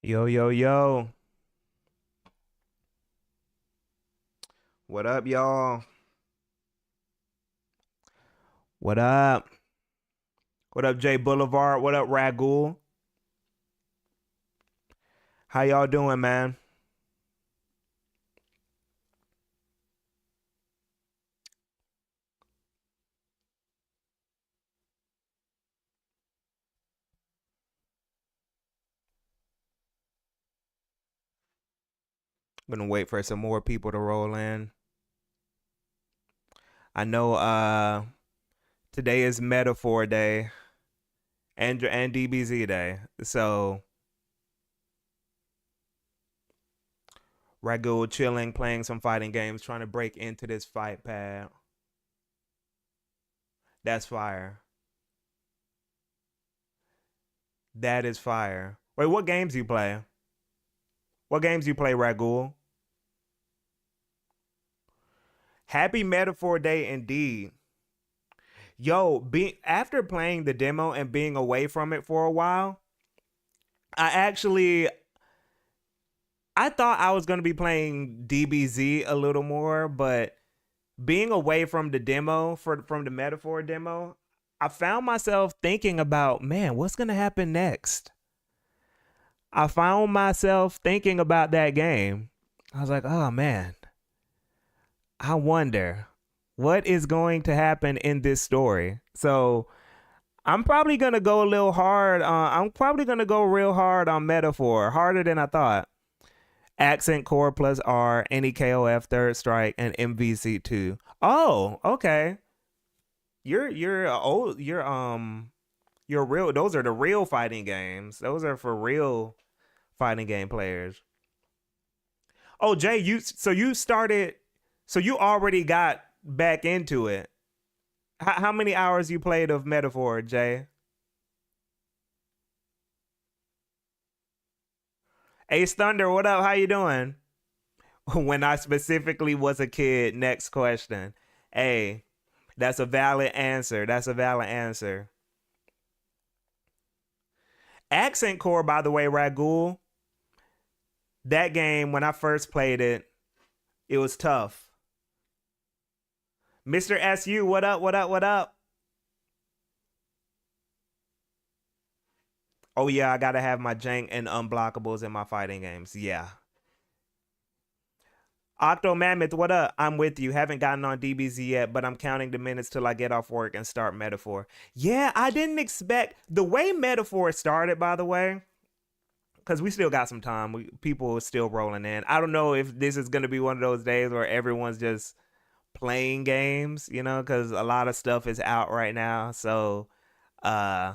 Yo, yo, yo. What up, y'all? What up? What up, Jay Boulevard? What up, Ragul? How y'all doing, man? Gonna wait for some more people to roll in. I know today is Metaphor Day and DBZ Day. So Ragul chilling, playing some fighting games, trying to break into this fight pad. That's fire. That is fire. Wait, what games you play? What games you play, Ragul? Happy Metaphor Day indeed. Yo, after playing the demo and being away from it for a while, I actually I thought I was going to be playing DBZ a little more, but being away from the demo from the Metaphor demo, I found myself thinking about, man, what's going to happen next? I found myself thinking about that game. I was like, "Oh man, I wonder what is going to happen in this story." So, I'm probably gonna go a little hard. I'm probably gonna go real hard on Metaphor, harder than I thought. Accent Core plus R, NEKOF, Third Strike, and MVC2. Oh, okay. You're old. You're real. Those are the real fighting games. Those are for real fighting game players. Oh, Jay, you started. So you already got back into it. How many hours you played of Metaphor, Jay? Ace Thunder, what up? How you doing? When I specifically was a kid. Next question. Hey, that's a valid answer. That's a valid answer. Accent Core, by the way, Ragul, that game, when I first played it, it was tough. Mr. SU, what up? What up? What up? Oh, yeah, I got to have my jank and unblockables in my fighting games. Yeah. Octo Mammoth, what up? I'm with you. Haven't gotten on DBZ yet, but I'm counting the minutes till I get off work and start Metaphor. Yeah, I didn't expect the way Metaphor started, by the way, because we still got some time. People are still rolling in. I don't know if this is going to be one of those days where everyone's just playing games, because a lot of stuff is out right now. So, uh,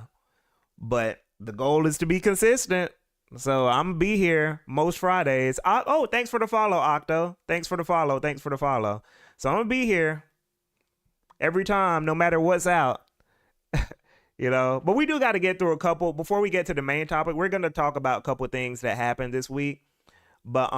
but the goal is to be consistent. So I'm gonna be here most Fridays. Oh, thanks for the follow, Octo. Thanks for the follow. Thanks for the follow. So I'm gonna be here every time, no matter what's out. But we do got to get through a couple before we get to the main topic. We're gonna talk about a couple things that happened this week. But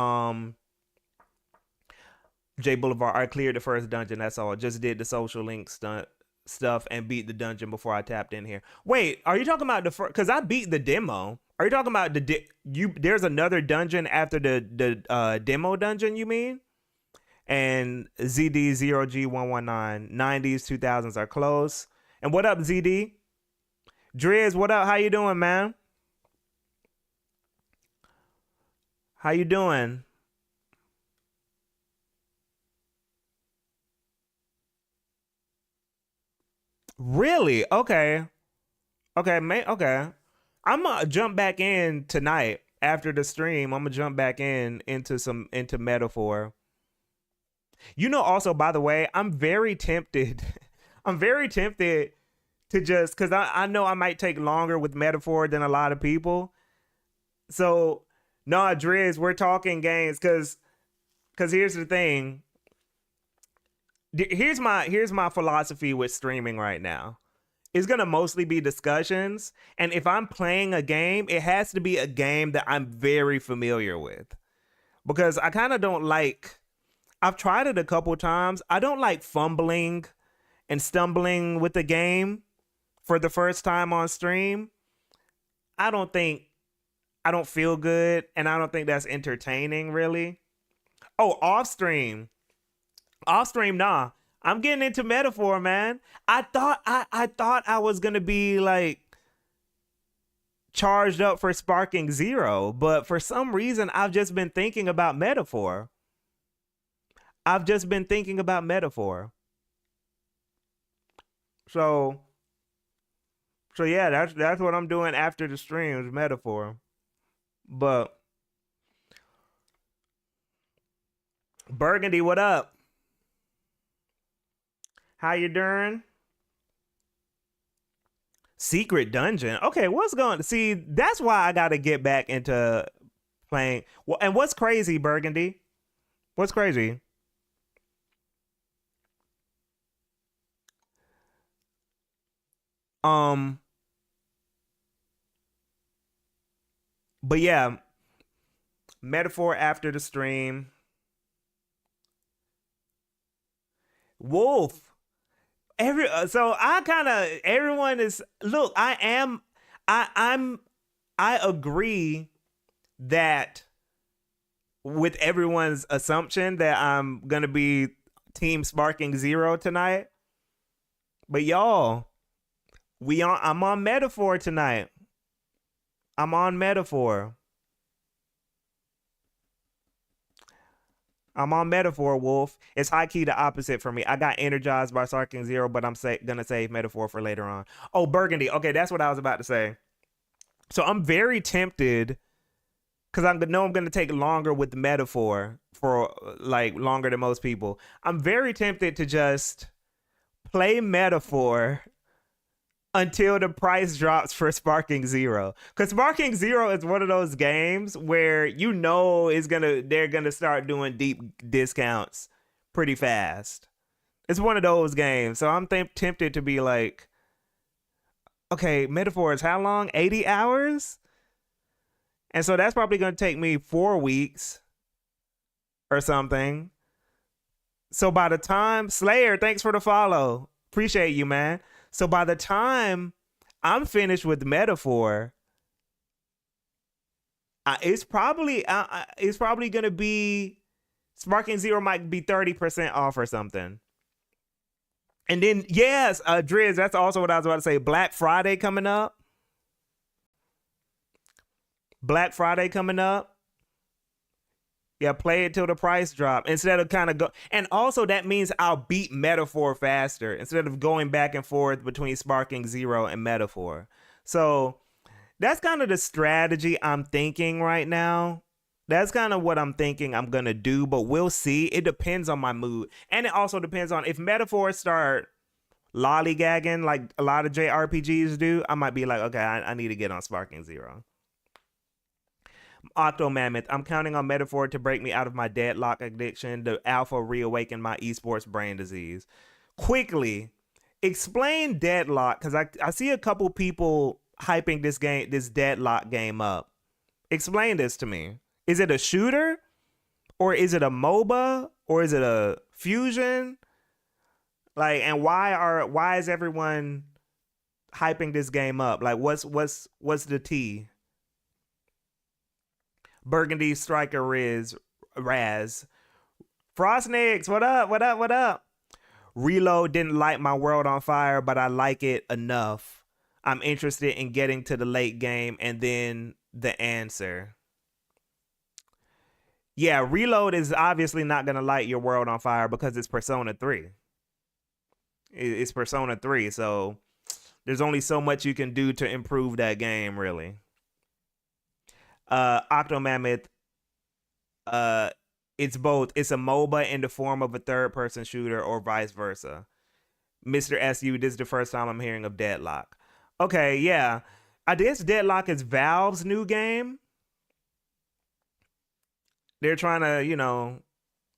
J Boulevard, I cleared the first dungeon. That's all. Just did the social link stuff and beat the dungeon before I tapped in here. Wait, are you talking about the first? Because I beat the demo. Are you talking about you? There's another dungeon after the demo dungeon. You mean? And ZD0G119 90s 2000s are close. And what up, ZD? Driz, what up? How you doing, man? How you doing? Really? Okay. Okay, man. Okay. I'm gonna jump back in tonight after the stream. I'm gonna jump back into Metaphor. Also, by the way, I'm very tempted. I'm very tempted to just because I know I might take longer with Metaphor than a lot of people. So, no, Driz, we're talking games because here's the thing. Here's my philosophy with streaming right now. It's gonna mostly be discussions, and if I'm playing a game, it has to be a game that I'm very familiar with because I kind of don't like. I've tried it a couple times. I don't like fumbling and stumbling with the game for the first time on stream. I don't think I don't feel good, and I don't think that's entertaining really. Oh, off stream. Off stream, nah. I'm getting into Metaphor, man. I thought I was gonna be like charged up for Sparking Zero, but for some reason I've just been thinking about Metaphor. I've just been thinking about Metaphor. So so yeah, that's what I'm doing after the streams, Metaphor. But Burgundy, what up? How you doing? Secret Dungeon. Okay, what's going? See, that's why I got to get back into playing. Well, and what's crazy, Burgundy? What's crazy? Um, but yeah, Metaphor after the stream. Wolf. So I kind of everyone is look. I'm I agree that with everyone's assumption that I'm gonna be Team Sparking Zero tonight. But y'all, I'm on Metaphor tonight. I'm on Metaphor. I'm on Metaphor, Wolf. It's high key the opposite for me. I got energized by Sparking Zero, but I'm gonna save Metaphor for later on. Oh, Burgundy. Okay, that's what I was about to say. So I'm very tempted because I know I'm gonna take longer with the Metaphor for like longer than most people. I'm very tempted to just play Metaphor until the price drops for Sparking Zero. Because Sparking Zero is one of those games where you know they're gonna start doing deep discounts pretty fast. It's one of those games. So I'm tempted to be like, okay, Metaphor is how long? 80 hours? And so that's probably gonna take me 4 weeks or something. So by the time Slayer, thanks for the follow. Appreciate you, man. So by the time I'm finished with Metaphor, it's probably gonna be Sparking Zero might be 30% off or something. And then yes, Driz, that's also what I was about to say. Black Friday coming up. Black Friday coming up. Yeah, play it till the price drop instead of kind of go. And also that means I'll beat Metaphor faster instead of going back and forth between Sparking Zero and Metaphor. So that's kind of the strategy I'm thinking right now. That's kind of what I'm thinking I'm gonna do, but we'll see. It depends on my mood, and it also depends on if Metaphors start lollygagging like a lot of JRPGs do. I might be like, okay, I need to get on Sparking Zero. Octo Mammoth, I'm counting on Metaphor to break me out of my deadlock addiction. The alpha reawaken my esports brain disease. Quickly, explain deadlock because I see a couple people hyping this deadlock game up. Explain this to me. Is it a shooter? Or is it a MOBA? Or is it a fusion? Like, and why is everyone hyping this game up? Like, what's the tea? Burgundy Striker Raz. Frostnix, what up? What up? What up? Reload didn't light my world on fire, but I like it enough. I'm interested in getting to the late game and then the answer. Yeah, Reload is obviously not going to light your world on fire because it's Persona 3. It's Persona 3, so there's only so much you can do to improve that game, really. Octomammoth, it's both. It's a MOBA in the form of a third-person shooter or vice versa. Mr. SU, this is the first time I'm hearing of Deadlock. Okay, yeah. I guess Deadlock is Valve's new game. They're trying to,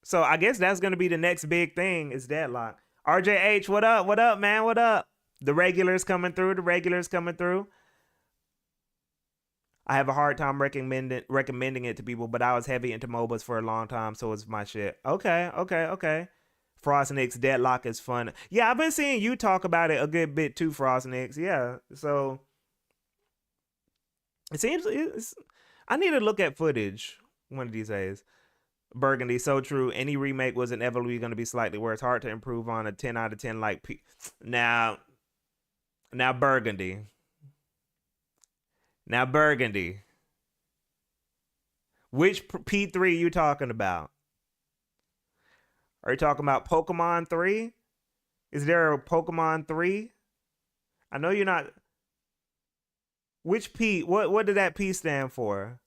so I guess that's going to be the next big thing is Deadlock. RJH, what up? What up, man? What up? The regulars coming through. I have a hard time recommending it to people, but I was heavy into MOBAs for a long time, so it's my shit. Okay. Frostnix, Deadlock is fun. Yeah, I've been seeing you talk about it a good bit too, Frostnix. Yeah, so it seems I need to look at footage one of these days. Burgundy, so true. Any remake was inevitably going to be slightly worse. Hard to improve on a 10 out of 10 like now. Now Burgundy. Now Burgundy. Which P3 you talking about? Are you talking about Pokemon 3? Is there a Pokemon 3? I know you're not. Which P? What did that P stand for?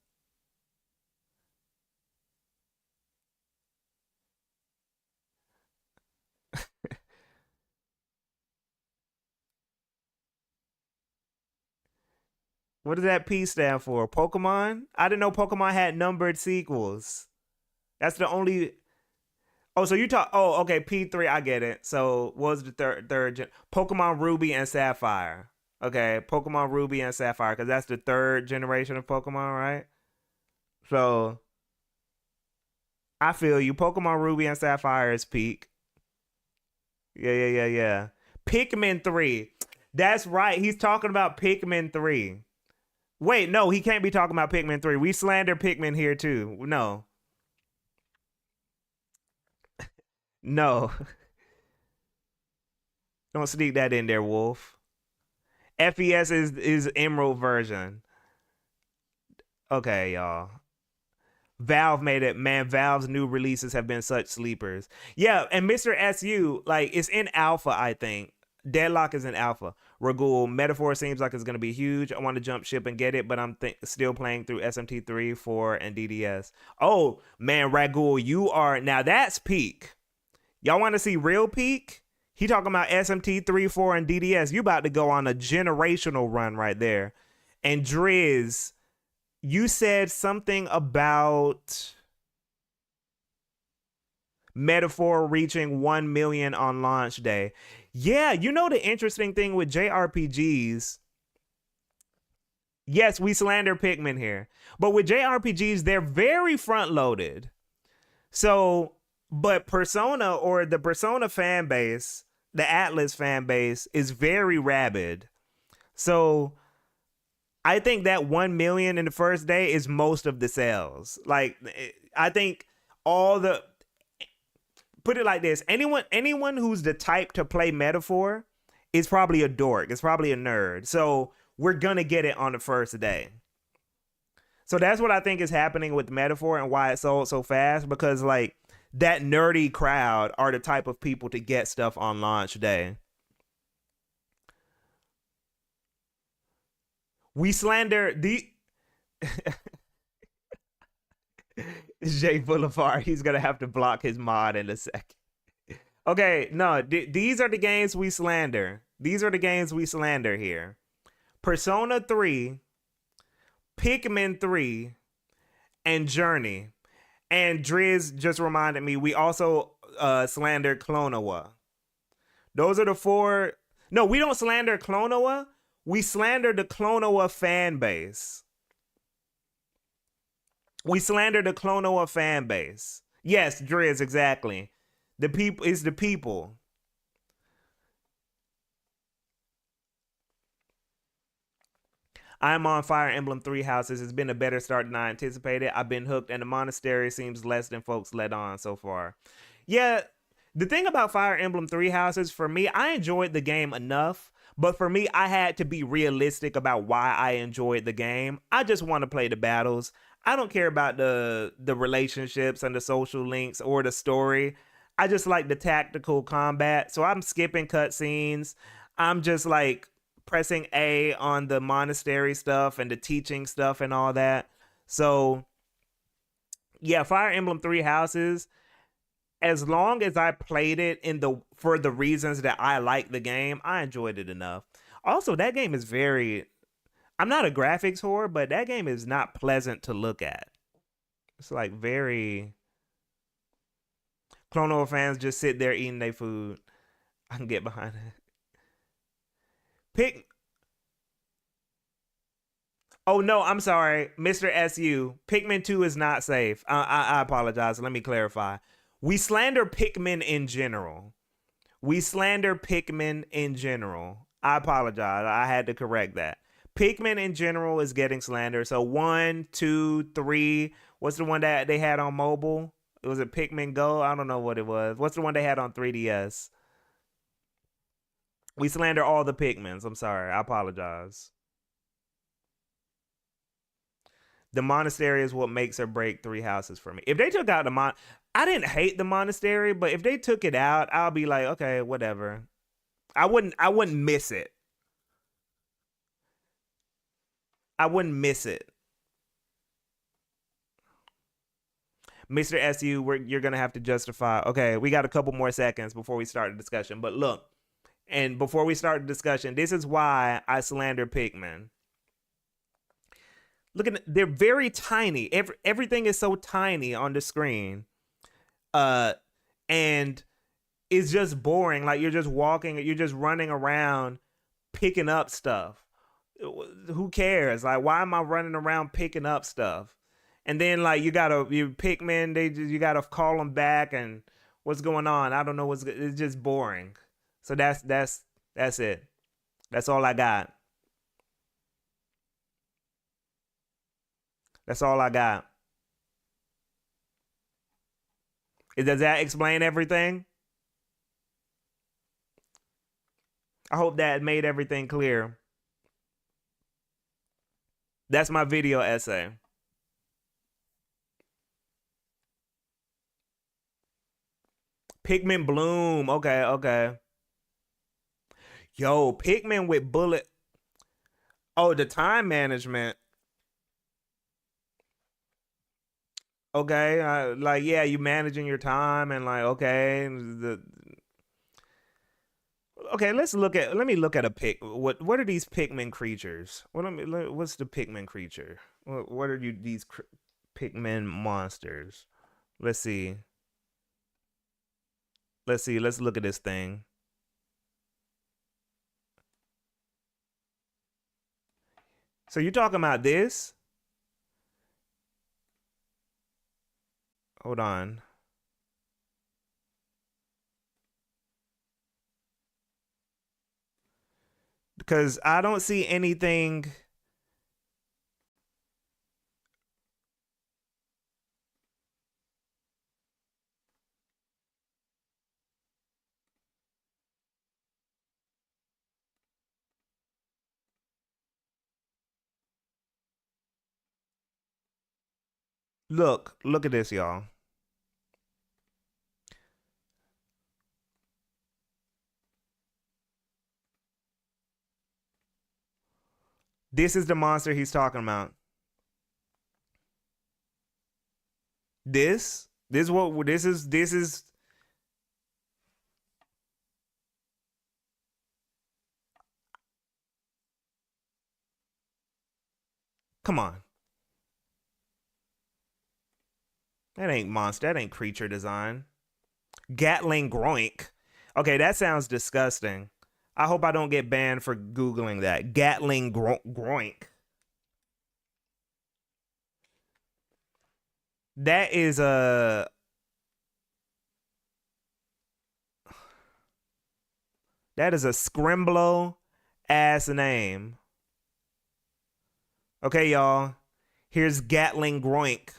What does that P stand for? Pokemon? I didn't know Pokemon had numbered sequels. That's the only. Oh, so you talk. Oh, okay. P3. I get it. So what was the Pokemon Ruby and Sapphire? Okay, Pokemon Ruby and Sapphire, because that's the third generation of Pokemon, right? So I feel you. Pokemon Ruby and Sapphire is peak. Yeah, yeah, yeah, yeah. Pikmin 3. That's right. He's talking about Pikmin 3. Wait, no, he can't be talking about Pikmin 3. We slander Pikmin here too. No. No. Don't sneak that in there, Wolf. FES is Emerald version. Okay, y'all. Valve made it. Man, Valve's new releases have been such sleepers. Yeah, and Mr. SU, like, it's in alpha, I think. Deadlock is in alpha. Ragul, Metaphor seems like it's going to be huge. I want to jump ship and get it, but I'm still playing through SMT3, 4, and DDS. Oh, man, Ragul, you are... Now, that's peak. Y'all want to see real peak? He talking about SMT3, 4, and DDS. You about to go on a generational run right there. And Driz, you said something about Metaphor reaching 1 million on launch day. Yeah, you know the interesting thing with JRPGs. Yes, we slander Pikmin here. But with JRPGs, they're very front loaded. So, but Persona or the Persona fan base, the Atlus fan base is very rabid. So I think that 1 million in the first day is most of the sales. Like, I think all the, put it like this, anyone who's the type to play Metaphor is probably a dork. It's probably a nerd. So we're gonna get it on the first day. So that's what I think is happening with Metaphor and why it sold so fast, because like that nerdy crowd are the type of people to get stuff on launch day. We slander the Jay Boulevard. He's gonna have to block his mod in a second. Okay, no, these are the games we slander. These are the games we slander here. Persona 3, Pikmin 3, and Journey. And Driz just reminded me, we also slander Klonoa. Those are the four. No, we don't slander Klonoa. We slander the Klonoa fan base. We slander the Klonoa fan base. Yes, Driz, exactly. The people is the people. I'm on Fire Emblem Three Houses. It's been a better start than I anticipated. I've been hooked, and the monastery seems less than folks let on so far. Yeah, the thing about Fire Emblem Three Houses, for me, I enjoyed the game enough, but for me, I had to be realistic about why I enjoyed the game. I just want to play the battles. I don't care about the relationships and the social links or the story. I just like the tactical combat. So I'm skipping cutscenes. I'm just like pressing A on the monastery stuff and the teaching stuff and all that. So yeah, Fire Emblem Three Houses, as long as I played it in the for the reasons that I like the game, I enjoyed it enough. Also, that game is very, I'm not a graphics whore, but that game is not pleasant to look at. It's like very Clono fans just sit there eating their food. I can get behind it. Pick. Oh no, I'm sorry, Mr. SU. Pikmin 2 is not safe. I apologize. Let me clarify. We slander Pikmin in general. We slander Pikmin in general. I apologize. I had to correct that. Pikmin in general is getting slandered. So 1, 2, 3. What's the one that they had on mobile? Was it Pikmin Go? I don't know what it was. What's the one they had on 3DS? We slander all the Pikmins. I'm sorry. I apologize. The monastery is what makes or break Three Houses for me. If they took out I didn't hate the monastery, but if they took it out, I'll be like, okay, whatever. I wouldn't miss it. I wouldn't miss it. Mr. SU, you're gonna have to justify. Okay, we got a couple more seconds before we start the discussion. But look, and before we start the discussion, this is why I slander Pikmin. Look at they're very tiny. Everything is so tiny on the screen, and it's just boring. Like you're just walking, you're just running around, picking up stuff. Who cares? Like, why am I running around picking up stuff? And then like you Pikmin, you gotta call them back, and what's going on? I don't know it's just boring. So that's it. That's all I got. That's all I got. Does that explain everything? I hope that made everything clear. That's my video essay. Pikmin Bloom. Okay. Yo, Pikmin with bullet. Oh, the time management. Okay, like yeah, you managing your time and like okay, let me look at a pic. What are these Pikmin creatures? What's the Pikmin creature? What are these Pikmin monsters? Let's see. Let's look at this thing. So you're talking about this? Hold on. Because I don't see anything. Look at this, y'all. This is the monster he's talking about. This is. Come on. That ain't monster. That ain't creature design. Gatling Groink. Okay, that sounds disgusting. I hope I don't get banned for Googling that. Gatling Groink. That is a... That is a scrimblow ass name. Okay, y'all. Here's Gatling Groink.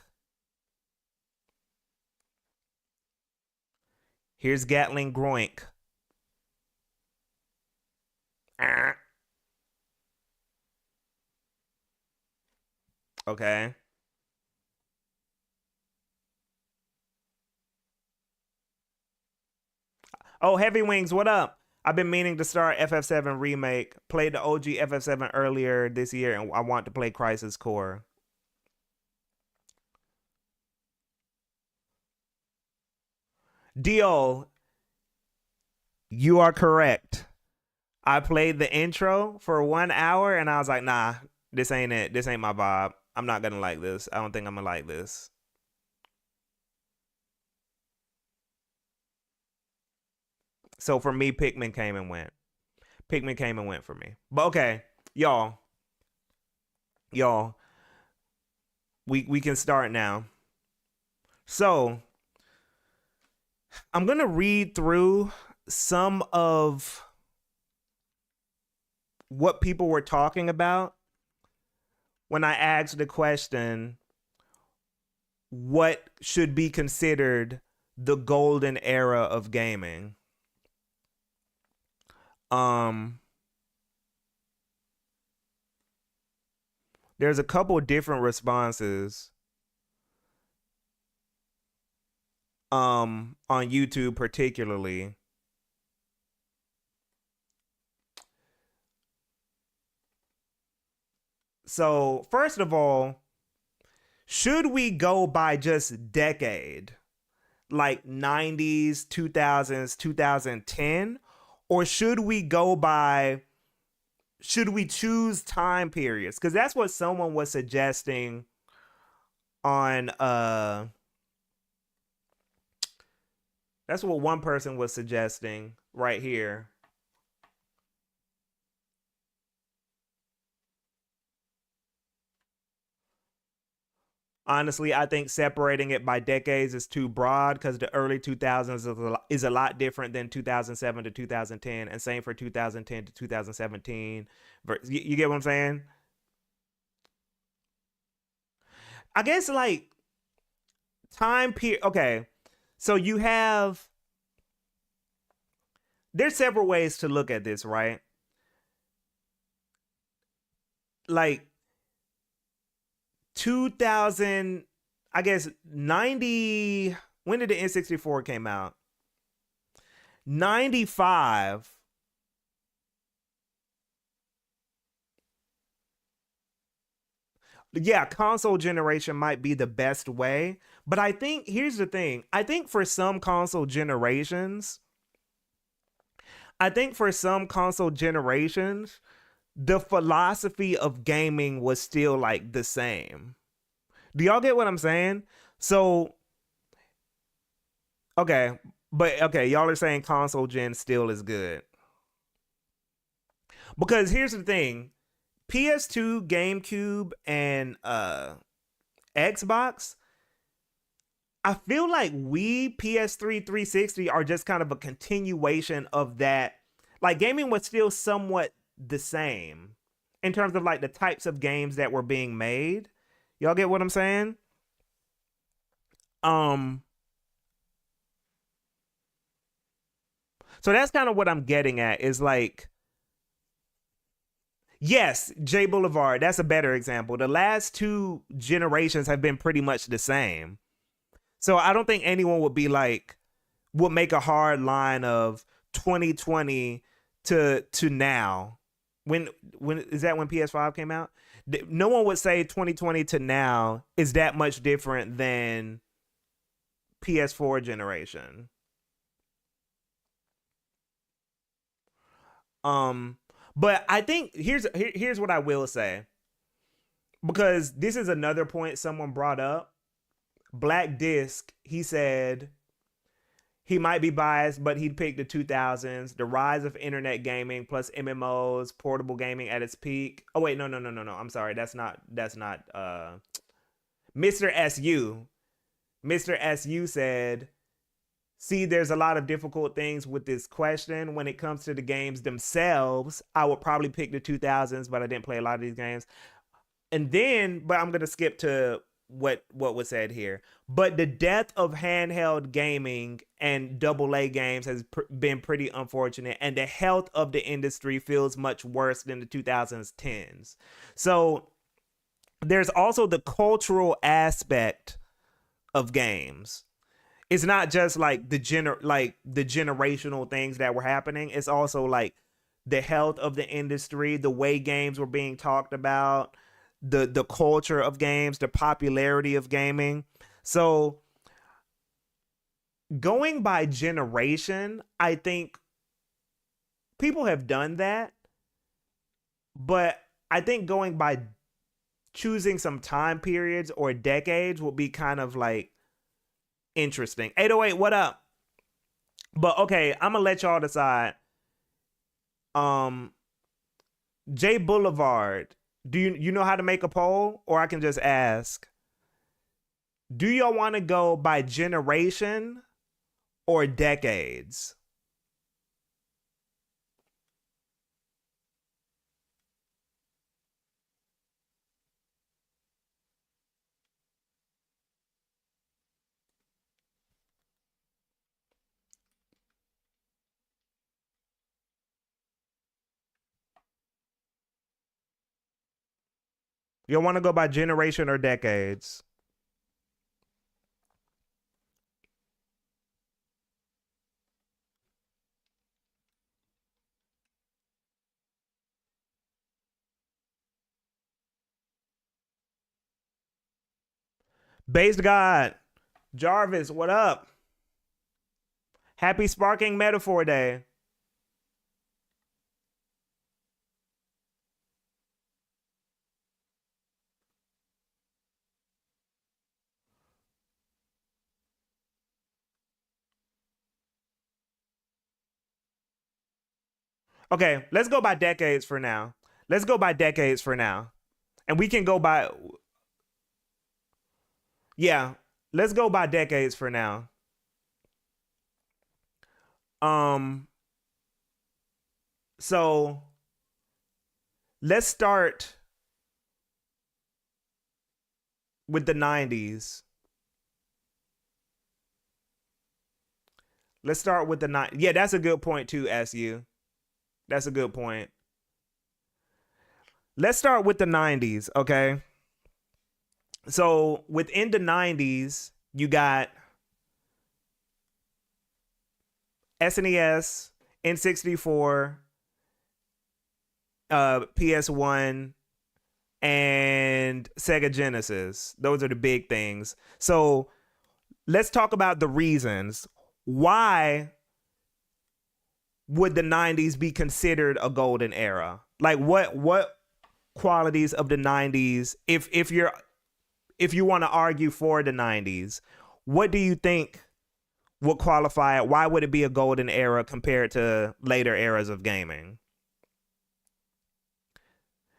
Here's Gatling Groink. Okay. Oh, Heavy Wings, what up? I've been meaning to start FF7 Remake. Played the OG FF7 earlier this year, and I want to play Crisis Core. Dio, you are correct. I played the intro for 1 hour, and I was like, nah, this ain't it. This ain't my vibe. I'm not gonna like this. I don't think I'm gonna like this. So for me, Pikmin came and went. Pikmin came and went for me. But okay, y'all, we can start now. So I'm gonna read through some of what people were talking about when I asked the question, what should be considered the golden era of gaming? Um, there's a couple different responses on YouTube particularly. So, first of all, should we go by just decade? Like 90s, 2000s, 2010, or should we choose time periods? Cuz that's what someone was suggesting on that's what one person was suggesting right here. Honestly, I think separating it by decades is too broad because the early 2000s is a lot different than 2007 to 2010, and same for 2010 to 2017. You get what I'm saying? I guess like time period. Okay, so you have there's several ways to look at this, right? Like 2000, I guess 90. When did the N64 came out? 95. Yeah, console generation might be the best way. But I think here's the thing. I think for some console generations, the philosophy of gaming was still like the same. Do y'all get what I'm saying? So, okay, but okay, y'all are saying console gen still is good. Because here's the thing, PS2, GameCube, and Xbox, I feel like PS3, 360 are just kind of a continuation of that. Like gaming was still somewhat the same in terms of like the types of games that were being made. Y'all get what I'm saying? Um, so that's kind of what I'm getting at is like, yes, J Boulevard, that's a better example. The last two generations have been pretty much the same. So I don't think anyone would make a hard line of 2020 to now. When when is that when PS5 came out? No one would say 2020 to now is that much different than PS4 generation. Um, but I think here's what I will say, because this is another point someone brought up. Black Disc, he said he might be biased, but he'd pick the 2000s, the rise of internet gaming plus MMOs, portable gaming at its peak. Oh wait, no. I'm sorry. That's not Mr. SU. Mr. SU said, "See, there's a lot of difficult things with this question. When it comes to the games themselves, I would probably pick the 2000s, but I didn't play a lot of these games." And then, but I'm gonna skip to what was said here. But the death of handheld gaming and AA games has been pretty unfortunate, and the health of the industry feels much worse than the 2010s. So there's also the cultural aspect of games. It's not just like the generational things that were happening. It's also like the health of the industry, the way games were being talked about, the culture of games, the popularity of gaming. So going by generation, I think people have done that, but I think going by choosing some time periods or decades will be kind of like interesting. 808, what up? But okay, I'm gonna let y'all decide. Um, J Boulevard, do you know how to make a poll, or I can just ask? Do y'all want to go by generation or decades? You want to go by generation or decades? Based God, Jarvis, what up? Happy Sparking Metaphor Day. Okay, let's go by decades for now. Let's go by decades for now. And we can go by, yeah, let's go by decades for now. Um, so let's start with the 90s. Let's start with the 90s. Yeah, that's a good point too, SU. That's a good point. Let's start with the 90s, okay? So within the 90s, you got SNES, N64, PS1, and Sega Genesis. Those are the big things. So let's talk about the reasons. Why would the 90s be considered a golden era? Like what qualities of the 90s, if you want to argue for the 90s, what do you think would qualify it? Why would it be a golden era compared to later eras of gaming?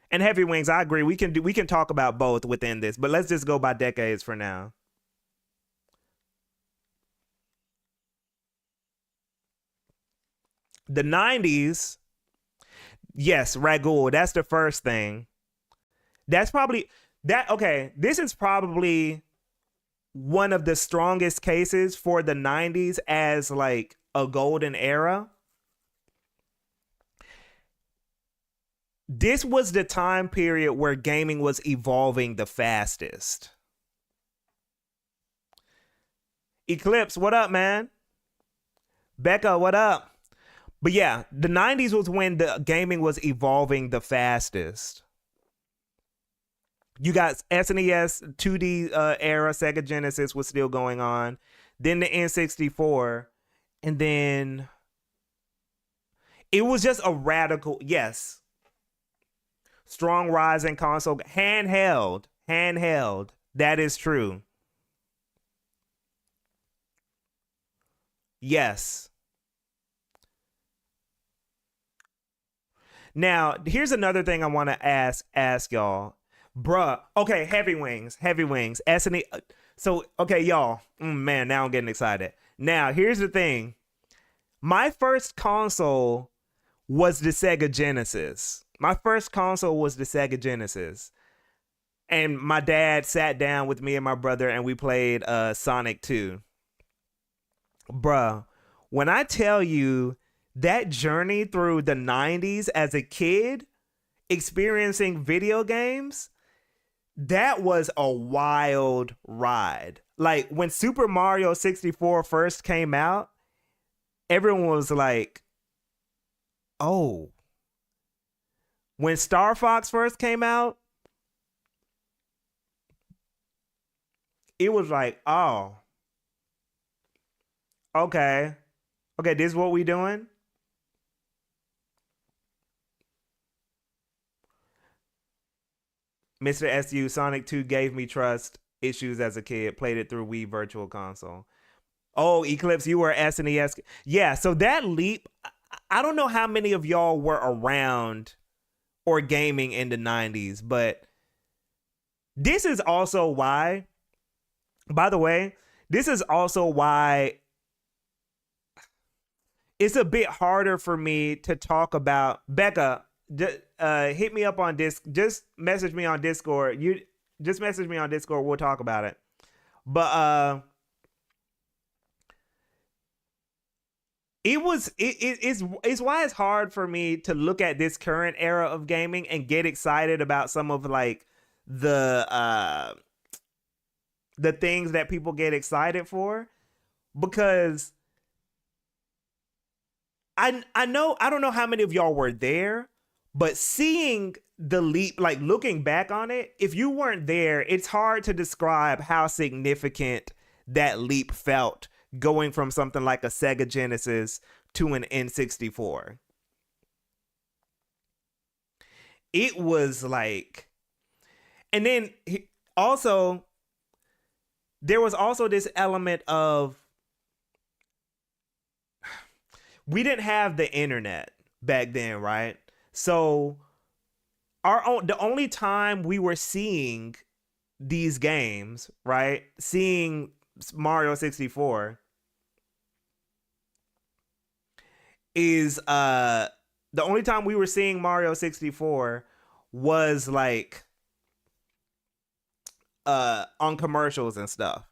And Heavy Wings, I agree. We can talk about both within this, but let's just go by decades for now. The 90s, yes, Ragul, that's the first thing. That's probably that okay, this is probably one of the strongest cases for the 90s as like a golden era. This was the time period where gaming was evolving the fastest. Eclipse, what up, man? Becca, what up? But yeah, the 90s was when the gaming was evolving the fastest. You got SNES 2D era, Sega Genesis was still going on. Then the N64. And then it was just a radical, yes. Strong rise in console. Handheld. Handheld. That is true. Yes. Now, here's another thing I want to ask y'all. Bruh. Okay, Heavy Wings. Heavy Wings. SNE. So, okay, y'all. Man, now I'm getting excited. Now, here's the thing. My first console was the Sega Genesis. My first console was the Sega Genesis. And my dad sat down with me and my brother and we played Sonic 2. Bruh, when I tell you that journey through the 90s as a kid, experiencing video games, that was a wild ride. Like when Super Mario 64 first came out, everyone was like, oh. When Star Fox first came out, it was like, oh, okay. Okay, this is what we doing? Mr. SU, Sonic 2 gave me trust issues as a kid. Played it through Wii Virtual Console. Oh, Eclipse, you were SNES. Yeah, so that leap, I don't know how many of y'all were around or gaming in the 90s, but this is also why, by the way, this is also why it's a bit harder for me to talk about. Becca, hit me up on just message me on Discord. You just message me on Discord, we'll talk about it. But it's why it's hard for me to look at this current era of gaming and get excited about some of like the uh the things that people get excited for, because I know, I don't know how many of y'all were there, but seeing the leap, like looking back on it, if you weren't there, it's hard to describe how significant that leap felt, going from something like a Sega Genesis to an N64. It was like, and then also there was also this element of, we didn't have the internet back then, right? So the only time we were seeing these games, right? Seeing Mario 64 is the only time we were seeing Mario 64 was like on commercials and stuff.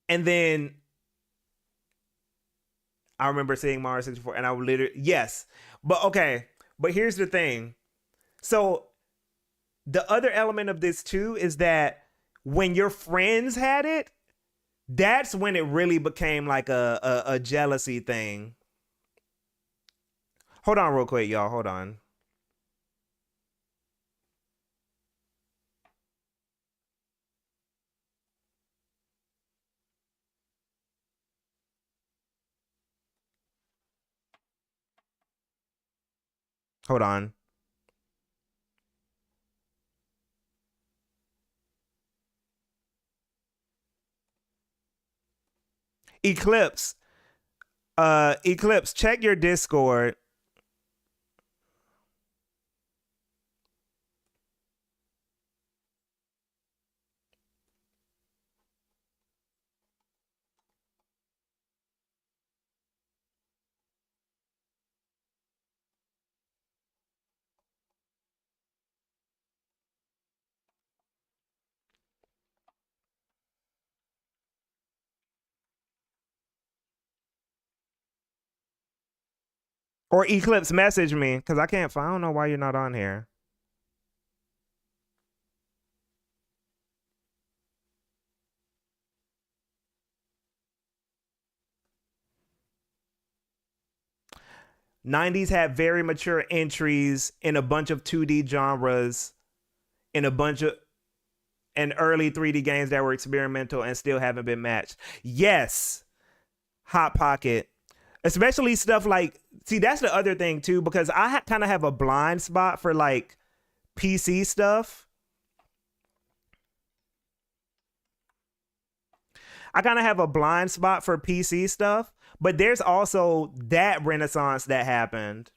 And then I remember seeing Mario 64 and I would literally, yes. But okay, but here's the thing. So the other element of this too is that when your friends had it, that's when it really became like a jealousy thing. Hold on real quick, y'all. Hold on. Hold on. Eclipse. Eclipse, check your Discord. Or Eclipse, message me, because I can't find, I don't know why you're not on here. '90s had very mature entries in a bunch of 2D genres, in a bunch of, and early 3D games that were experimental and still haven't been matched. Yes, Hot Pocket. Especially stuff like, see, that's the other thing too, because I kind of have a blind spot for like PC stuff. I kind of have a blind spot for PC stuff, but there's also that renaissance that happened.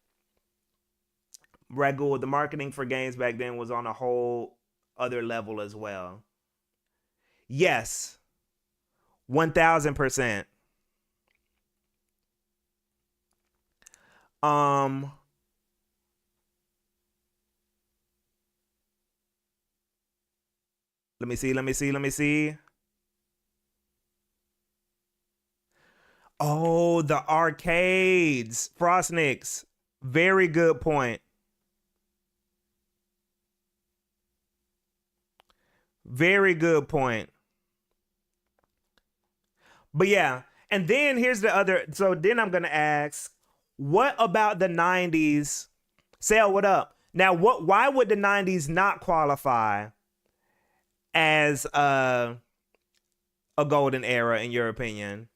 Ragul, the marketing for games back then was on a whole other level as well. Yes, 1000%. Um, let me see, let me see, let me see. Oh, the arcades, Frostniks. Very good point. Very good point. But yeah, and then here's the other. So then I'm gonna ask, what about the '90s? Sale, what up? Now, what? Why would the '90s not qualify as a golden era in your opinion?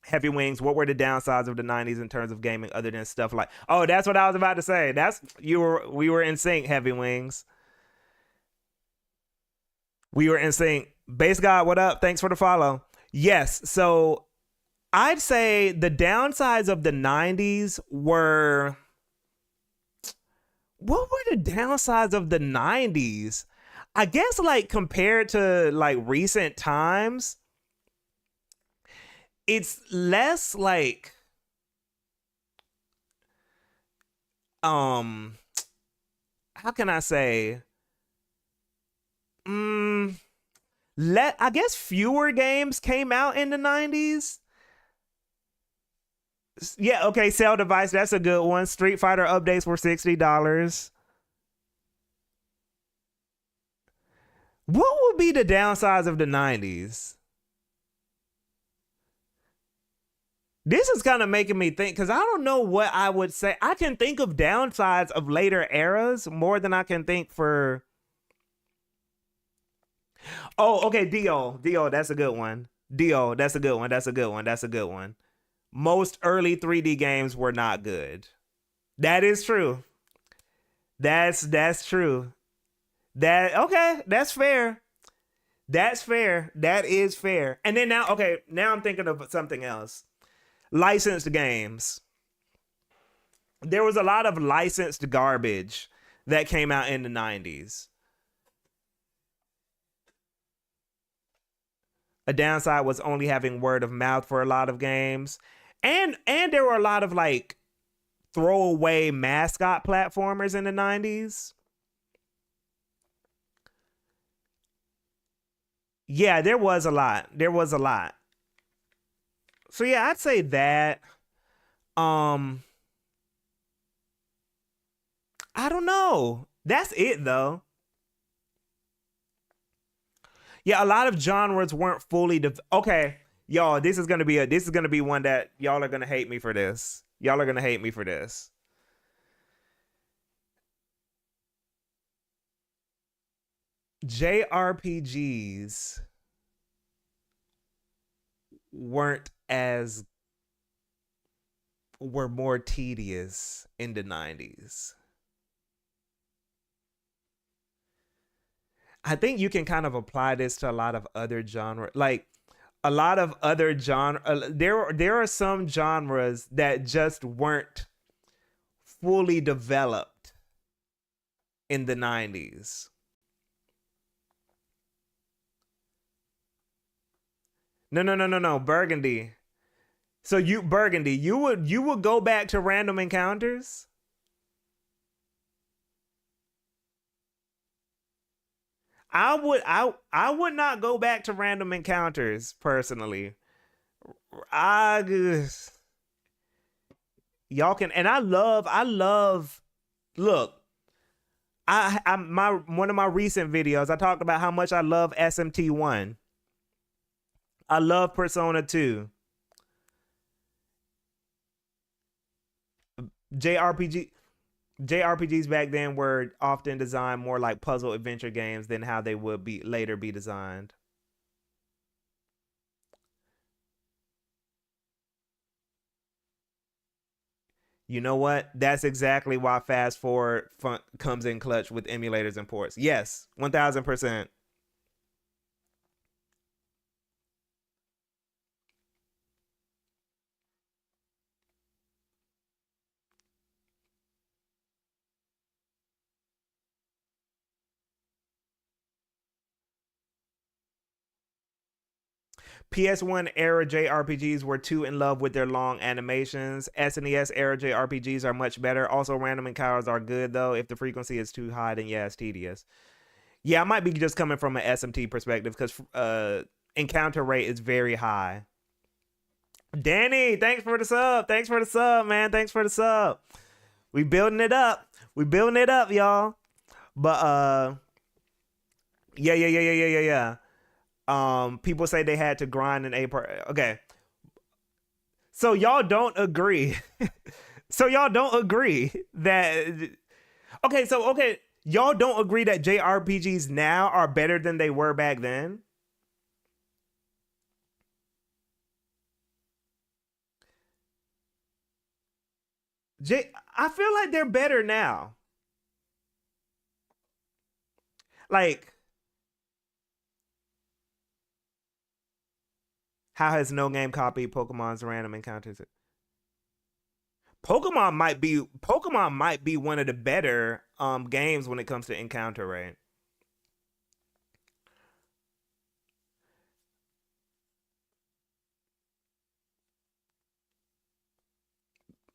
Heavy Wings, what were the downsides of the '90s in terms of gaming, other than stuff like? Oh, that's what I was about to say. That's you were. We were in sync. Heavy Wings. We were in sync. Base God, what up? Thanks for the follow. Yes. So I'd say the downsides of the '90s were. What were the downsides of the '90s? I guess like compared to like recent times, it's less like um how can I say? Mm, I guess fewer games came out in the '90s. Yeah, okay, sell device, that's a good one. Street Fighter updates were $60. What would be the downsides of the 90s? This is kind of making me think because I don't know what I would say. I can think of downsides of later eras more than I can think for. Oh, okay, Dio, that's a good one. Dio, that's a good one. That's a good one. That's a good one. Most early 3D games were not good. That is true. That's true. That okay, that's fair. That's fair. That is fair. And then now, okay, now I'm thinking of something else. Licensed games. There was a lot of licensed garbage that came out in the 90s. A downside was only having word of mouth for a lot of games. And there were a lot of like throwaway mascot platformers in the 90s. Yeah, there was a lot. There was a lot. So yeah, I'd say that. Um, I don't know. That's it though. Yeah, a lot of genres weren't fully okay. Y'all, this is gonna be one that y'all are gonna hate me for this. Y'all are gonna hate me for this. JRPGs weren't as were more tedious in the 90s. I think you can kind of apply this to a lot of other genre, like a lot of other genre. There are some genres that just weren't fully developed in the 90s. No, no, no, no, no, Burgundy. So you Burgundy, you would go back to random encounters? I would not go back to random encounters personally. I y'all can and I love look, I my one of my recent videos I talked about how much I love SMT1. I love Persona 2. JRPG JRPGs back then were often designed more like puzzle adventure games than how they would be later be designed. You know what? That's exactly why Fast Forward comes in clutch with emulators and ports. Yes, 1000%. PS1 era JRPGs were too in love with their long animations. SNES era JRPGs are much better. Also, random encounters are good though. If the frequency is too high, then yeah, it's tedious. Yeah, I might be just coming from an SMT perspective because encounter rate is very high. Danny, thanks for the sub. Thanks for the sub, man. Thanks for the sub. We building it up. We building it up, y'all. But yeah, yeah, yeah, yeah, yeah, yeah, yeah. People say they had to grind an A part. Okay. So y'all don't agree. So y'all don't agree that okay, y'all don't agree that JRPGs now are better than they were back then? I feel like they're better now. Like, how has no game copied Pokemon's random encounters? Pokemon might be one of the better games when it comes to encounter rate.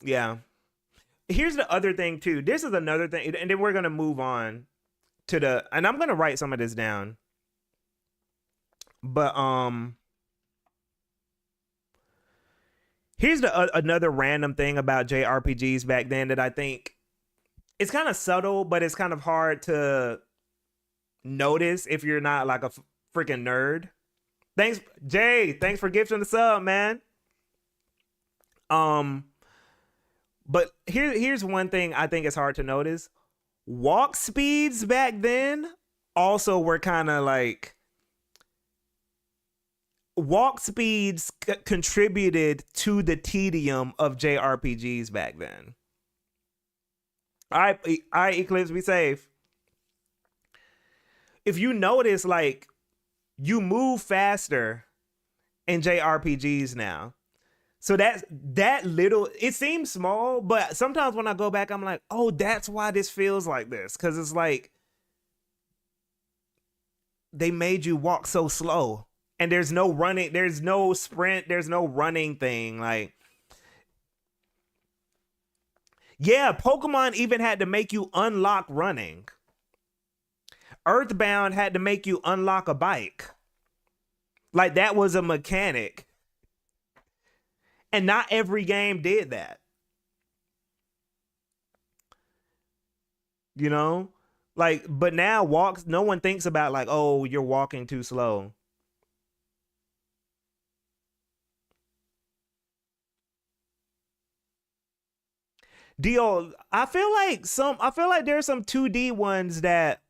Yeah. Here's the other thing too. This is another thing, and then we're gonna move on to the. And I'm gonna write some of this down. But here's the another random thing about JRPGs back then that I think it's kind of subtle, but it's kind of hard to notice if you're not like a freaking nerd. Thanks, Jay. Thanks for gifting the sub, man. Um, but here's one thing I think is hard to notice. Walk speeds back then also were kind of like walk speeds contributed to the tedium of JRPGs back then. All right, Eclipse, be safe. If you notice, like, you move faster in JRPGs now. So that little, it seems small, but sometimes when I go back, I'm like, oh, that's why this feels like this. Because it's like they made you walk so slow. And there's no running, there's no sprint, there's no running thing. Like, yeah, Pokemon even had to make you unlock running. Earthbound had to make you unlock a bike. Like, that was a mechanic. And not every game did that. You know? Like, but now walks, no one thinks about like, oh, you're walking too slow. Dio, I feel like there's some 2D ones that,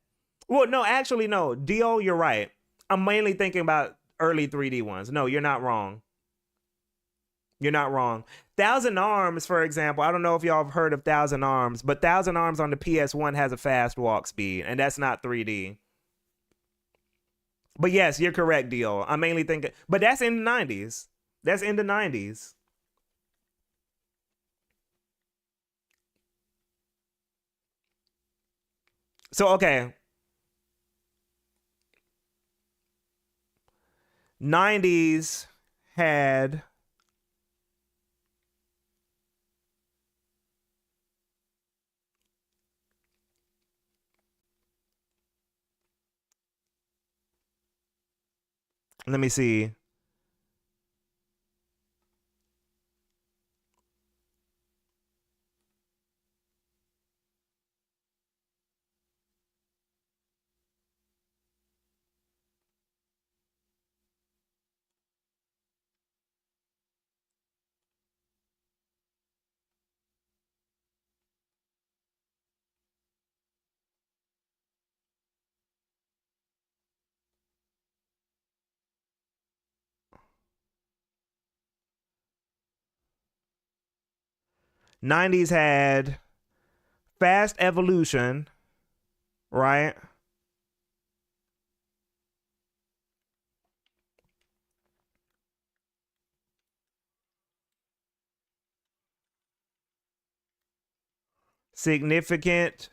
well, no, actually, no. Dio, you're right. I'm mainly thinking about early 3D ones. No, you're not wrong. You're not wrong. Thousand Arms, for example, I don't know if y'all have heard of Thousand Arms, but Thousand Arms on the PS1 has a fast walk speed, and that's not 3D. But yes, you're correct, Dio. I'm mainly thinking, but that's in the 90s. That's in the 90s. So, okay. 90s had, let me see. '90s had Fast Evolution, right? Significant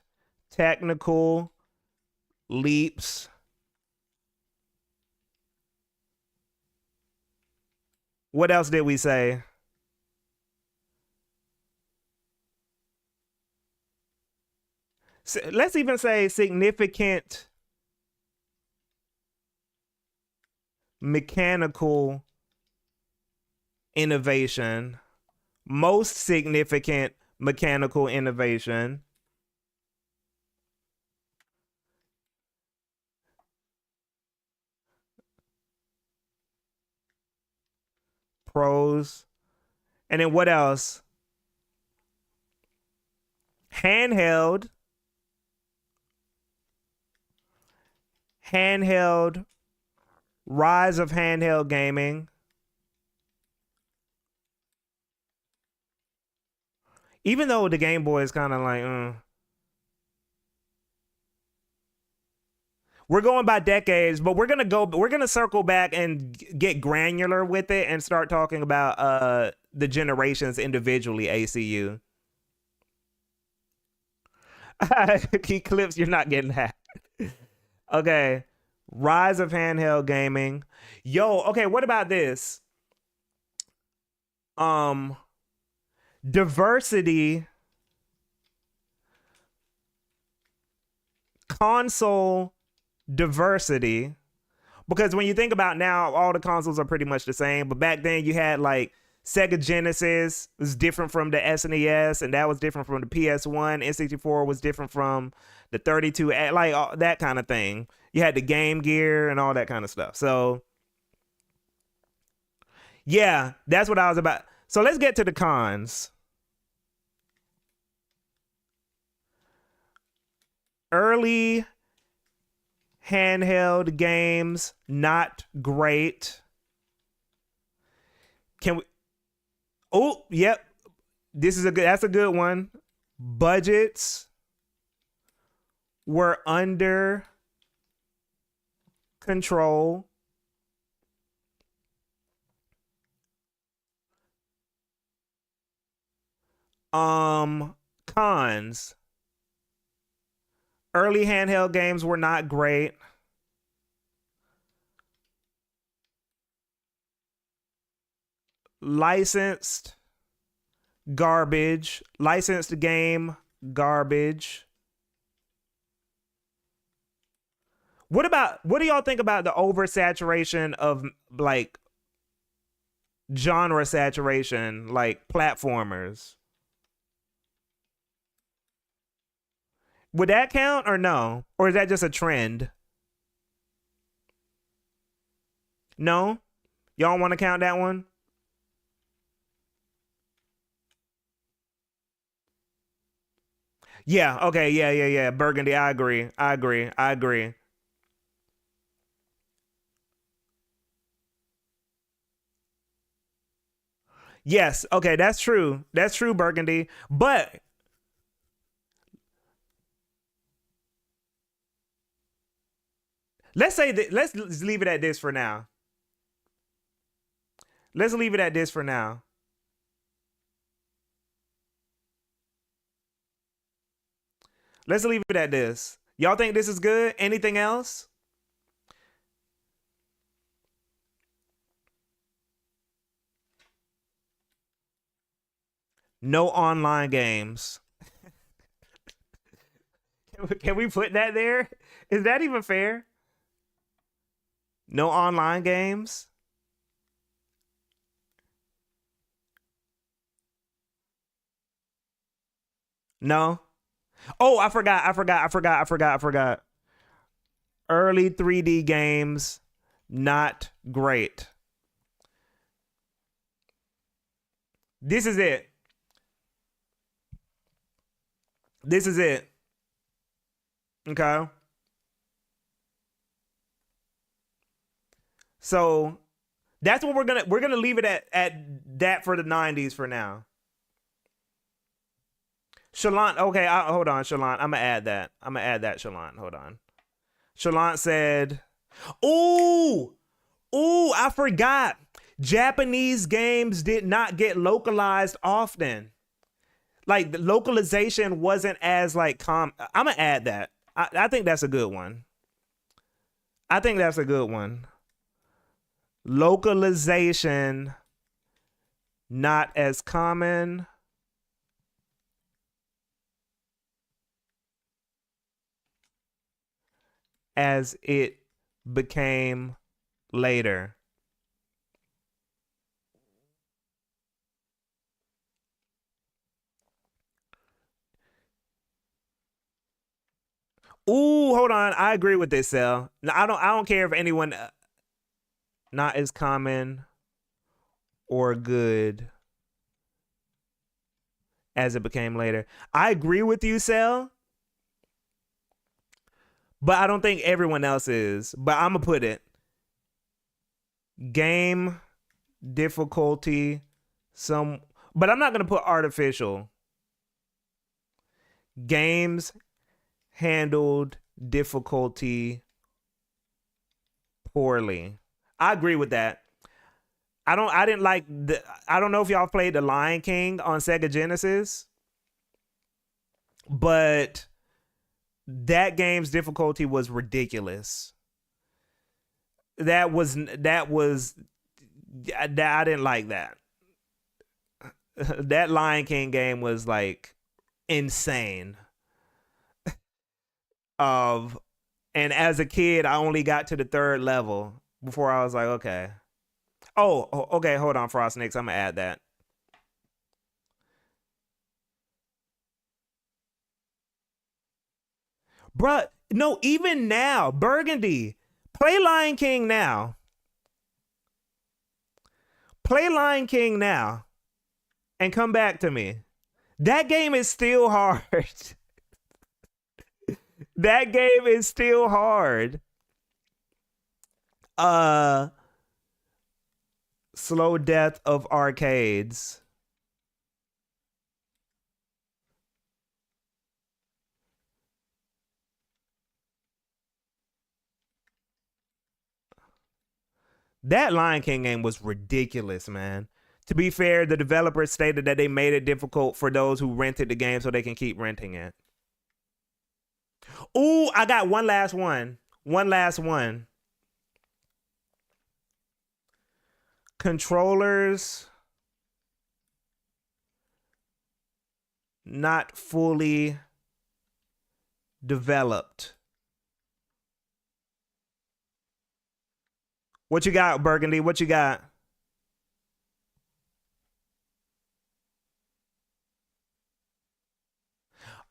technical leaps. What else did we say? Let's even say significant mechanical innovation, most significant mechanical innovation. Pros. And then what else? Handheld. Handheld. Rise of handheld gaming. Even though the Game Boy is kind of like, we're going by decades, but we're gonna circle back and get granular with it and start talking about the generations individually, ACU. Eclipse, you're not getting that. Okay. Rise of handheld gaming. Yo, okay, what about this? Um Diversity, console diversity, because when you think about now, all the consoles are pretty much the same, but back then you had like Sega Genesis was different from the SNES, and that was different from the PS1. N64 was different from the 32, like that kind of thing. You had the Game Gear and all that kind of stuff. So, yeah, that's what I was about. So let's get to the cons. Early handheld games, not great. Can we? Oh, yep. That's a good one. Budgets were under control. Cons. Early handheld games were not great. Licensed garbage. Licensed game garbage. What do y'all think about the oversaturation of like genre saturation, like platformers? Would that count or no? Or is that just a trend? No? Y'all want to count that one? Yeah, okay, yeah. Burgundy, I agree. Yes, okay, that's true. That's true, Burgundy. But let's say that let's leave it at this for now. Let's leave it at this for now. Let's leave it at this. Y'all think this is good? Anything else? No online games. Can we put that there? Is that even fair? No online games? No. Oh, I forgot. Early 3D games, not great. This is it. This is it. Okay. So that's what we're gonna leave it at that for the 90s for now. Shallant, okay, hold on, Shallant. I'm gonna add that, Shallant. Hold on. Shallant said, "Ooh, I forgot. Japanese games did not get localized often. Like the localization wasn't as like I'm gonna add that. I think that's a good one. I think that's a good one. Localization not as common as it became later." Ooh, hold on. I agree with this, Cell. No, I don't care if anyone not as common or good as it became later. I agree with you, Cell, but I don't think everyone else is. But I'm gonna put it game difficulty some, but I'm not gonna put artificial. Games handled difficulty poorly. I agree with that. I didn't like the I don't know if y'all played The Lion King on Sega Genesis, but that game's difficulty was ridiculous. That I didn't like that. That Lion King game was like insane. Of and as a kid, I only got to the third level before I was like, okay. Okay, hold on, Frostnix. I'm gonna add that. Bruh, no, even now, Burgundy, play Lion King now. Play Lion King now and come back to me. That game is still hard. That game is still hard. Uh Slow death of arcades. That Lion King game was ridiculous, man. To be fair, the developers stated that they made it difficult for those who rented the game so they can keep renting it. Ooh, I got one last one. One last one. Controllers not fully developed. What you got, Burgundy? What you got?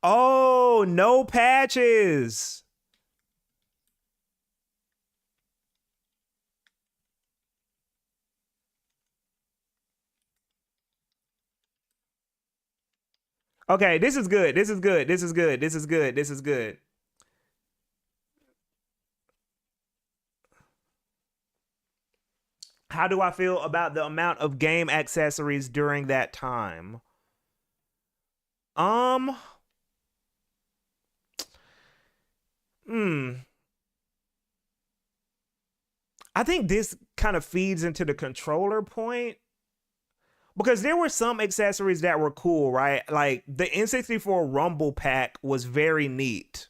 Oh, no patches. Okay, this is good. This is good. This is good. This is good. This is good. How do I feel about the amount of game accessories during that time? Um, hmm. I think this kind of feeds into the controller point because there were some accessories that were cool, right? Like the N64 Rumble Pack was very neat.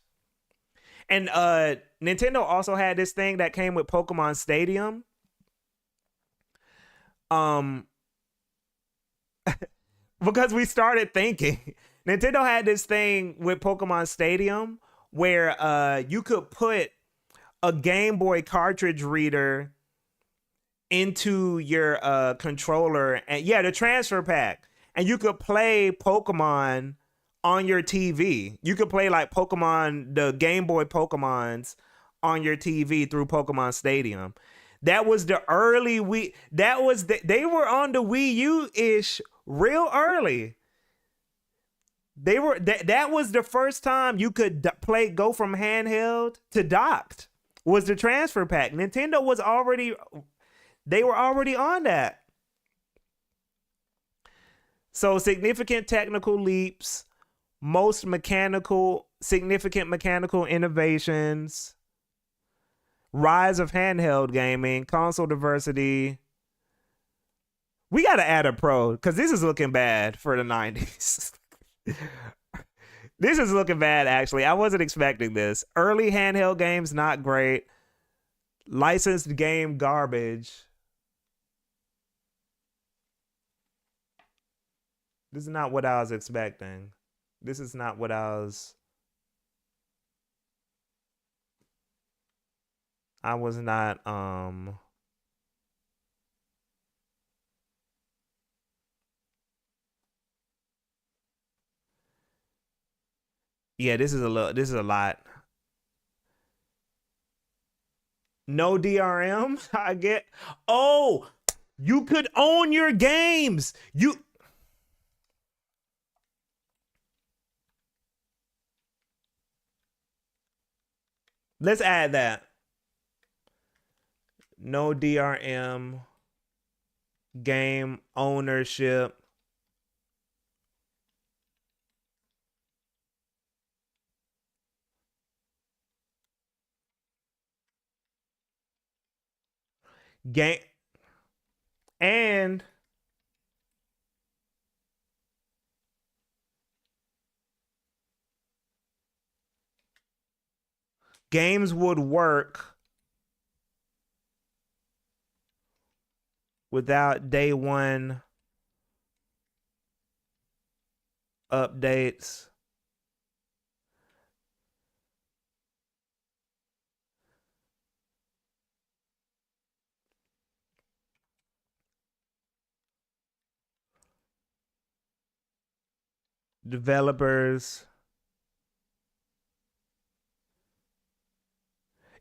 And Nintendo also had this thing that came with Pokemon Stadium. Um because we started thinking Nintendo had this thing with Pokemon Stadium where you could put a Game Boy cartridge reader into your controller and yeah, the transfer pack. And you could play Pokemon on your TV. You could play like Pokemon, the Game Boy Pokemons on your TV through Pokemon Stadium. That was the early Wii. They were on the Wii U ish real early. That was the first time you could play go from handheld to docked was the transfer pack. Nintendo was already they were already on that. So significant technical leaps, most mechanical significant mechanical innovations, rise of handheld gaming, console diversity. We got to add a pro because this is looking bad for the 90s. This is looking bad, actually. I wasn't expecting this. Early handheld games, not great. Licensed game, garbage. This is not what I was expecting. This is not what I was. I was not. Yeah, this is a little. This is a lot. No DRM. I get. Oh, you could own your games. You. Let's add that. No DRM. Game ownership. Game and games would work without day one updates. Developers.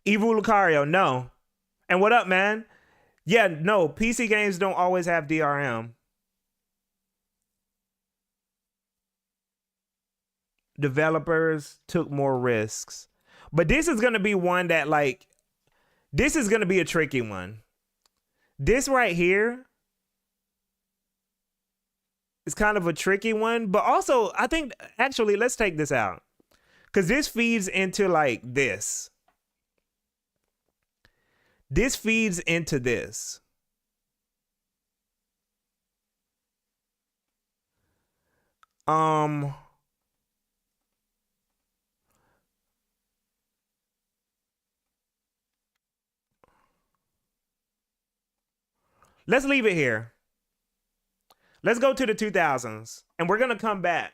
Evil Lucario, no. And what up, man? Yeah, no, PC games don't always have DRM. Developers took more risks. But this is going to be one that, like, this is going to be a tricky one. This right here is kind of a tricky one. But also, I think, actually, let's take this out. Because this feeds into, like, this. This feeds into this. Let's leave it here. Let's go to the 2000s, and we're gonna come back.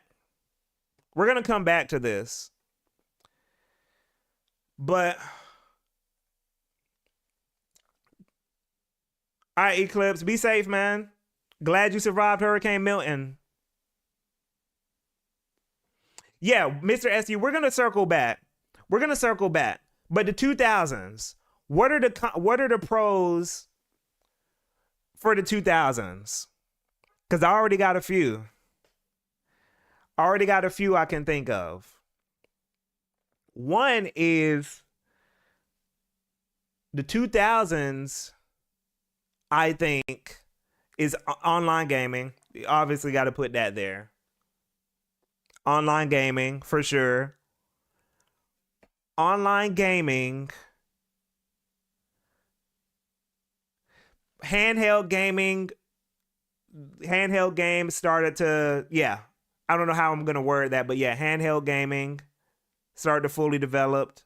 We're gonna come back to this, but all right, Eclipse, be safe, man. Glad you survived Hurricane Milton. Yeah, Mr. SU, we're gonna circle back. We're gonna circle back. But the 2000s, what are the pros for the 2000s? Because I already got a few. I can think of. One is the 2000s, I think, is online gaming. You obviously got to put that there. Online gaming, for sure. Online gaming. Handheld gaming. Handheld games started to, yeah. I don't know how I'm going to word that, but yeah, handheld gaming started to fully developed.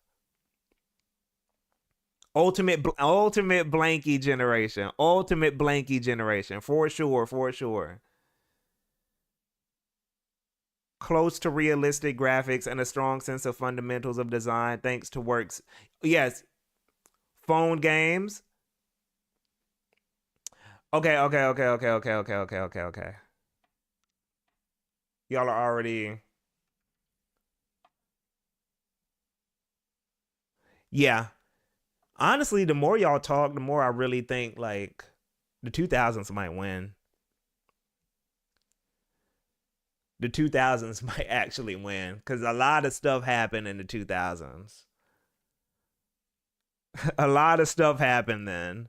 Ultimate blanky generation. Ultimate blanky generation. For sure. Close to realistic graphics and a strong sense of fundamentals of design thanks to works. Yes. Phone games. Okay. Y'all are already. Yeah. Honestly, the more y'all talk, the more I really think like the 2000s might win. The 2000s might actually win because a lot of stuff happened in the 2000s. A lot of stuff happened then.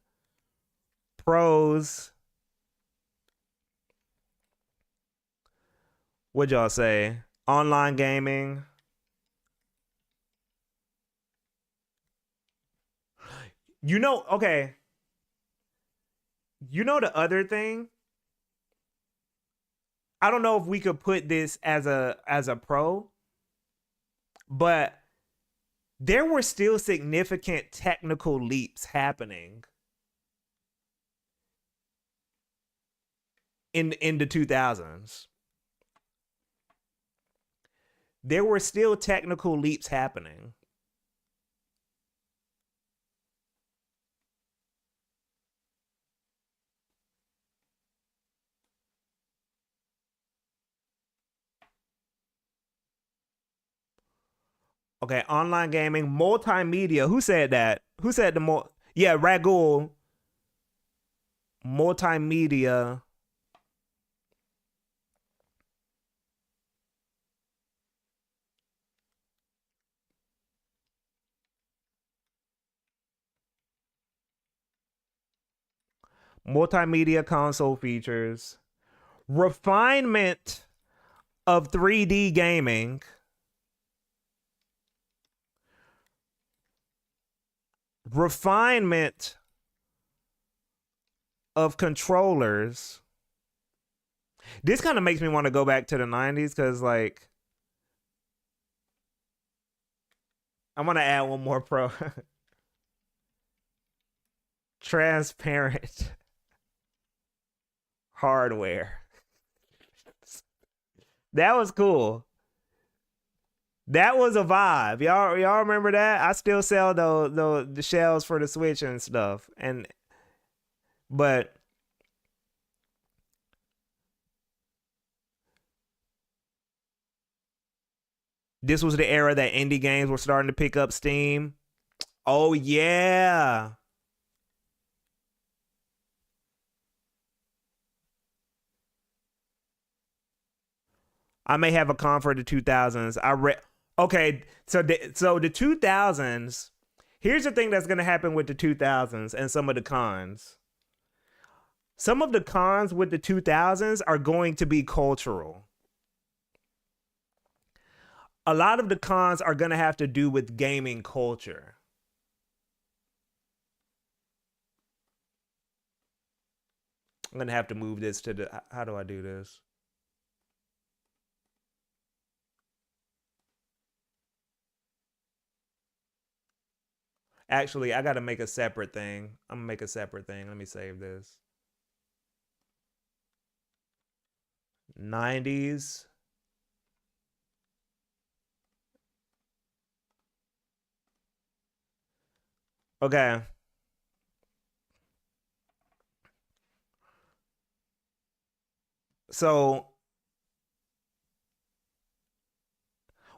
Pros. What'd y'all say? Online gaming. You know, okay. You know the other thing? I don't know if we could put this as a pro, but there were still significant technical leaps happening in the 2000s. There were still technical leaps happening. Okay, online gaming, multimedia. Who said that? Who said the more? Yeah, Ragul. Multimedia. Multimedia console features. Refinement of 3D gaming. Refinement of controllers. This kind of makes me want to go back to the 90s because, like, I'm going to add one more pro. Transparent hardware. That was cool. That was a vibe. Y'all remember that? I still sell the shells for the Switch and stuff. But This was the era that indie games were starting to pick up steam. Oh yeah. I may have a con for the 2000s. I read. Okay, so the 2000s. Here's the thing that's gonna happen with the 2000s and some of the cons. Some of the cons with the 2000s are going to be cultural. A lot of the cons are gonna have to do with gaming culture. I'm gonna have to move this to the. How do I do this? Actually, I gotta make a separate thing. I'm gonna make a separate thing. Let me save this. 90s. Okay. So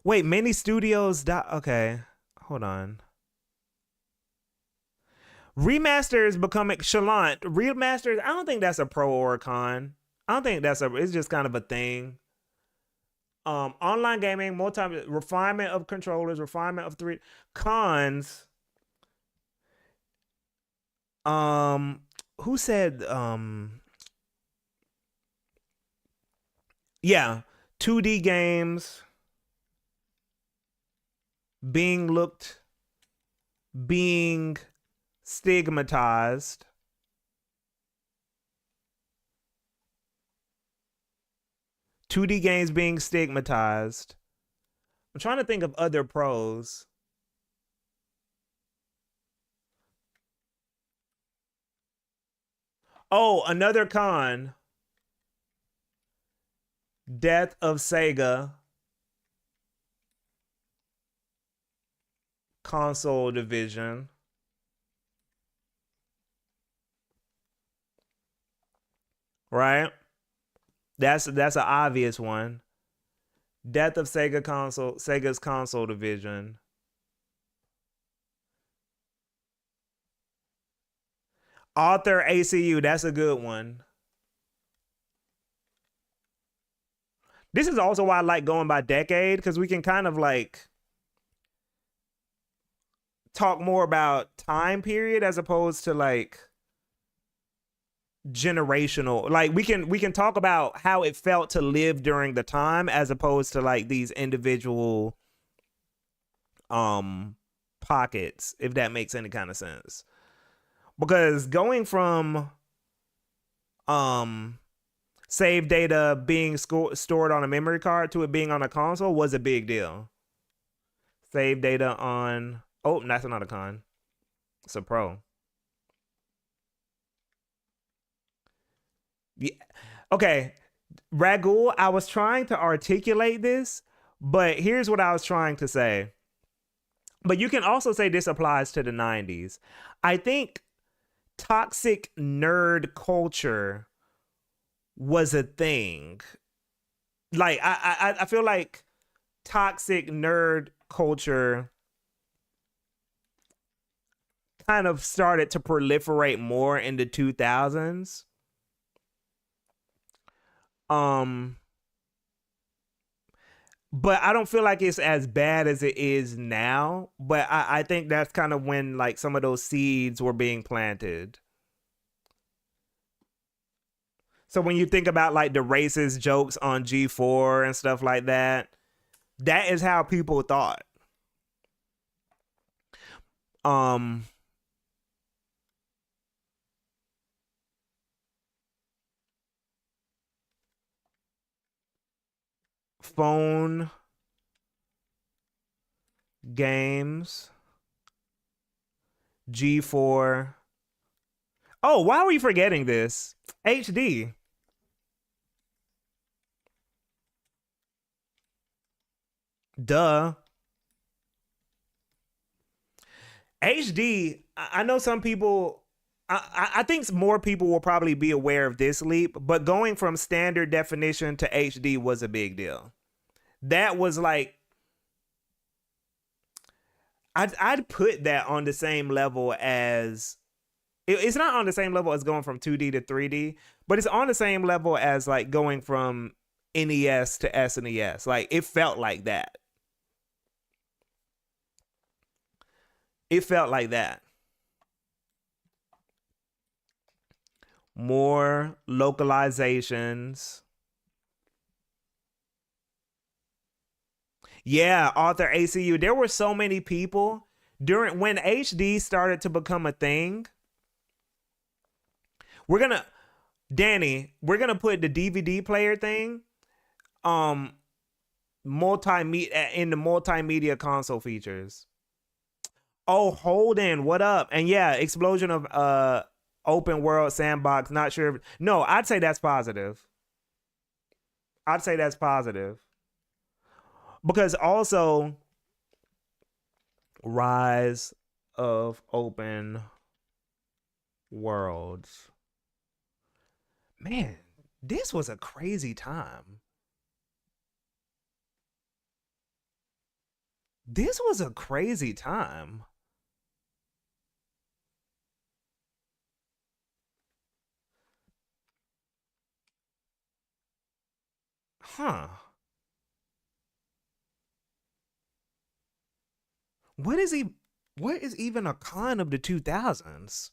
wait, many studios. Okay, hold on. Remasters becoming Chalant. Remasters. I don't think that's a pro or a con. I don't think that's a. It's just kind of a thing. Online gaming, multi refinement of controllers, refinement of three cons. Who said yeah, 2D games being looked being stigmatized. Two D games being stigmatized. I'm trying to think of other pros. Oh, another con. Death of Sega console division. Right? That's an obvious one. Death of Sega's console division. Author ACU, that's a good one. This is also why I like going by decade, because we can kind of like talk more about time period as opposed to like generational. Like we can talk about how it felt to live during the time as opposed to like these individual pockets, if that makes any kind of sense. Because going from save data being stored on a memory card to it being on a console was a big deal. Save data on. Oh, that's not a con. It's a pro. Yeah. Okay, Ragul, I was trying to articulate this, but here's what I was trying to say. But you can also say this applies to the 90s. I think toxic nerd culture was a thing. Like I feel like toxic nerd culture kind of started to proliferate more in the 2000s. But I don't feel like it's as bad as it is now. But I think that's kind of when like some of those seeds were being planted. So when you think about like the racist jokes on G4 and stuff like that, that is how people thought. Um Phone games, G4. Oh, why are we forgetting this? HD. Duh. HD. I know some people. I think more people will probably be aware of this leap, but going from standard definition to HD was a big deal. That was like I'd put that on the same level as it's not on the same level as going from 2D to 3D, but it's on the same level as like going from NES to SNES. Like it felt like that. It felt like that. More localizations. Yeah, Author ACU. There were so many people during when HD started to become a thing. We're gonna Danny, we're gonna put the DVD player thing um multimedia in the multimedia console features. Oh, Holden, what up? And yeah, explosion of open world sandbox. Not sure. No, I'd say that's positive. I'd say that's positive because also rise of open worlds. Man, this was a crazy time. This was a crazy time. Huh. What is he what is even a con of the 2000s?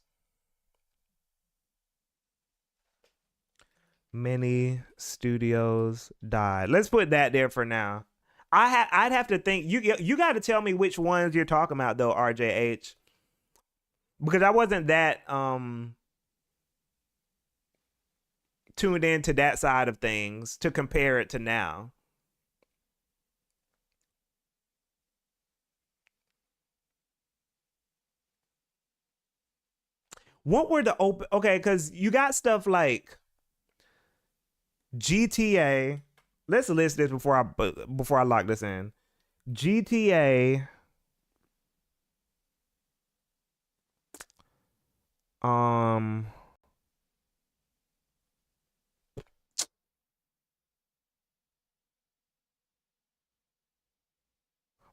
Many studios died. Let's put that there for now. I'd have to think you got to tell me which ones you're talking about though, RJH, because I wasn't that tuned into that side of things to compare it to now. What were the open? Okay, because you got stuff like GTA. Let's list this before I lock this in. GTA. Um,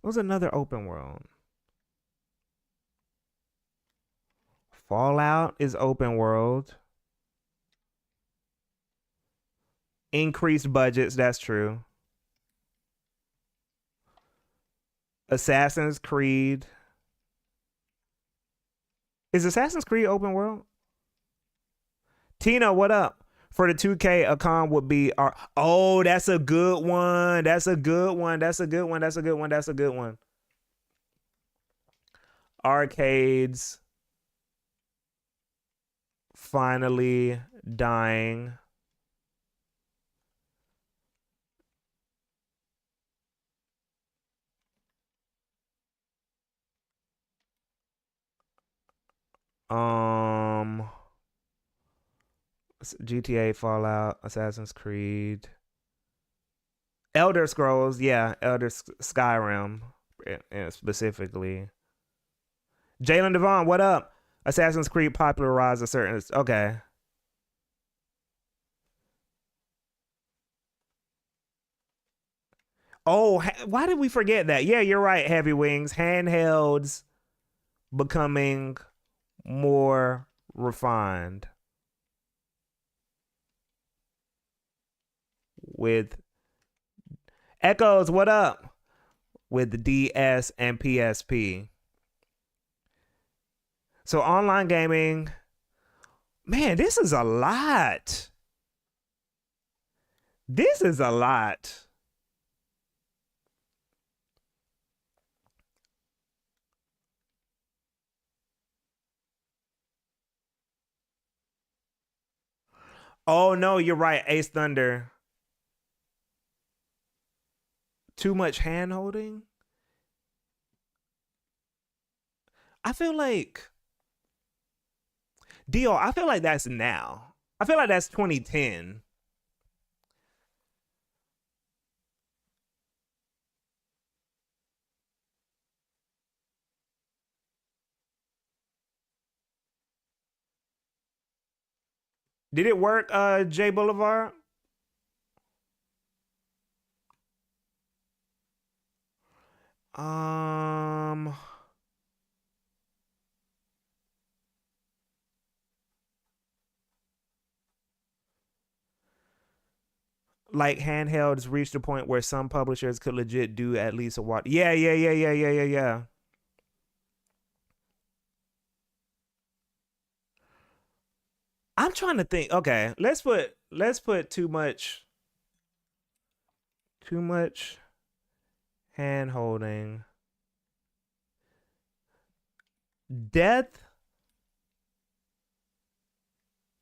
what was another open world? Fallout is open world. Increased budgets, that's true. Assassin's Creed. Is Assassin's Creed open world? Tina, what up? For the 2K, a con would be our. Oh, that's a good one. That's a good one. That's a good one. That's a good one. That's a good one. Arcades finally dying. Um, GTA, Fallout, Assassin's Creed, Elder Scrolls. Yeah, Skyrim, specifically. Jalen Devon, what up? Assassin's Creed popularized a certain. Okay. Oh, why did we forget that? Yeah, you're right. Heavy Wings, handhelds becoming more refined with Echoes. What up? With the DS and PSP. So online gaming, man, this is a lot. This is a lot. Oh no, you're right. Ace Thunder. Too much hand holding. I feel like Dio. I feel like that's now. I feel like that's 2010. Did it work, J Boulevard? Um, like handhelds reached a point where some publishers could legit do at least a watch. Yeah, yeah, yeah, yeah, yeah, yeah, yeah. I'm trying to think. Okay, let's put too much hand holding. Death.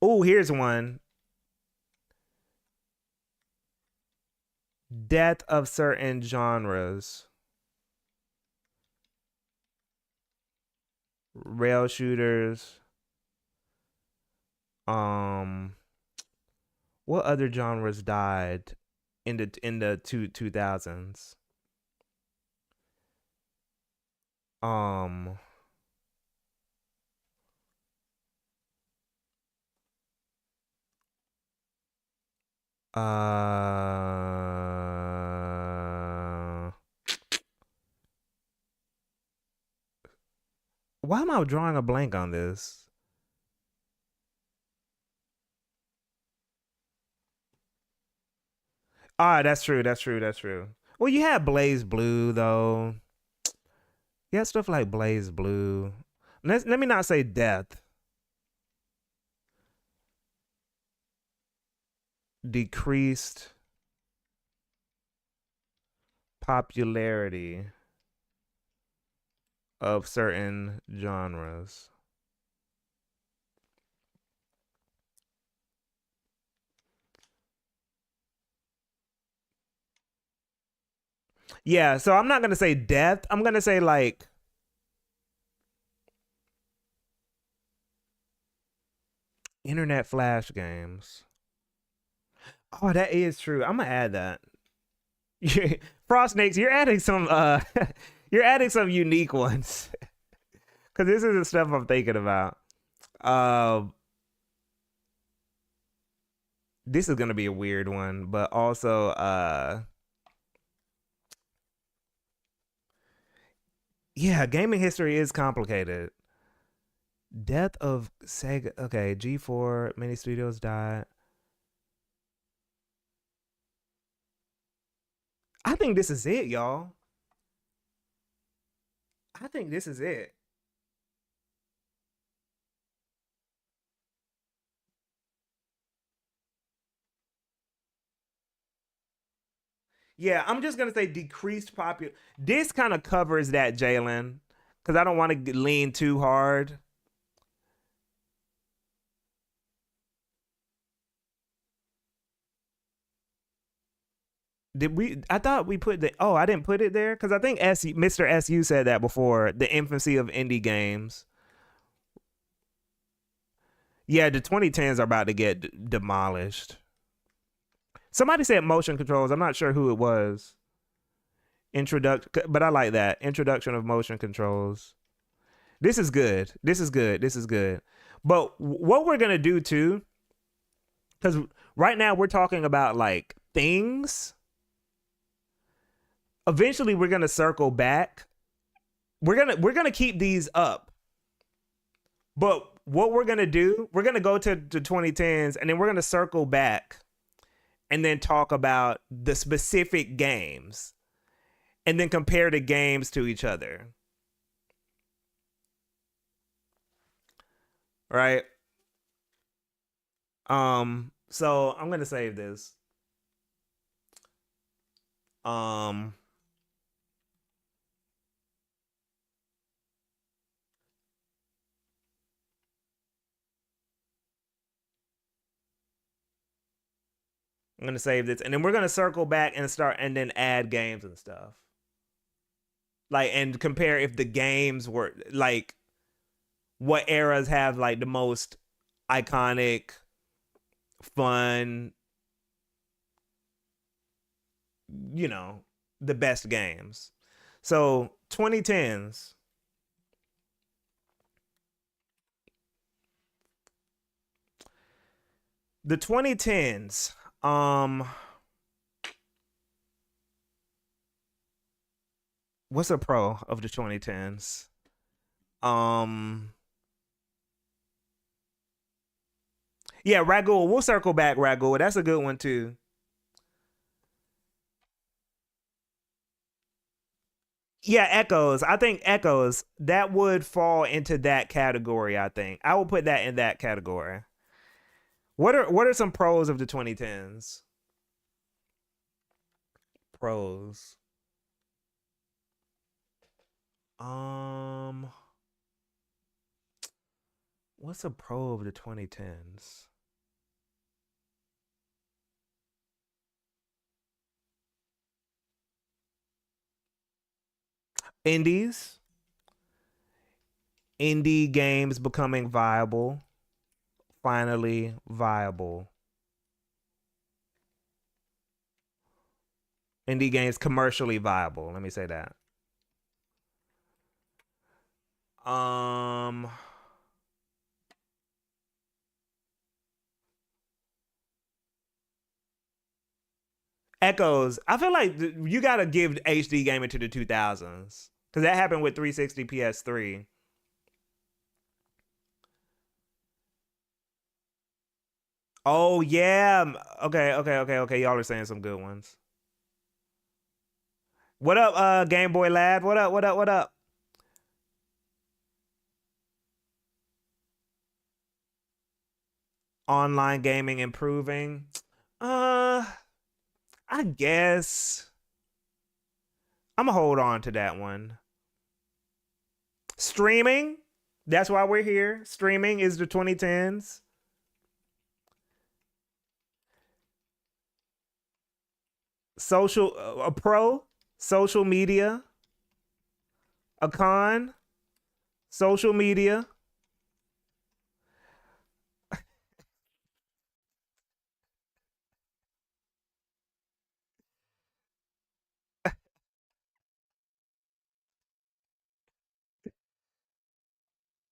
Oh, here's one. Death of certain genres. Rail shooters. Um, what other genres died in the two thousands? Um, uh, why am I drawing a blank on this? Ah, that's true. That's true. That's true. Well, you had Blaze Blue though. You had stuff like Blaze Blue. Let me not say death. Decreased popularity of certain genres. Yeah, so I'm not gonna say death. I'm gonna say like internet flash games. Oh, that is true. I'm gonna add that. Frost Snakes, you're adding some you're adding some unique ones. Cause this is the stuff I'm thinking about. Um this is gonna be a weird one, but also yeah, gaming history is complicated. Death of Sega. Okay, G4 many studios died. I think this is it, y'all. I think this is it. Yeah, I'm just gonna say decreased popular. This kind of covers that, Jalen, because I don't want to lean too hard. Did we? I thought we put the. Oh, I didn't put it there because I think Mr. SU said that before. The infancy of indie games. Yeah, the 2010s are about to get demolished. Somebody said motion controls. I'm not sure who it was. Introduction, but I like that introduction of motion controls. This is good. This is good. This is good. But what we're gonna do too, because right now we're talking about like things. Eventually, we're gonna circle back. We're gonna keep these up. But what we're gonna do, we're gonna go to the 2010s, and then we're gonna circle back, and then talk about the specific games, and then compare the games to each other. Right? So I'm gonna save this. Um, I'm gonna save this, and then we're gonna circle back and start, and then add games and stuff. Like, and compare if the games were like what eras have like the most iconic, fun, you know, the best games. So 2010s. The 2010s. What's a pro of the 2010s? Um yeah, Ragul. We'll circle back, Ragul. That's a good one too. Yeah, Echoes. I think Echoes that would fall into that category. I think I will put that in that category. What are some pros of the 2010s? Pros. Um, what's a pro of the 2010s? Indies, indie games becoming viable, finally viable. Indie games commercially viable. Let me say that. Um, Echoes. I feel like you gotta give HD gaming to the 2000s because that happened with 360 PS3. Oh yeah. Okay. Y'all are saying some good ones. What up, Game Boy Lad? What up? Online gaming improving. Uh, I guess I'm gonna hold on to that one. Streaming. That's why we're here. Streaming is the 2010s. Social, a pro, social media, a con, social media.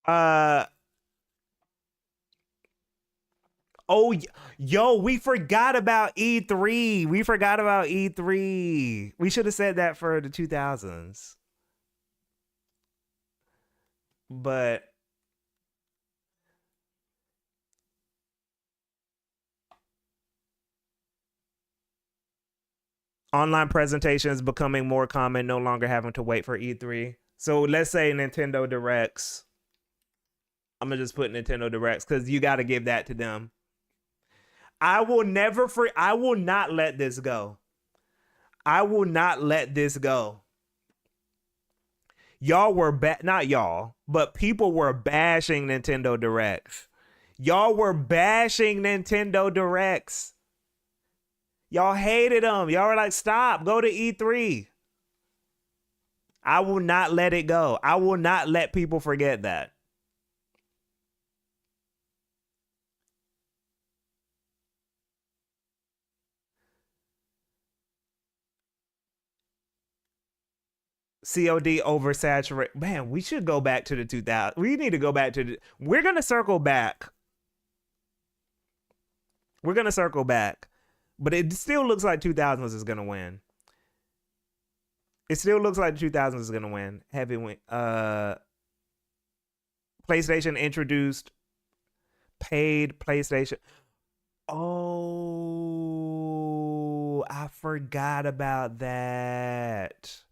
Uh, oh, yo, we forgot about E3. We forgot about E3. We should have said that for the 2000s. But online presentations becoming more common, no longer having to wait for E3. So let's say Nintendo Directs. I'm gonna just put Nintendo Directs because you got to give that to them. I will not let this go. I will not let this go. Y'all were not y'all, but people were bashing Nintendo Directs. Y'all were bashing Nintendo Directs. Y'all hated them. Y'all were like, stop, go to E3. I will not let it go. I will not let people forget that. COD oversaturated. Man, we should go back to the 2000s. We need to go back to the. We're gonna circle back. We're gonna circle back, but it still looks like 2000s is gonna win. It still looks like 2000s is gonna win. Heavy win. PlayStation introduced paid PlayStation. Oh, I forgot about that.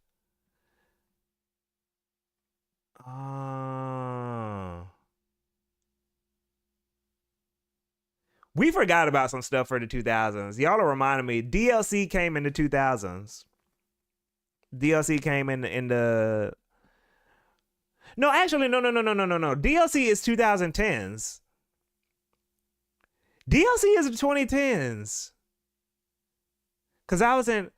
Oh. We forgot about some stuff for the 2000s. Y'all are reminding me. DLC came in the 2000s. DLC came in the. No, actually, no. DLC is 2010s. DLC is the 2010s. Cause I was in,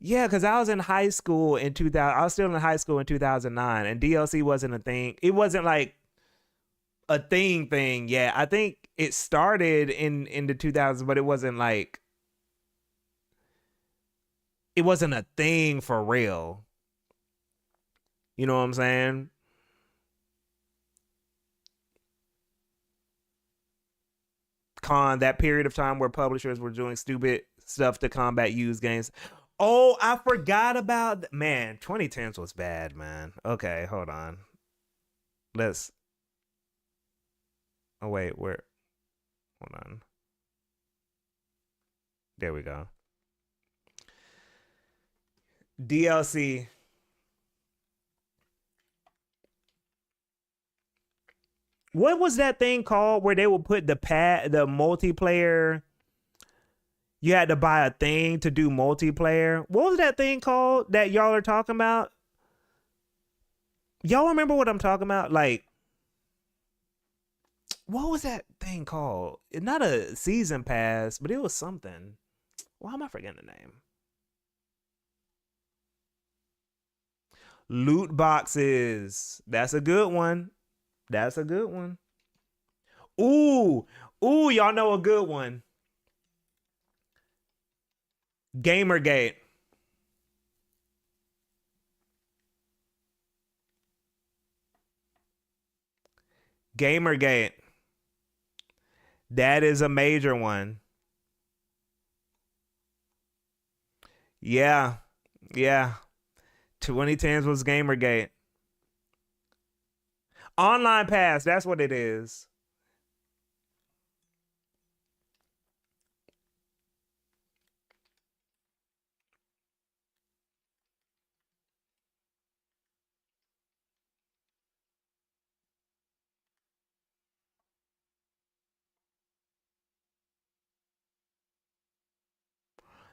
yeah, cause I was in high school in 2000. I was still in high school in 2009, and DLC wasn't a thing. It wasn't like a thing. Yeah, I think it started in the 2000s, but it wasn't like it wasn't a thing for real. You know what I'm saying? That period of time where publishers were doing stupid stuff to combat used games. Oh, I forgot about man. 2010s was bad, man. Okay, hold on. Let's. Oh wait, where? Hold on. There we go. DLC. What was that thing called where they would put the multiplayer? You had to buy a thing to do multiplayer. What was that thing called that y'all are talking about? Y'all remember what I'm talking about? Like, what was that thing called? Not a season pass, but it was something. Why am I forgetting the name? Loot boxes. That's a good one. That's a good one. Ooh, ooh, y'all know a good one. Gamergate. Gamergate. That is a major one. Yeah. Yeah. 2010s was Gamergate. Online pass, that's what it is.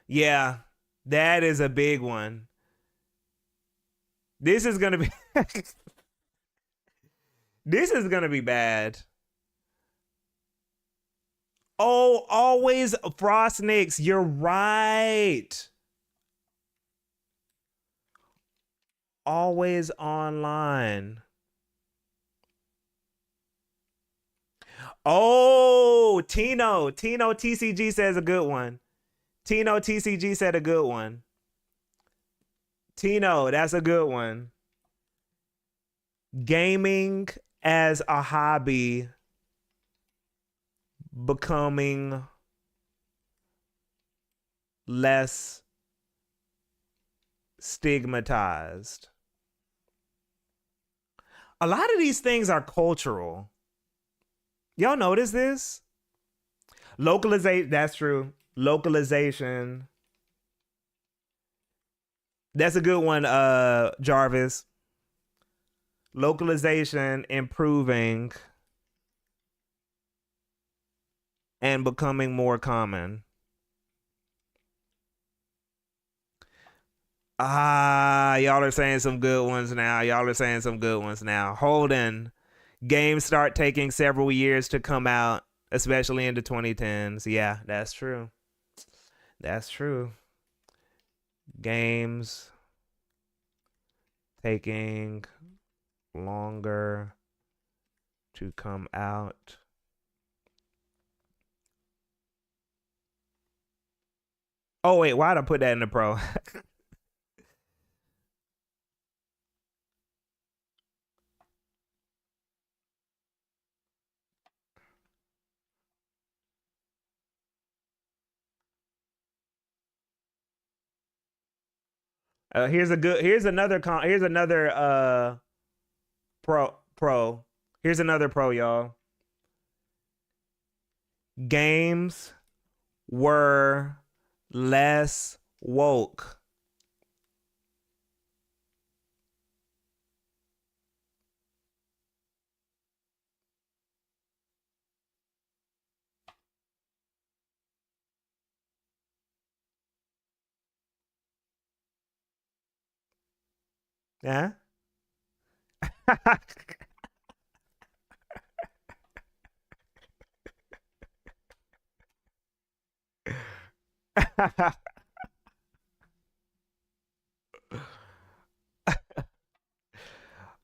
Yeah. That is a big one. This is gonna be this is gonna be bad. Oh, always Frostniks. You're right. Always online. Oh, Tino. Tino TCG says a good one. Tino TCG said a good one. Tino, that's a good one. Gaming as a hobby becoming less stigmatized. A lot of these things are cultural. Y'all notice this? Localization, that's true. Localization. That's a good one, Jarvis. Localization improving and becoming more common. Ah, y'all are saying some good ones now. Y'all are saying some good ones now. Holden, games start taking several years to come out, especially in the 2010s. Yeah, that's true. That's true. Games taking longer to come out. Oh wait, why'd I put that in the pro? Here's another pro. Here's another pro, y'all. Games were less woke. Yeah.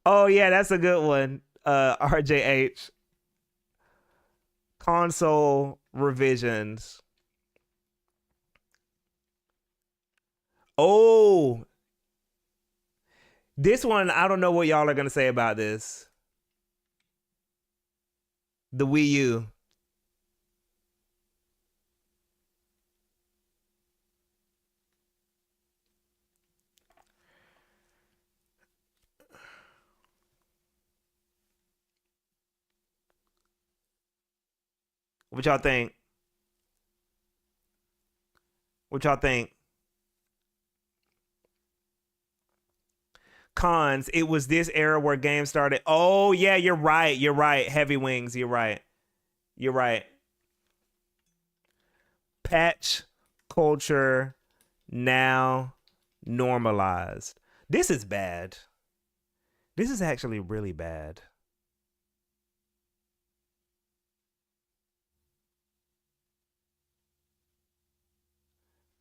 Oh yeah, that's a good one. RJH console revisions. Oh, this one I don't know what y'all are gonna say about this. The Wii U. What y'all think? What y'all think? Cons, it was this era where games started. Oh yeah, you're right. You're right. Heavy Wings. You're right. You're right. Patch culture now normalized. This is bad. This is actually really bad.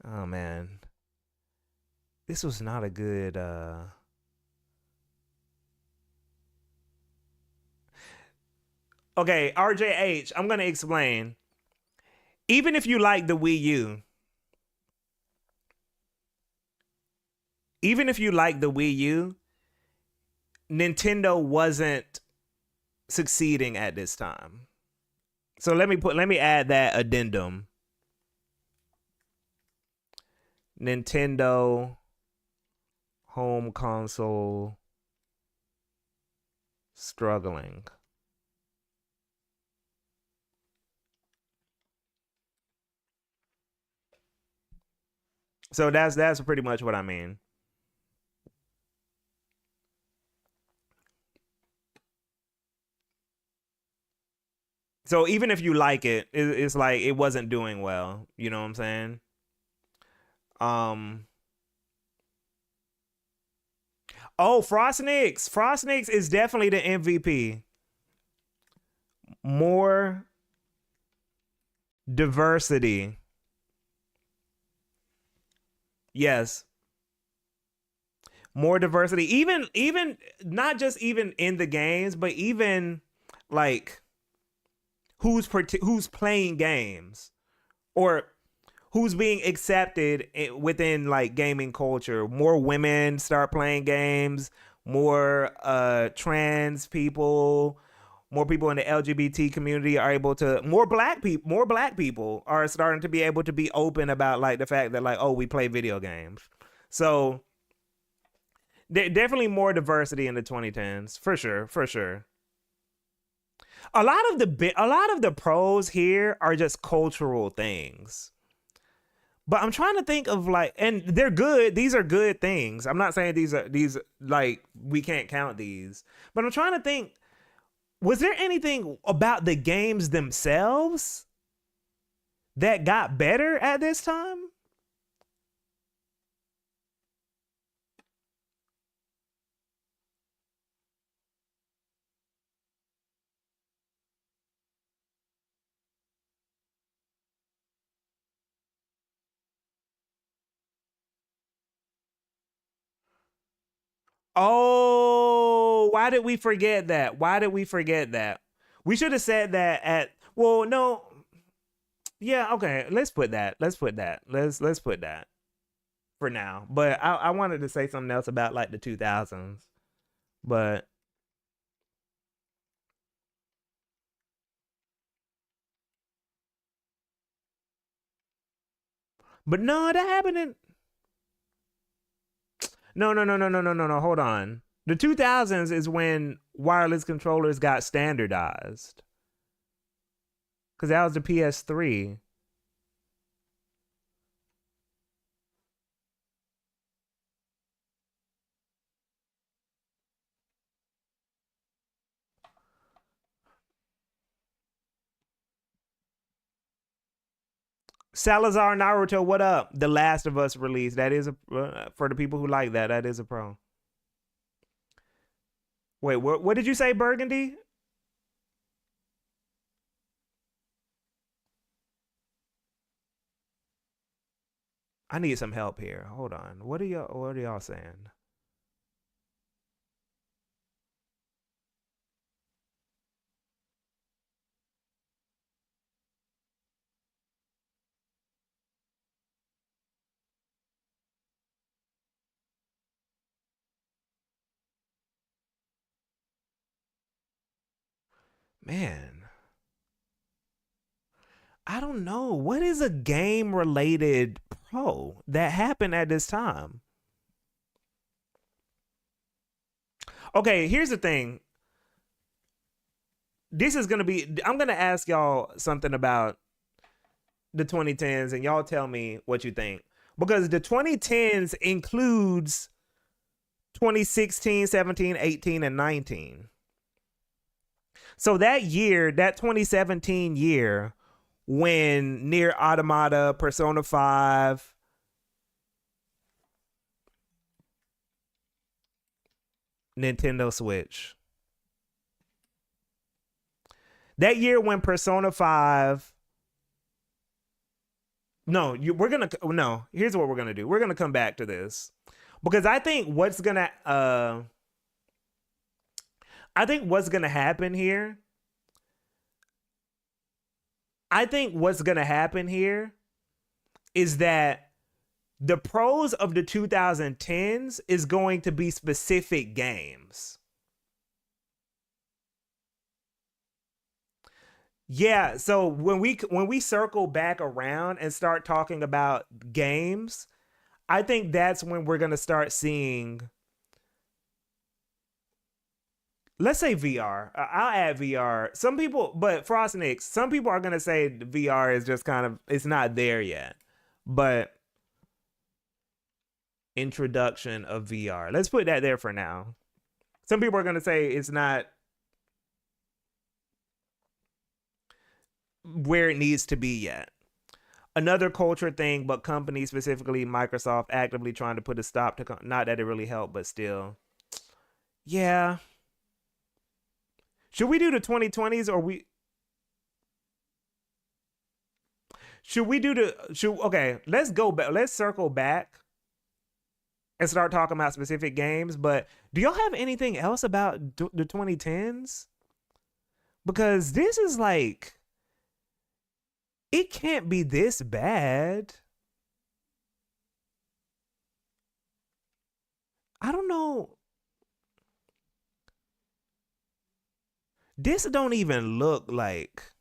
Oh man. This was not a good Okay, RJH, I'm going to explain. Even if you like the Wii U, even if you like the Wii U, Nintendo wasn't succeeding at this time. So let me add that addendum. Nintendo home console struggling. So that's pretty much what I mean. So even if you like it's like it wasn't doing well. You know what I'm saying? Um. Oh, Frostnix. Frostnix is definitely the MVP. More diversity. Yes. More diversity. Even not just even in the games, but even like who's playing games or who's being accepted within like gaming culture. More women start playing games, more trans people, more people in the LGBT community are able to, more black people are starting to be able to be open about like the fact that like, oh, we play video games. So definitely more diversity in the 2010s, for sure, for sure. A lot of the pros here are just cultural things. But I'm trying to think of like, and they're good. These are good things. I'm not saying these like we can't count these. But I'm trying to think, was there anything about the games themselves that got better at this time? Oh, why did we forget that? Why did we forget that? We should have said that at, well, no. Yeah, okay. Let's put that. Let's put that. Let's put that for now. But I wanted to say something else about like the 2000s. But no, that happened in, no. Hold on. The 2000s is when wireless controllers got standardized. Cuz that was the PS3. Salazar Naruto, what up? The Last of Us release. That is a for the people who like that. That is a pro. Wait, what did you say, Burgundy? I need some help here. Hold on. What are y'all saying? Man, I don't know. What is a game related pro that happened at this time? Okay, here's the thing. This is going to be, I'm going to ask y'all something about the 2010s and y'all tell me what you think. Because the 2010s includes 2016, 17, 18, and 19. So that year, that 2017 year, when Near Automata, Persona 5, Nintendo Switch. That year when Persona 5. No, we're gonna no. Here's what we're gonna do. We're gonna come back to this because I think what's gonna happen here. I think what's gonna happen here is that the pros of the 2010s is going to be specific games. Yeah, so when we circle back around and start talking about games, I think that's when we're gonna start seeing. Let's say VR. I'll add VR. Some people, but Frostnix, some people are gonna say VR is just kind of it's not there yet. But introduction of VR. Let's put that there for now. Some people are gonna say it's not where it needs to be yet. Another culture thing, but companies, specifically Microsoft, actively trying to put a stop to. Not that it really helped, but still, yeah. Should we do the 2020s or we? Should we do the? Should okay? Let's go back. Let's circle back and start talking about specific games. But do y'all have anything else about the 2010s? Because this is like it can't be this bad. I don't know. This don't even look like.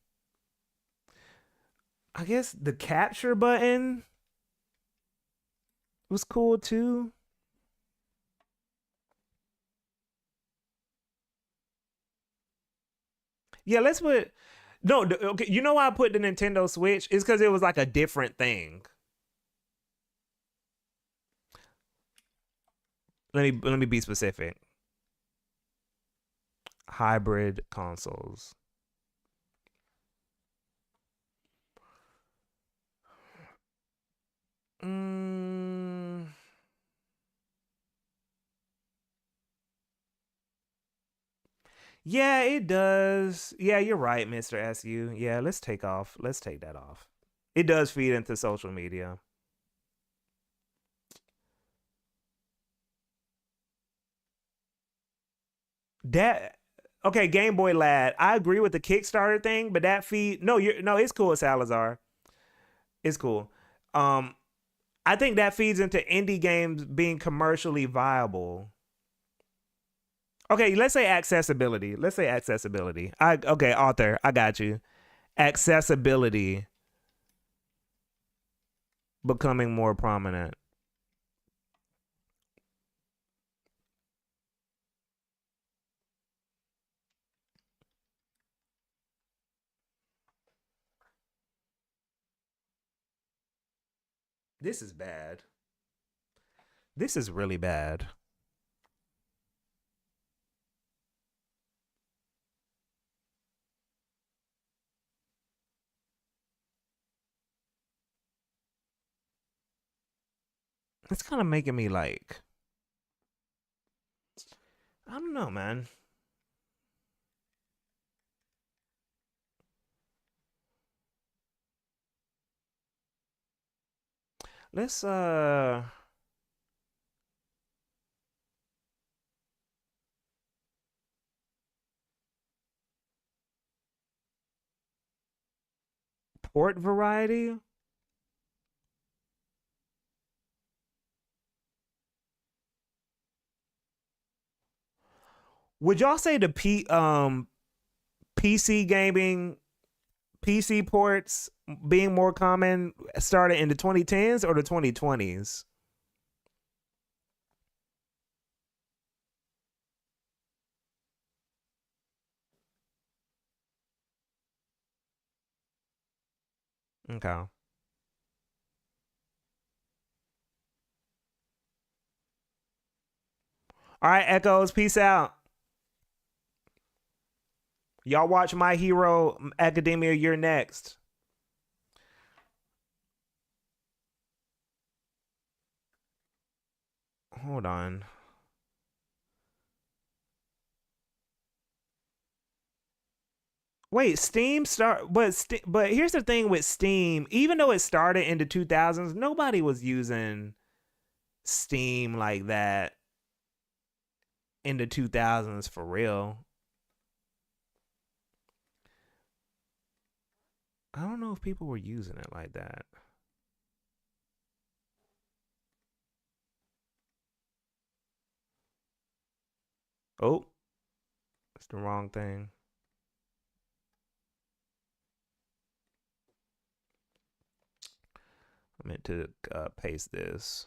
I guess the capture button was cool too. Yeah, let's put. No, okay. You know why I put the Nintendo Switch? It's because it was like a different thing. Let me be specific. Hybrid consoles. Mm, yeah, it does. Yeah, you're right, Mr. SU. Yeah, let's take off. Let's take that off. It does feed into social media. That okay, Game Boy Lad. I agree with the Kickstarter thing, but that feed no, you're no, it's cool, Salazar. It's cool. Um, I think that feeds into indie games being commercially viable. Okay, let's say accessibility. Let's say accessibility. I okay, author, I got you. Accessibility becoming more prominent. This is bad. This is really bad. It's kind of making me like I don't know, man. Let's port variety. Would y'all say the PC gaming PC ports being more common started in the 2010s or the 2020s? Okay. All right, Echoes, peace out. Y'all watch My Hero Academia. You're next. Hold on. Wait, Steam start, but here's the thing with Steam. Even though it started in the 2000s, nobody was using Steam like that in the 2000s for real. I don't know if people were using it like that. Oh, it's the wrong thing. I meant to paste this.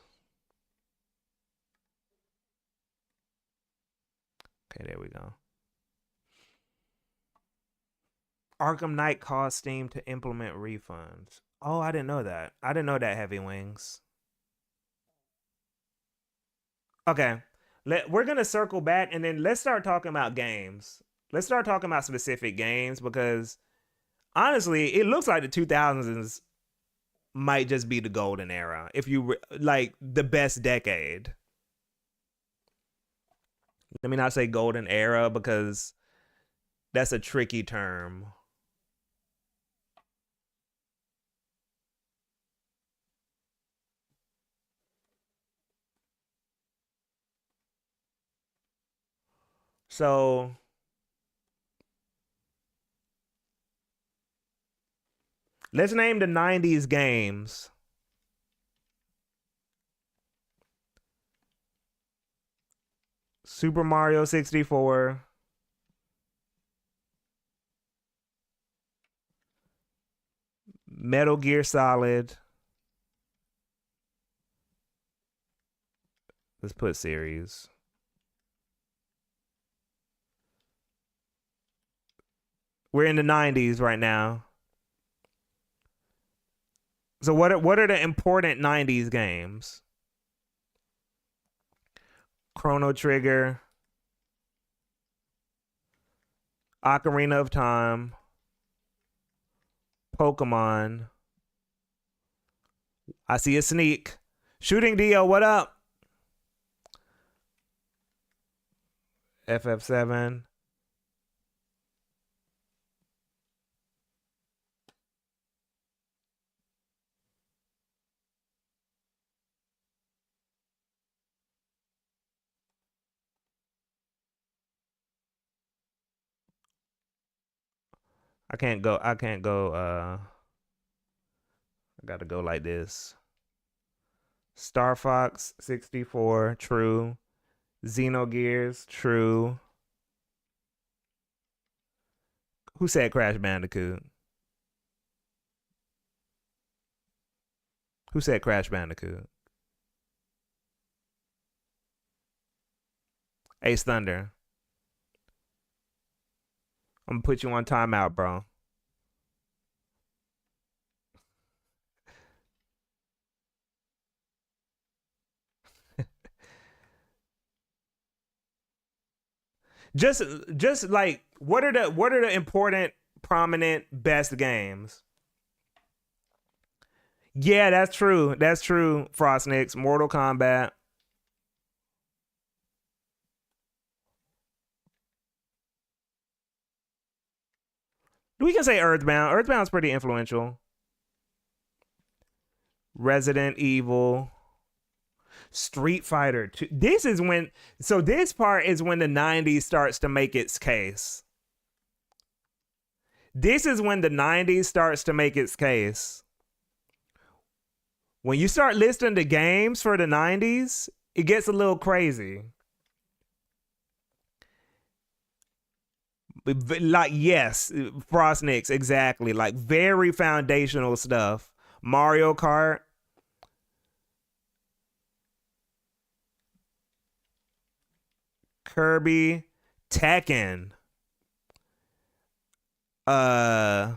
Okay, there we go. Arkham Knight caused Steam to implement refunds. Oh, I didn't know that. I didn't know that, Heavy Wings. Okay. We're going to circle back and then let's start talking about games. Let's start talking about specific games because honestly, it looks like the 2000s might just be the golden era. If you like the best decade. Let me not say golden era because that's a tricky term. So let's name the 90s games. Super Mario 64. Metal Gear Solid. Let's put series. We're in the 90s right now. So what are the important 90s games? Chrono Trigger, Ocarina of Time, Pokemon. I see a sneak. Shooting Dio, what up? FF7. I can't go. I gotta go like this. Star Fox 64, true. Xenogears, true. Who said Crash Bandicoot? Who said Crash Bandicoot? Ace Thunder. I'm gonna put you on timeout, bro. just just like what are the important, prominent, best games? Yeah, that's true. That's true. Frostnix, Mortal Kombat. We can say Earthbound. Earthbound's pretty influential. Resident Evil. Street Fighter 2. This is when so this part is when the 90s starts to make its case. This is when the 90s starts to make its case. When you start listing the games for the 90s, it gets a little crazy. Like, yes, Frostnix, exactly. Like, very foundational stuff. Mario Kart. Kirby. Tekken. Uh,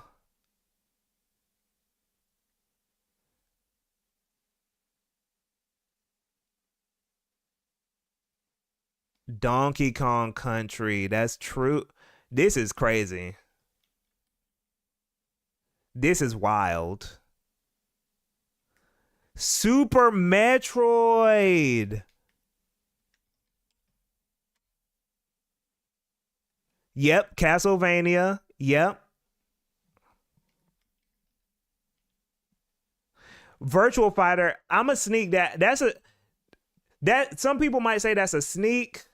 Donkey Kong Country. That's true. This is crazy. This is wild. Super Metroid. Yep, Castlevania. Yep. Virtual Fighter. I'm a sneak that. That's a that some people might say that's a sneak,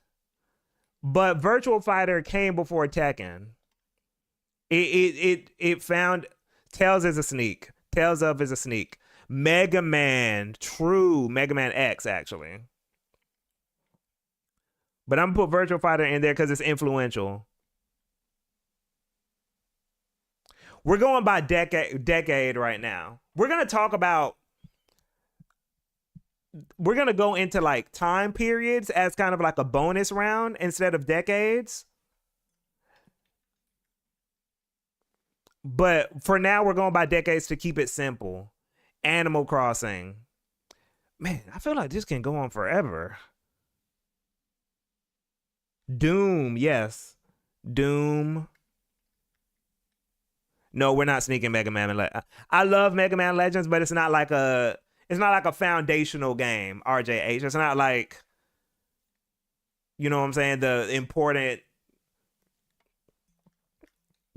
but Virtual Fighter came before Tekken. It found Tails is a sneak. Tails of is a sneak. Mega Man, true Mega Man X actually. But I'm gonna put Virtual Fighter in there because it's influential. We're going by decade right now. We're gonna go into like time periods as kind of like a bonus round instead of decades. But for now, we're going by decades to keep it simple. Animal Crossing. Man, I feel like this can go on forever. Doom, yes. Doom. No, we're not sneaking Mega Man. I love Mega Man Legends, but it's not like a foundational game, RJH. It's not like, you know what I'm saying, the important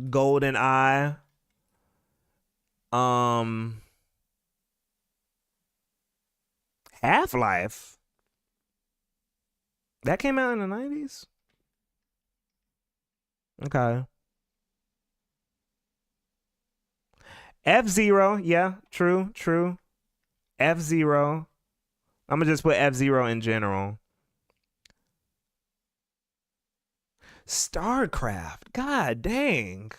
Golden Eye. Um Half-Life. That came out in the 90s? Okay. F-Zero, yeah, true, true. F-Zero. I'm gonna just put F-Zero in general. StarCraft. God dang.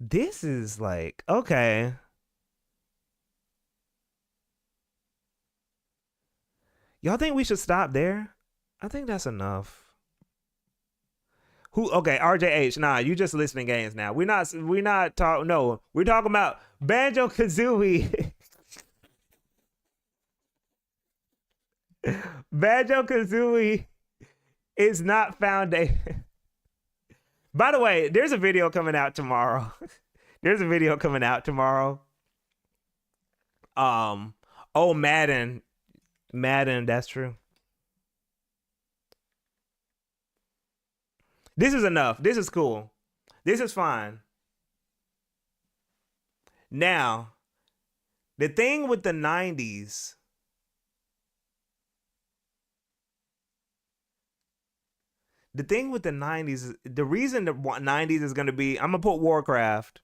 This is like, okay. Y'all think we should stop there? I think that's enough. Who okay, RJH, nah, you just listening games now. We're not talking no, we're talking about Banjo Kazooie. Banjo Kazooie is not foundation. By the way, there's a video coming out tomorrow. There's a video coming out tomorrow. Um, oh Madden. Madden, that's true. This is enough. This is cool. This is fine. Now, the thing with the 90s, the thing with the 90s, the reason the 90s is going to be, I'm going to put Warcraft.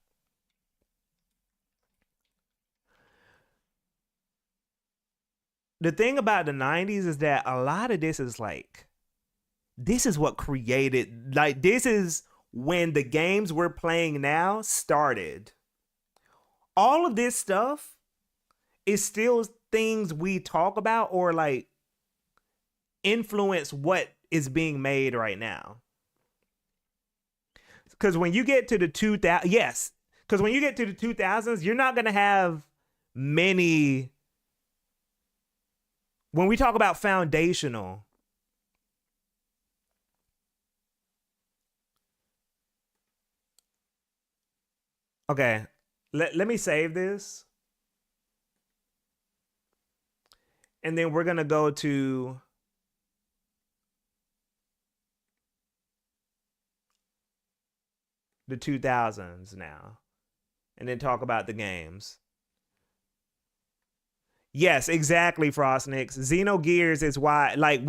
The thing about the 90s is that a lot of this is like, this is what created, like, this is when the games we're playing now started. All of this stuff is still things we talk about or like influence what is being made right now. Because when you get to the 2000s, yes, because when you get to the 2000s, you're not going to have many. When we talk about foundational, okay, let me save this. And then we're going to go to the 2000s now and then talk about the games. Yes, exactly, Frostnix. Xenogears is why, like,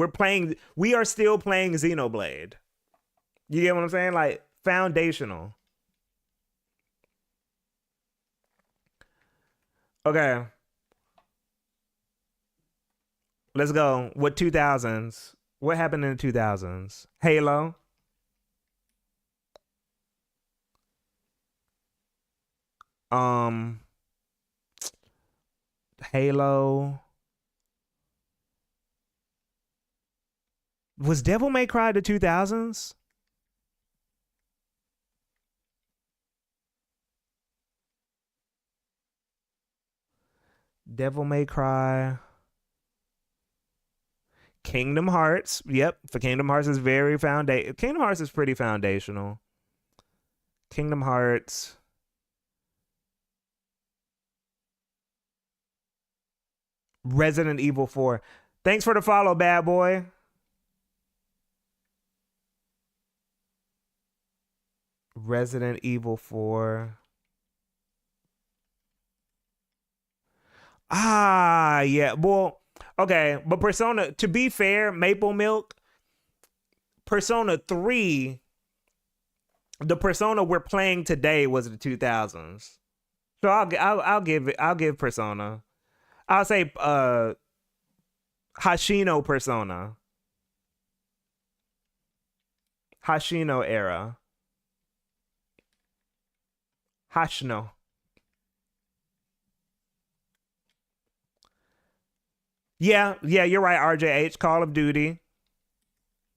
we are still playing Xenoblade. You get what I'm saying? Like, foundational. Okay, let's go. What 2000s? What happened in the 2000s? Halo. Um, Halo. Was Devil May Cry the 2000s? Devil May Cry. Kingdom Hearts. Yep, for Kingdom Hearts is very Kingdom Hearts is pretty foundational. Kingdom Hearts. Resident Evil 4. Thanks for the follow, bad boy. Resident Evil 4. Ah, yeah. Well, okay, but Persona, to be fair, Maple Milk, Persona 3, the Persona we're playing today was the 2000s. So I'll give Persona. I'll say Hashino Persona. Hashino era. Hashino. Yeah, you're right, RJH. Call of Duty.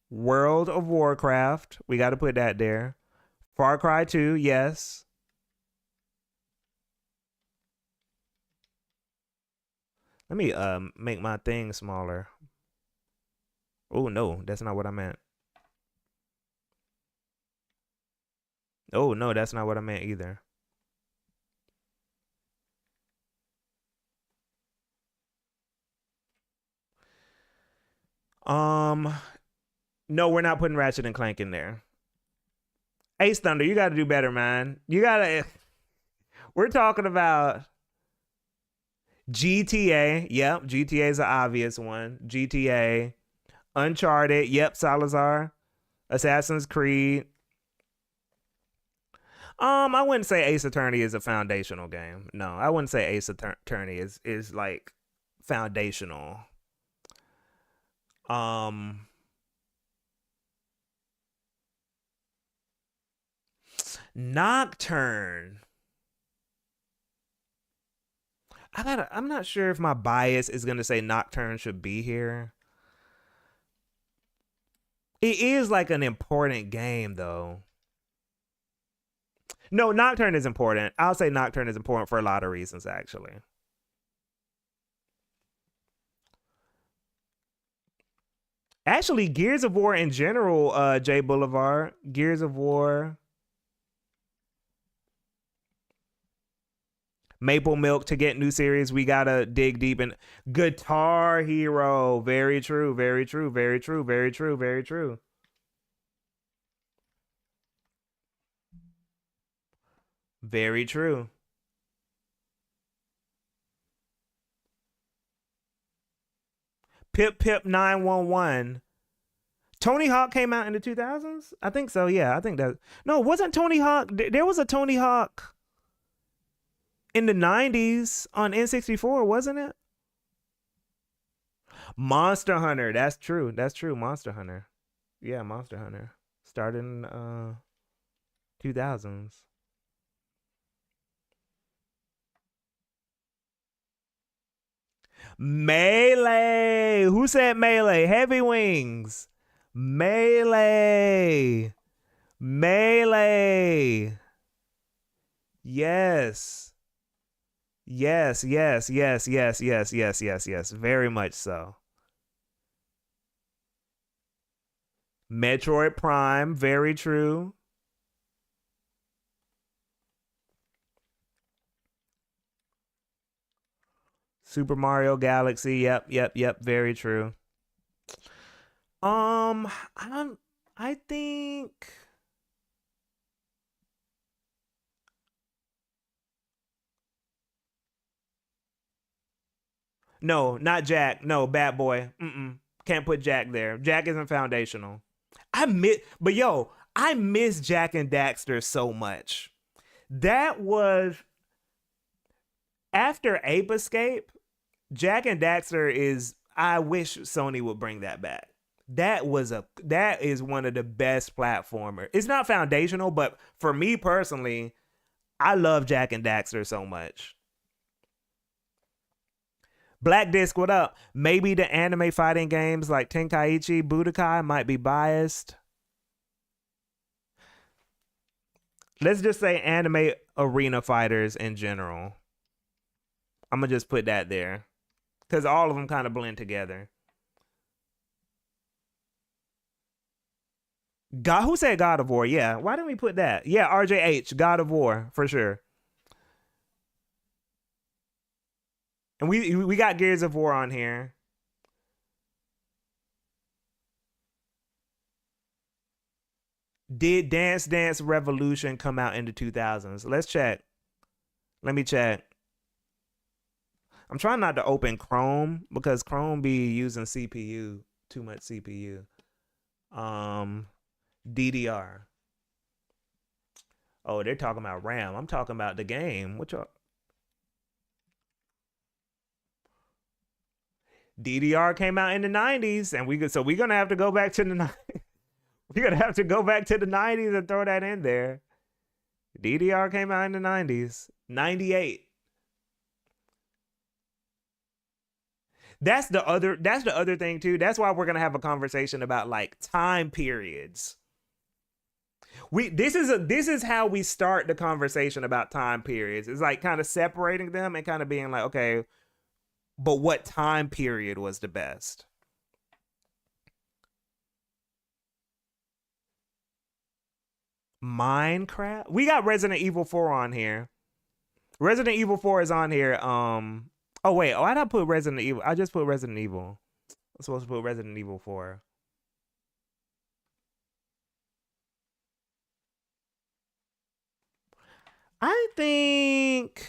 World of Warcraft. We got to put that there. Far Cry 2, yes. Let me make my thing smaller. Oh no, that's not what I meant. Oh no, that's not what I meant either. No, we're not putting Ratchet and Clank in there. Ace Thunder, you got to do better, man. You got to. We're talking about GTA. Yep, GTA is an obvious one. GTA, Uncharted. Yep, Salazar. Assassin's Creed. I wouldn't say Ace Attorney is a foundational game. No, I wouldn't say Ace Attorney is like foundational. Nocturne. I'm not sure if my bias is gonna say Nocturne should be here. It is like an important game though. No, Nocturne is important. I'll say Nocturne is important for a lot of reasons, actually. Actually, Gears of War in general, J Boulevard, Gears of War, Maple Milk to get new series, we gotta dig deep in Guitar Hero. Very true, very true, very true, very true, very true. Very true. Pip Pip 911. Tony Hawk came out in the 2000s? I think so, yeah. I think that. No, wasn't Tony Hawk. There was a Tony Hawk in the 90s on N64, wasn't it? Monster Hunter. That's true. That's true. Monster Hunter. Yeah, Monster Hunter. Started in 2000s. Melee. Who said Melee? Heavy Wings. Melee. Melee. Yes. Yes, yes, yes, yes, yes, yes, yes, yes. Very much so. Metroid Prime, very true. Super Mario Galaxy, yep, yep, yep, very true. I'm I think no, not Jack. No, Bad Boy. Can't put Jack there. Jack isn't foundational. But yo, I miss Jak and Daxter so much. That was after Ape Escape. Jak and Daxter is. I wish Sony would bring that back. That is one of the best platformers. It's not foundational, but for me personally, I love Jak and Daxter so much. Black Disc, what up? Maybe the anime fighting games like Tenkaichi Budokai might be biased. Let's just say anime arena fighters in general. I'm gonna just put that there because all of them kind of blend together. God, who said God of War? Yeah, why didn't we put that? Yeah, RJH, God of War for sure. And we got Gears of War on here. Did Dance Dance Revolution come out in the 2000s? Let's check. Let me check. I'm trying not to open Chrome because Chrome be using CPU, too much CPU. Um, DDR. Oh, they're talking about RAM. I'm talking about the game. What y'all? DDR came out in the 90s, and we're gonna have to go back to the we're gonna have to go back to the 90s and throw that in there. DDR came out in the 90s, 98. That's the other thing too. That's why we're gonna have a conversation about like time periods. This is how we start the conversation about time periods. It's like kind of separating them and kind of being like, okay, but what time period was the best? Minecraft. We got Resident Evil 4 on here. Resident Evil 4 is on here. Oh wait, why did I put Resident Evil? I just put Resident Evil. I'm supposed to put Resident Evil 4. I think.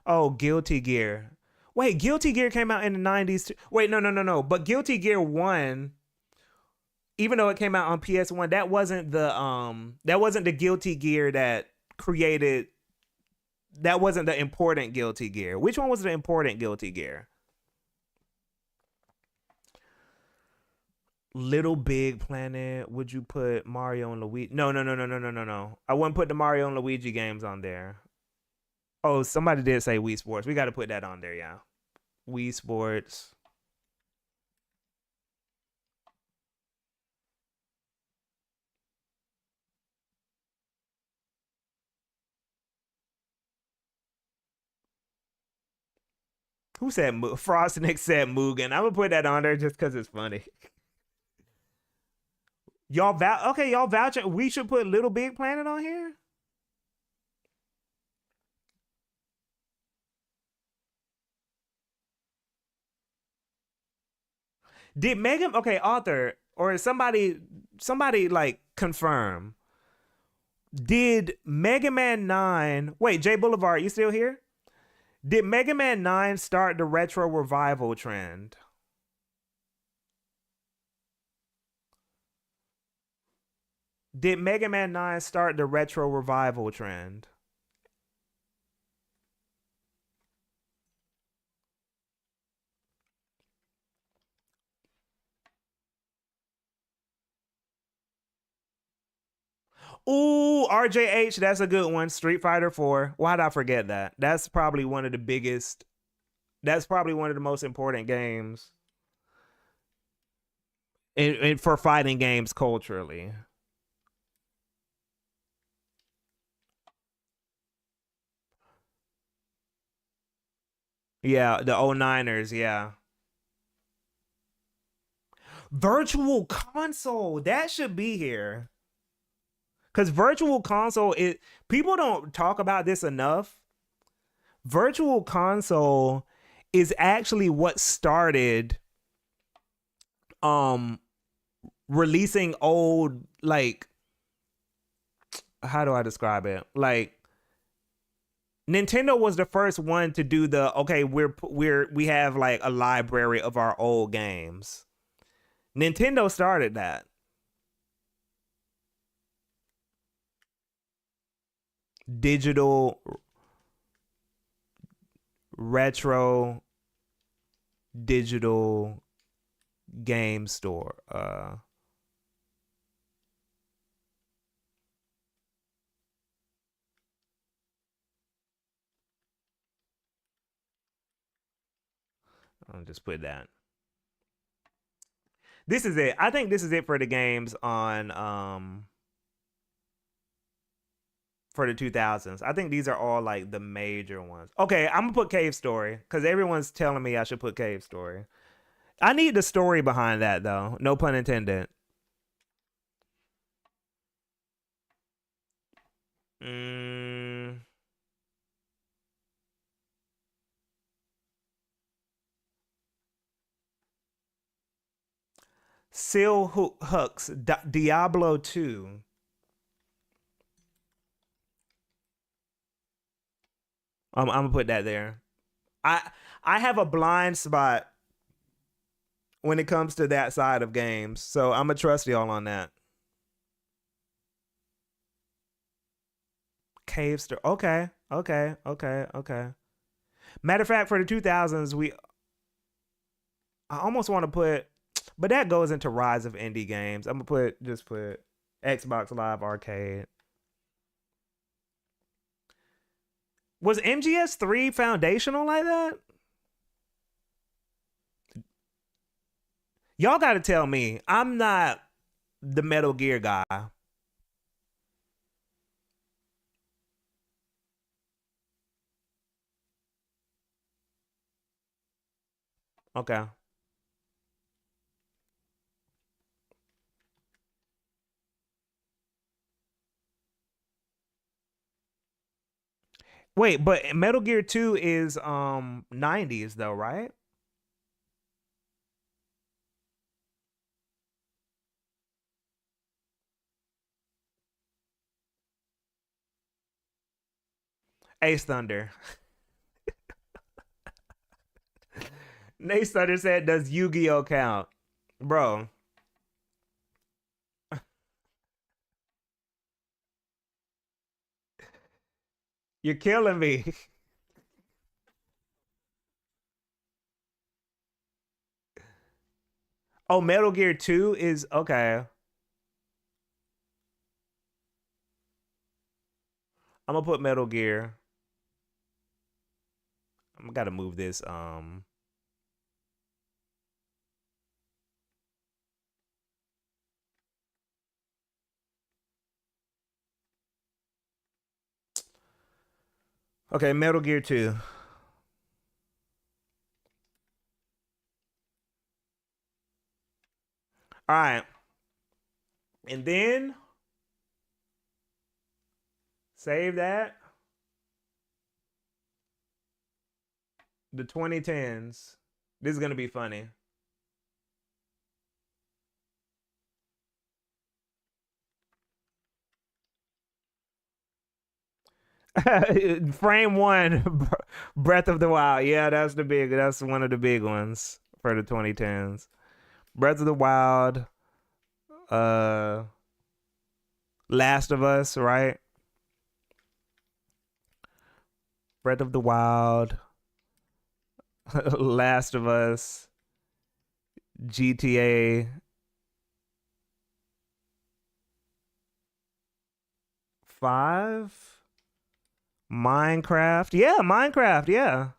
Oh, Guilty Gear. Wait, Guilty Gear came out in the 90s too. Wait, no, no, no, no. But Guilty Gear 1, even though it came out on PS1, that wasn't the Guilty Gear that created that wasn't the important Guilty Gear. Which one was the important Guilty Gear? Little Big Planet. Would you put Mario and Luigi? No, no, no, no, no, no, no, no. I wouldn't put the Mario and Luigi games on there. Oh, somebody did say Wii Sports. We got to put that on there, yeah. Wii Sports. Who said Frostnik said Mugen? I'm gonna put that on there just because it's funny. Y'all vouching? We should put Little Big Planet on here. Did Megan? Okay, author or somebody like confirm. Did Mega Man 9? Wait, Jay Boulevard, you still here? Did Mega Man 9 start the retro revival trend? Did Mega Man 9 start the retro revival trend? Ooh, RJH, that's a good one. Street Fighter 4. Why'd I forget that? That's probably one of the most important games for fighting games culturally. Yeah, the 09ers, yeah. Virtual Console, that should be here. Because Virtual Console, people don't talk about this enough. Virtual Console is actually what started um releasing old, like, how do I describe it? Like, Nintendo was the first one to do the, okay, we have like a library of our old games. Nintendo started that. Digital retro digital game store. I'll just put that. This is it. I think this is it for the games on for the 2000s. I think these are all like the major ones. Okay, I'm gonna put Cave Story because everyone's telling me I should put Cave Story. I need the story behind that though. No pun intended. Mm, Seal Hooks Diablo 2. I'm gonna put that there. I I have a blind spot when it comes to that side of games, so I'm gonna trust y'all on that. Cave Story. Okay, okay, okay, okay. Matter of fact, for the 2000s, I almost want to put, but that goes into Rise of Indie Games. I'm gonna just put Xbox Live Arcade. Was MGS3 foundational like that? Y'all got to tell me. I'm not the Metal Gear guy. Okay. Wait, but Metal Gear 2 is 90s though, right? Ace Thunder. Ace Thunder said, "Does Yu-Gi-Oh count?" Bro, you're killing me. Oh, Metal Gear 2 is okay. I'm gonna put Metal Gear. I'm gotta move this. Okay, Metal Gear 2. All right, and then save that. The 2010s. This is gonna be funny. Frame one, Breath of the Wild. Yeah, that's the big. That's one of the big ones for the 2010s. Breath of the Wild. Uh, Last of Us. Right. Breath of the Wild. Last of Us. GTA 5. Minecraft. Yeah, Minecraft. Yeah.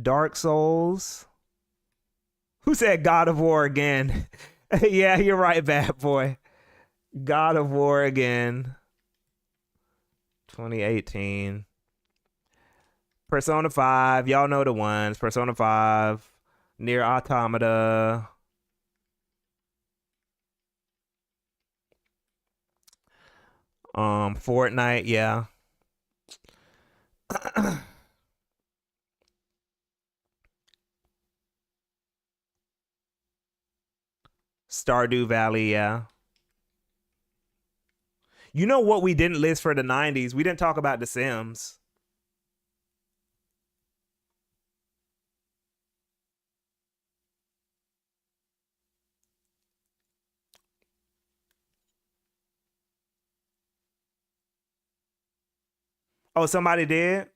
Dark Souls. Who said God of War again? Yeah, you're right, bad boy. God of War again. 2018. Persona 5. Y'all know the ones. Persona 5. Near Automata. Fortnite, yeah. Stardew Valley, yeah. You know what we didn't list for the 90s? We didn't talk about The Sims. Oh, somebody did?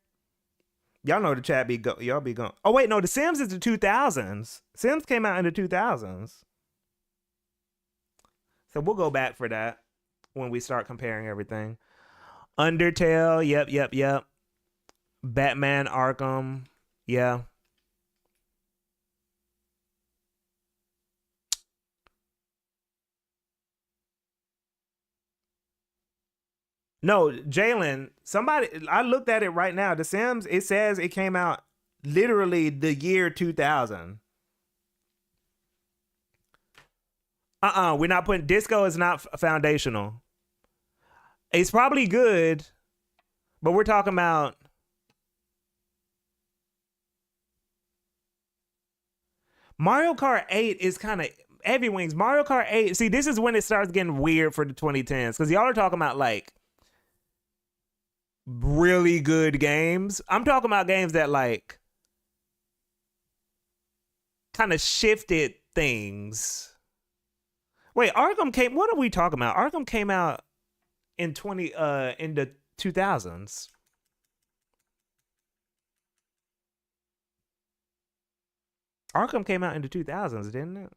Y'all know the chat be go y'all be going. Oh wait, no, The Sims is the 2000s. Sims came out in the 2000s. So we'll go back for that when we start comparing everything. Undertale, yep, yep, yep. Batman Arkham, yeah. No, Jalen. Somebody. I looked at it right now. The Sims. It says it came out literally the year 2000. We're not putting disco is not foundational. It's probably good, but we're talking about Mario Kart 8 is kind of heavy wings. Mario Kart 8. See, this is when it starts getting weird for the 2010s because y'all are talking about like really good games. I'm talking about games that like kind of shifted things. Wait, Arkham came. What are we talking about? Arkham came out in the 2000s. Arkham came out in the 2000s, didn't it?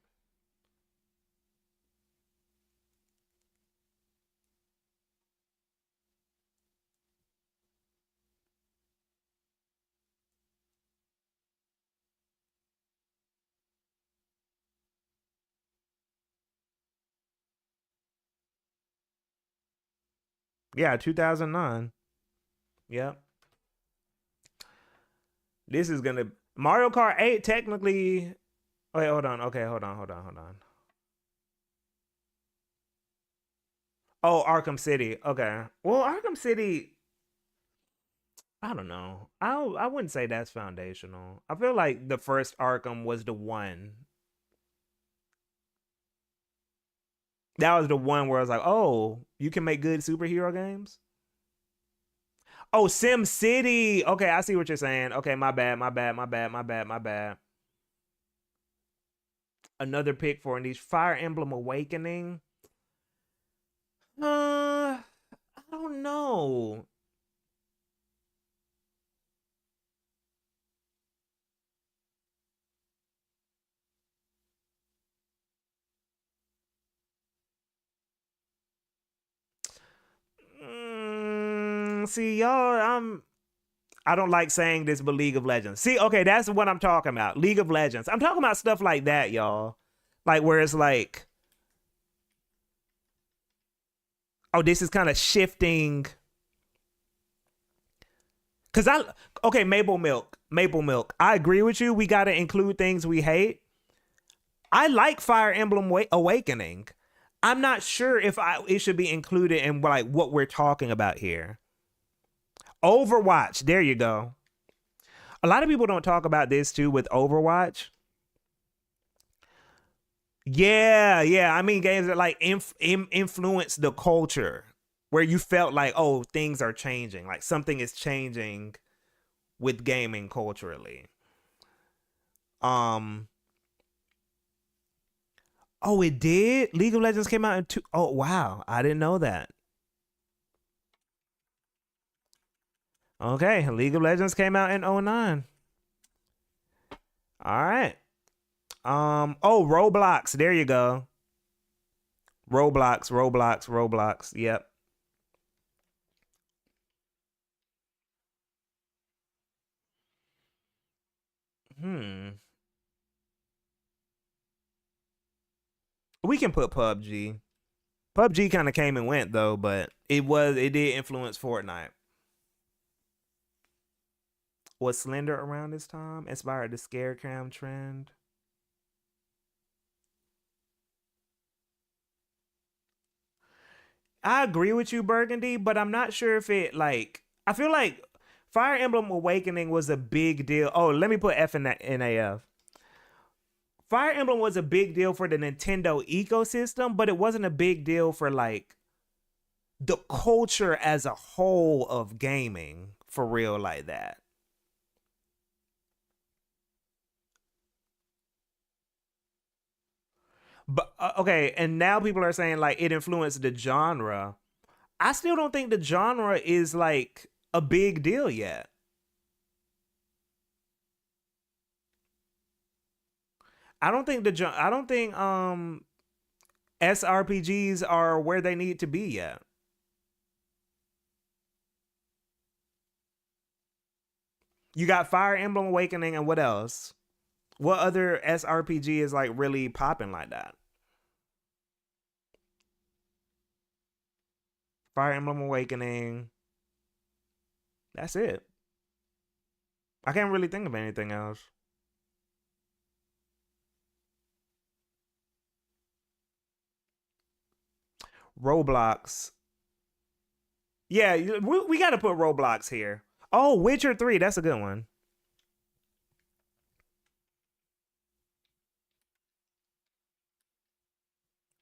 Yeah, 2009. Yep. This is gonna Mario Kart 8 technically. Wait, hold on. Okay, hold on. Oh, Arkham City. Okay. Well, Arkham City. I don't know. I wouldn't say that's foundational. I feel like the first Arkham was the one. That was the one where I was like, oh, you can make good superhero games. Oh, Sim City. Okay, I see what you're saying. Okay, my bad. Another pick for a niche. Fire Emblem Awakening. I don't know. See, y'all, I don't like saying this, but League of Legends. See, okay, that's what I'm talking about. League of Legends. I'm talking about stuff like that, y'all. Like where it's like, oh, this is kind of shifting. Cause okay, Maple Milk. I agree with you. We got to include things we hate. I like Fire Emblem Awakening. I'm not sure if it should be included in like what we're talking about here. Overwatch. There you go. A lot of people don't talk about this too with Overwatch. Yeah, yeah. I mean, games that like influence the culture, where you felt like, oh, things are changing, like something is changing with gaming culturally. Um. Oh, it did. League of Legends came out in two. Oh, wow. I didn't know that. Okay, League of Legends came out in '09. All right. Oh, Roblox. There you go. Roblox. Yep. Hmm. We can put PUBG. PUBG kind of came and went though, but it did influence Fortnite. Was Slender around this time? Inspired the scare cam trend. I agree with you, Burgundy, but I'm not sure if it like. I feel like Fire Emblem Awakening was a big deal. Oh, let me put F in that NAF. Fire Emblem was a big deal for the Nintendo ecosystem, but it wasn't a big deal for like the culture as a whole of gaming for real like that. But okay, and now people are saying like it influenced the genre. I still don't think the genre is like a big deal yet. I don't think SRPGs are where they need to be yet. You got Fire Emblem Awakening and what else? What other SRPG is like really popping like that? Fire Emblem Awakening. That's it. I can't really think of anything else. Roblox. Yeah, we got to put Roblox here. Oh, Witcher 3. That's a good one.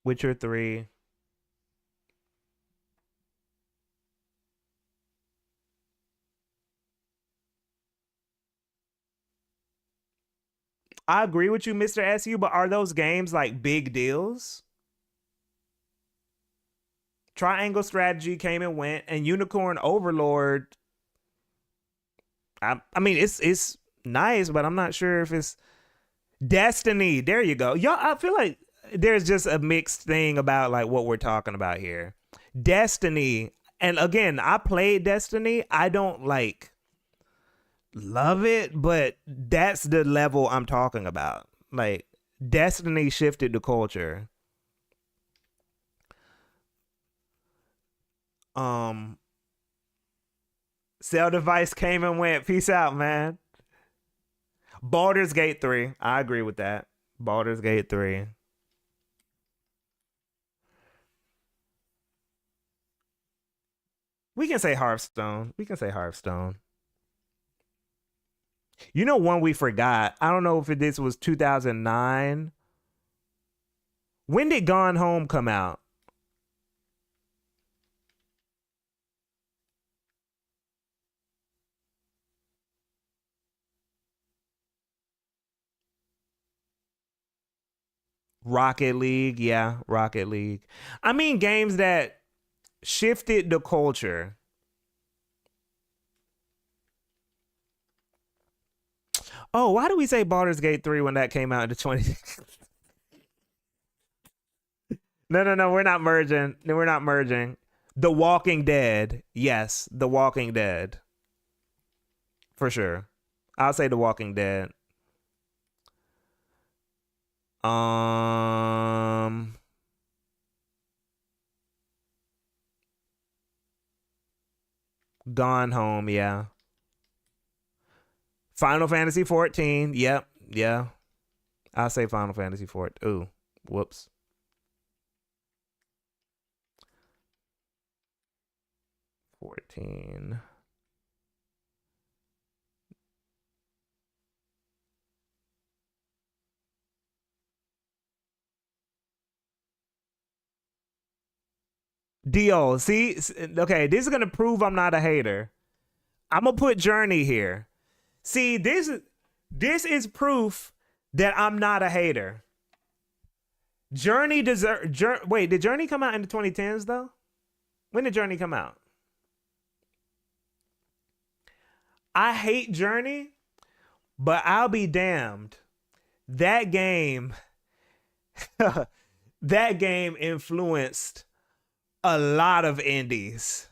Witcher 3. I agree with you, Mr. SU, but are those games like big deals? Triangle Strategy came and went, and Unicorn Overlord. I mean, it's nice, but I'm not sure if it's Destiny. There you go. Y'all, I feel like there's just a mixed thing about like what we're talking about here. Destiny, and again, I played Destiny. I don't like love it, but that's the level I'm talking about. Like Destiny shifted the culture. Um Cell device came and went. Peace out, man. Baldur's Gate 3. I agree with that. Baldur's Gate 3. We can say Hearthstone. We can say Hearthstone. You know one we forgot. I don't know if this was 2009. When did Gone Home come out? Rocket League, yeah, Rocket League. I mean games that shifted the culture. Oh, why do we say Baldur's Gate 3 when that came out in the 20? No, we're not merging. No, we're not merging. The Walking Dead. Yes, The Walking Dead. For sure. I'll say The Walking Dead. Um Gone Home, yeah. Final Fantasy 14. Yep, yeah. I'll say Final Fantasy 14. Ooh, whoops. 14. Dio, see, okay, this is gonna prove I'm not a hater. I'm gonna put Journey here. See, this is proof that I'm not a hater. Journey deserve. Wait, did Journey come out in the 2010s though? When did Journey come out? I hate Journey, but I'll be damned. That game, that game influenced a lot of indies.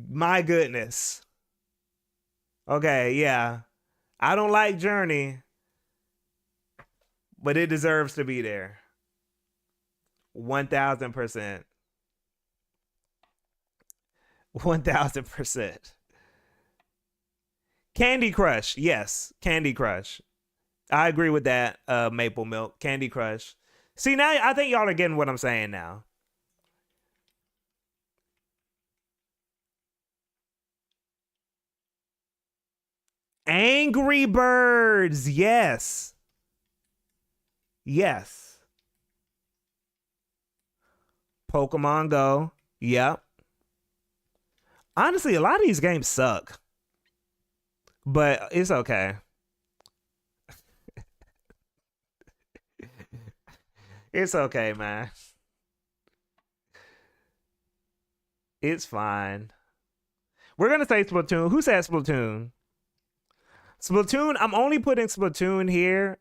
My goodness. Okay, yeah. I don't like Journey, but it deserves to be there. 1000%. 1000%. Candy Crush. Yes, Candy Crush. I agree with that. Maple Milk, Candy Crush. See, now I think y'all are getting what I'm saying now. Angry Birds. Yes. Yes. Pokemon Go. Yep. Honestly, a lot of these games suck, but it's okay. It's okay, man. It's fine. We're gonna say Splatoon. Who said Splatoon? Splatoon. I'm only putting Splatoon here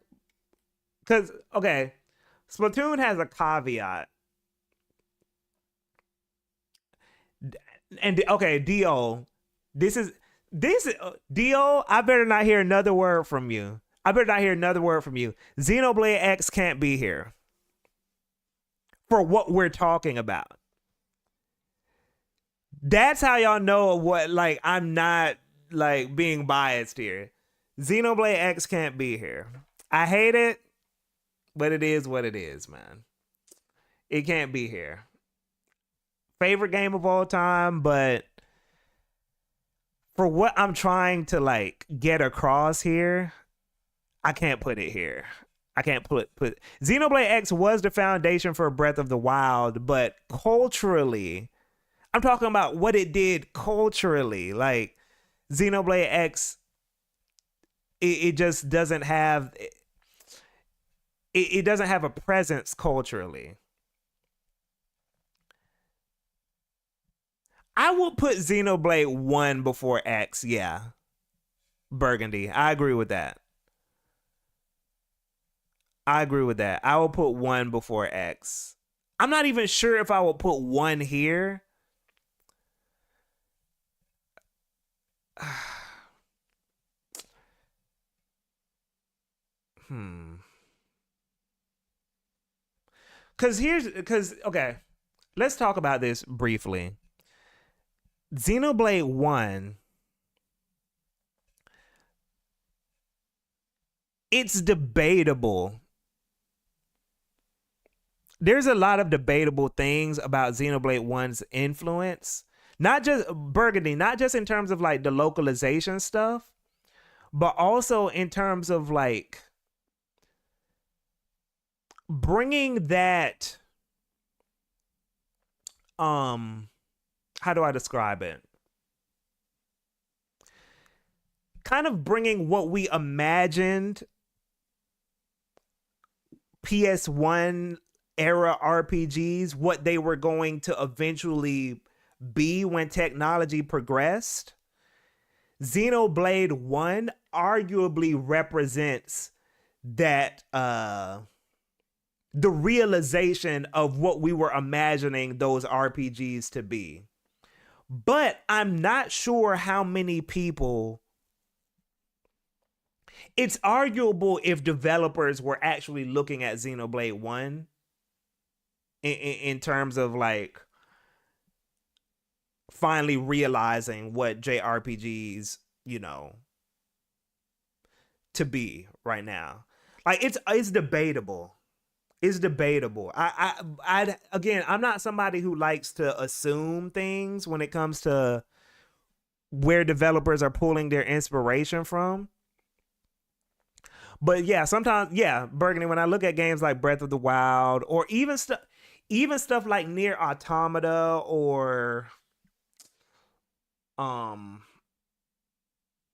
because okay, Splatoon has a caveat. And okay, Do, this is Do. I better not hear another word from you. I better not hear another word from you. Xenoblade X can't be here for what we're talking about. That's how y'all know what, like, I'm not like being biased here. Xenoblade X can't be here. I hate it, but it is what it is, man. It can't be here. Favorite game of all time, but for what I'm trying to like get across here, I can't put it here. I can't put Xenoblade X was the foundation for Breath of the Wild, but culturally, I'm talking about what it did culturally. Like Xenoblade X, it just doesn't have it doesn't have a presence culturally. I will put Xenoblade 1 before X, yeah. Burgundy. I agree with that. I agree with that. I will put 1 before X. I'm not even sure if I will put 1 here. Hmm. Cause okay, let's talk about this briefly. Xenoblade 1, it's debatable. There's a lot of debatable things about Xenoblade 1's influence. Not just Burgundy, not just in terms of like the localization stuff, but also in terms of like bringing that how do I describe it? Kind of bringing what we imagined PS1 era RPGs, what they were going to eventually be when technology progressed. Xenoblade 1 arguably represents that the realization of what we were imagining those RPGs to be. But I'm not sure how many people. It's arguable if developers were actually looking at Xenoblade 1 in terms of like finally realizing what JRPGs, you know, to be right now. Like it's debatable. It's debatable. I again, I'm not somebody who likes to assume things when it comes to where developers are pulling their inspiration from. But yeah, sometimes, yeah, Burgundy, when I look at games like Breath of the Wild or even stuff like Near Automata or um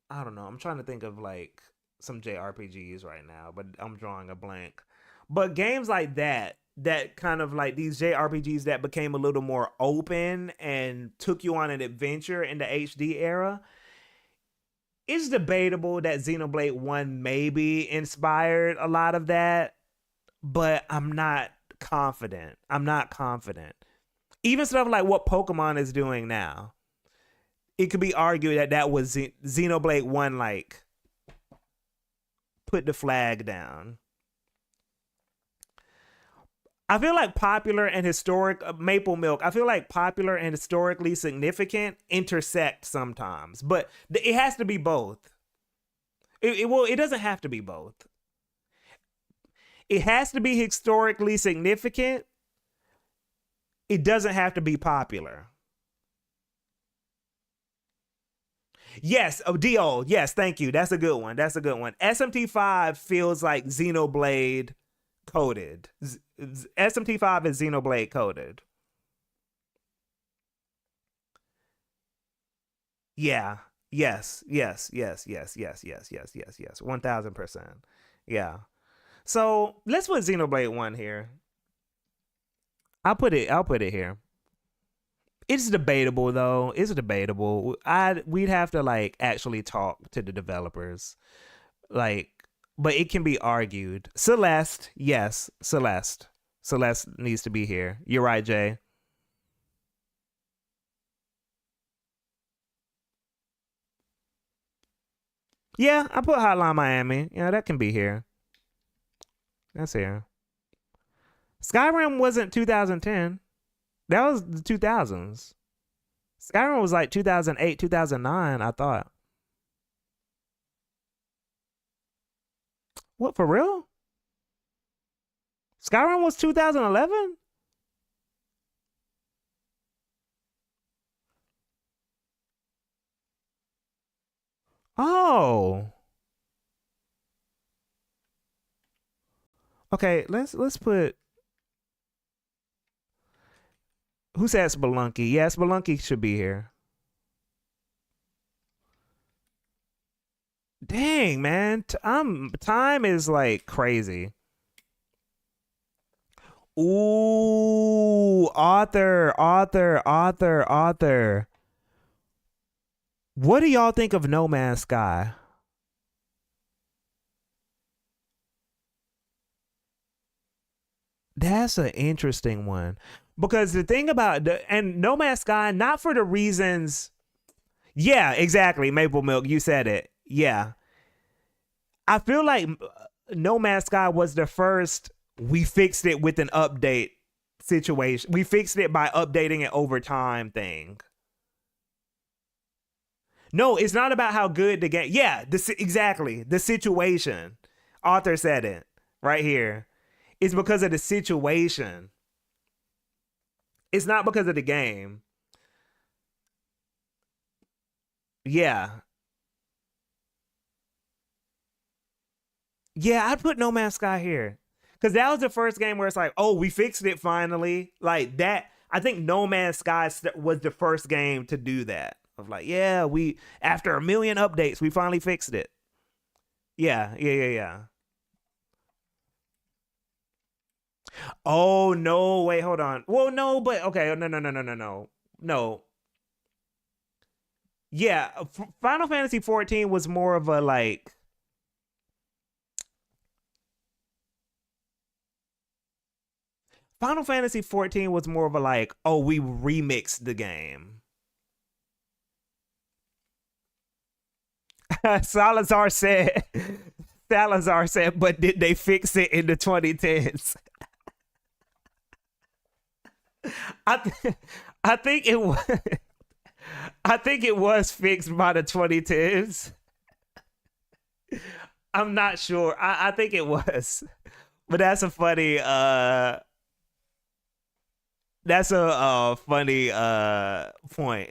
I don't know, I'm trying to think of like some JRPGs right now, but I'm drawing a blank. But games like that kind of like these JRPGs that became a little more open and took you on an adventure in the HD era, it's debatable that Xenoblade 1 maybe inspired a lot of that, but I'm not confident. I'm not confident. Even stuff like what Pokemon is doing now, it could be argued that that was Xenoblade 1, like, put the flag down. I feel like popular and historic Maple Milk. I feel like popular and historically significant intersect sometimes, but it has to be both. It doesn't have to be both. It has to be historically significant. It doesn't have to be popular. Yes, oh Dio. Yes, thank you. That's a good one. That's a good one. SMT5 feels like Xenoblade coded. SMT5 is Xenoblade coded. Yeah. Yes. Yes. Yes. Yes. Yes. Yes. Yes. Yes. Yes. 1000%. Yeah. So let's put Xenoblade 1 here. I'll put it here. It's debatable though. It's debatable. We'd have to like actually talk to the developers. Like, but it can be argued. Celeste, yes, Celeste. Celeste needs to be here. You're right, Jay. Yeah, I put Hotline Miami. Yeah, that can be here. That's here. Skyrim wasn't 2010. That was the 2000s. Skyrim was like 2008, 2009, I thought. What, for real? Skyrim was 2011? Oh. Okay, let's put who said Spelunky? Yeah, Spelunky should be here. Dang, man. Time is like crazy. Ooh, author. What do y'all think of No Man's Sky? That's an interesting one. Because the thing about and No Man's Sky, not for the reasons. Yeah, exactly. Maple Milk, you said it. Yeah. I feel like No Man's Sky was the first we fixed it with an update situation. We fixed it by updating it over time thing. No, it's not about how good the game. Yeah, exactly. The situation. Author said it right here. It's because of the situation. It's not because of the game. Yeah. Yeah, I'd put No Man's Sky here. Because that was the first game where it's like, oh, we fixed it finally. Like that. I think No Man's Sky was the first game to do that. Of like, yeah, we after a million updates, we finally fixed it. Yeah. Oh no, wait, hold on. Well, no, but okay, no. Yeah, Final Fantasy 14 was more of a like. Final Fantasy 14 was more of a like, oh, we remixed the game. Salazar said, but did they fix it in the 2010s? I, th- I think it was. I think it was fixed by the 2010s. I'm not sure. I think it was, but that's a funny point.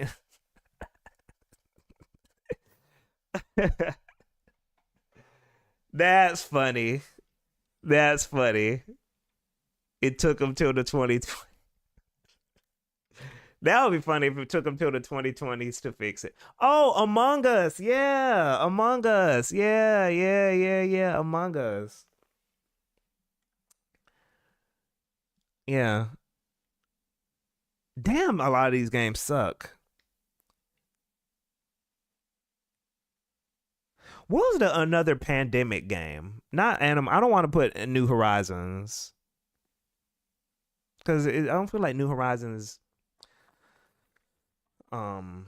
That's funny. That's funny. It took them till the 2020s. That would be funny if it took them till the 2020s to fix it. Oh, Among Us. Yeah. Among Us. Yeah. Among Us. Yeah. Damn, a lot of these games suck. What was the another pandemic game? Not Anim. I don't want to put New Horizons because I don't feel like New Horizons. Um,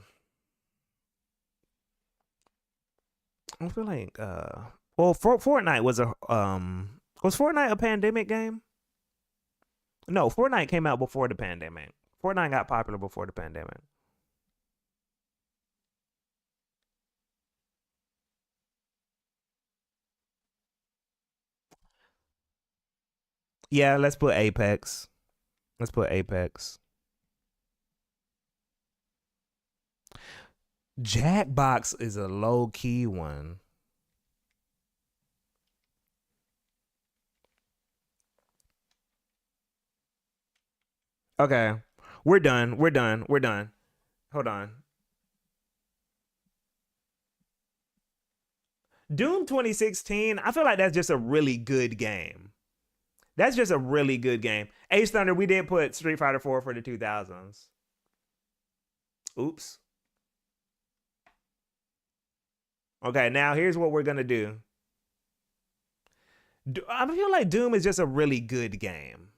I don't feel like. Well, Fortnite was Fortnite a pandemic game? No, Fortnite came out before the pandemic. Fortnite got popular before the pandemic. Yeah, let's put Apex. Let's put Apex. Jackbox is a low key one. Okay. We're done. Hold on. Doom 2016, I feel like that's just a really good game. That's just a really good game. Ace Thunder, we did put Street Fighter 4 for the 2000s. Oops. Okay, now here's what we're going to do. I feel like Doom is just a really good game.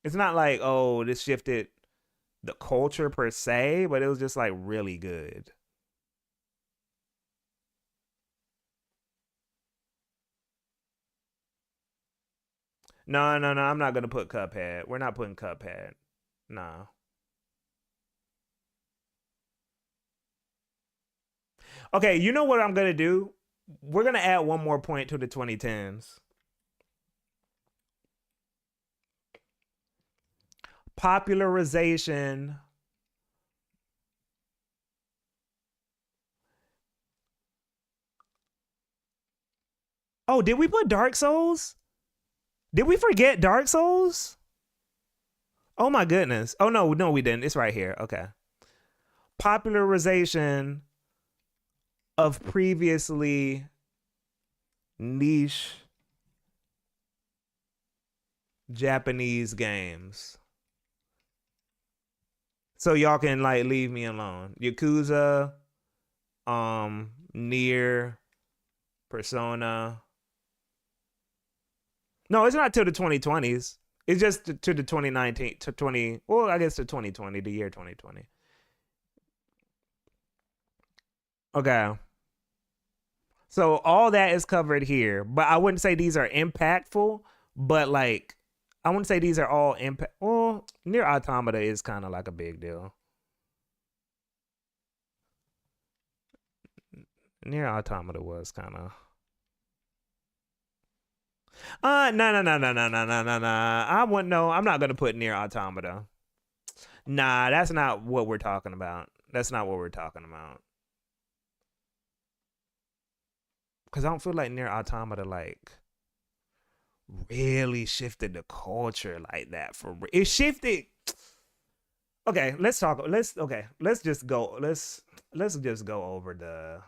It's not like, oh, this shifted the culture per se, but it was just like really good. No, no, no. I'm not gonna put Cuphead. We're not putting Cuphead. No. Okay, you know what I'm gonna do? We're gonna add one more point to the 2010s. Popularization. Oh, did we put Dark Souls? Did we forget Dark Souls? Oh my goodness. Oh no, no, we didn't. It's right here. Okay. Popularization of previously niche Japanese games. So y'all can like leave me alone. Yakuza, Nier, Persona. No, it's not till the 2020s. It's just to the 2019 to 20. Well, I guess to 2020, the year 2020. Okay. So all that is covered here, but I wouldn't say these are impactful. But like, I wouldn't say these are all impact. Well, Near Automata is kind of like a big deal. Near Automata was kind of. No, no, no, no, no, no, no, no, no. I wouldn't know. I'm not gonna put Near Automata. Nah, that's not what we're talking about. That's not what we're talking about. Cause I don't feel like Near Automata like really shifted the culture like that. It shifted. Okay, let's talk. Let's just go. Let's just go over the.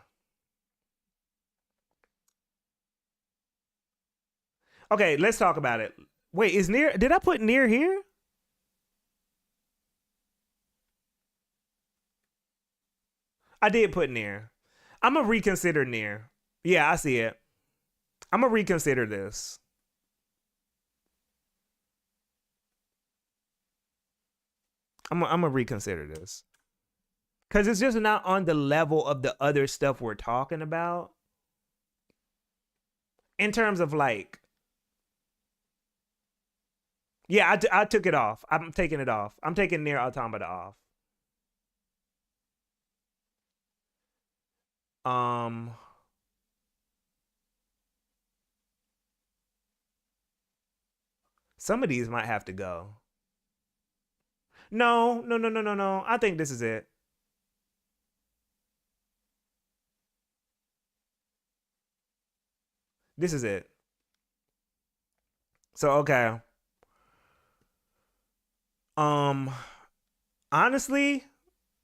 Okay, let's talk about it. Wait, is Near? Did I put Near here? I did put Near. I'm gonna reconsider Near. Yeah, I see it. I'm gonna reconsider this. I'm gonna reconsider this because it's just not on the level of the other stuff we're talking about in terms of like. Yeah, I took it off. I'm taking it off. I'm taking Near Automata off. Um, some of these might have to go. No, no, no, no, no, no. I think this is it. This is it. So okay. Um, honestly,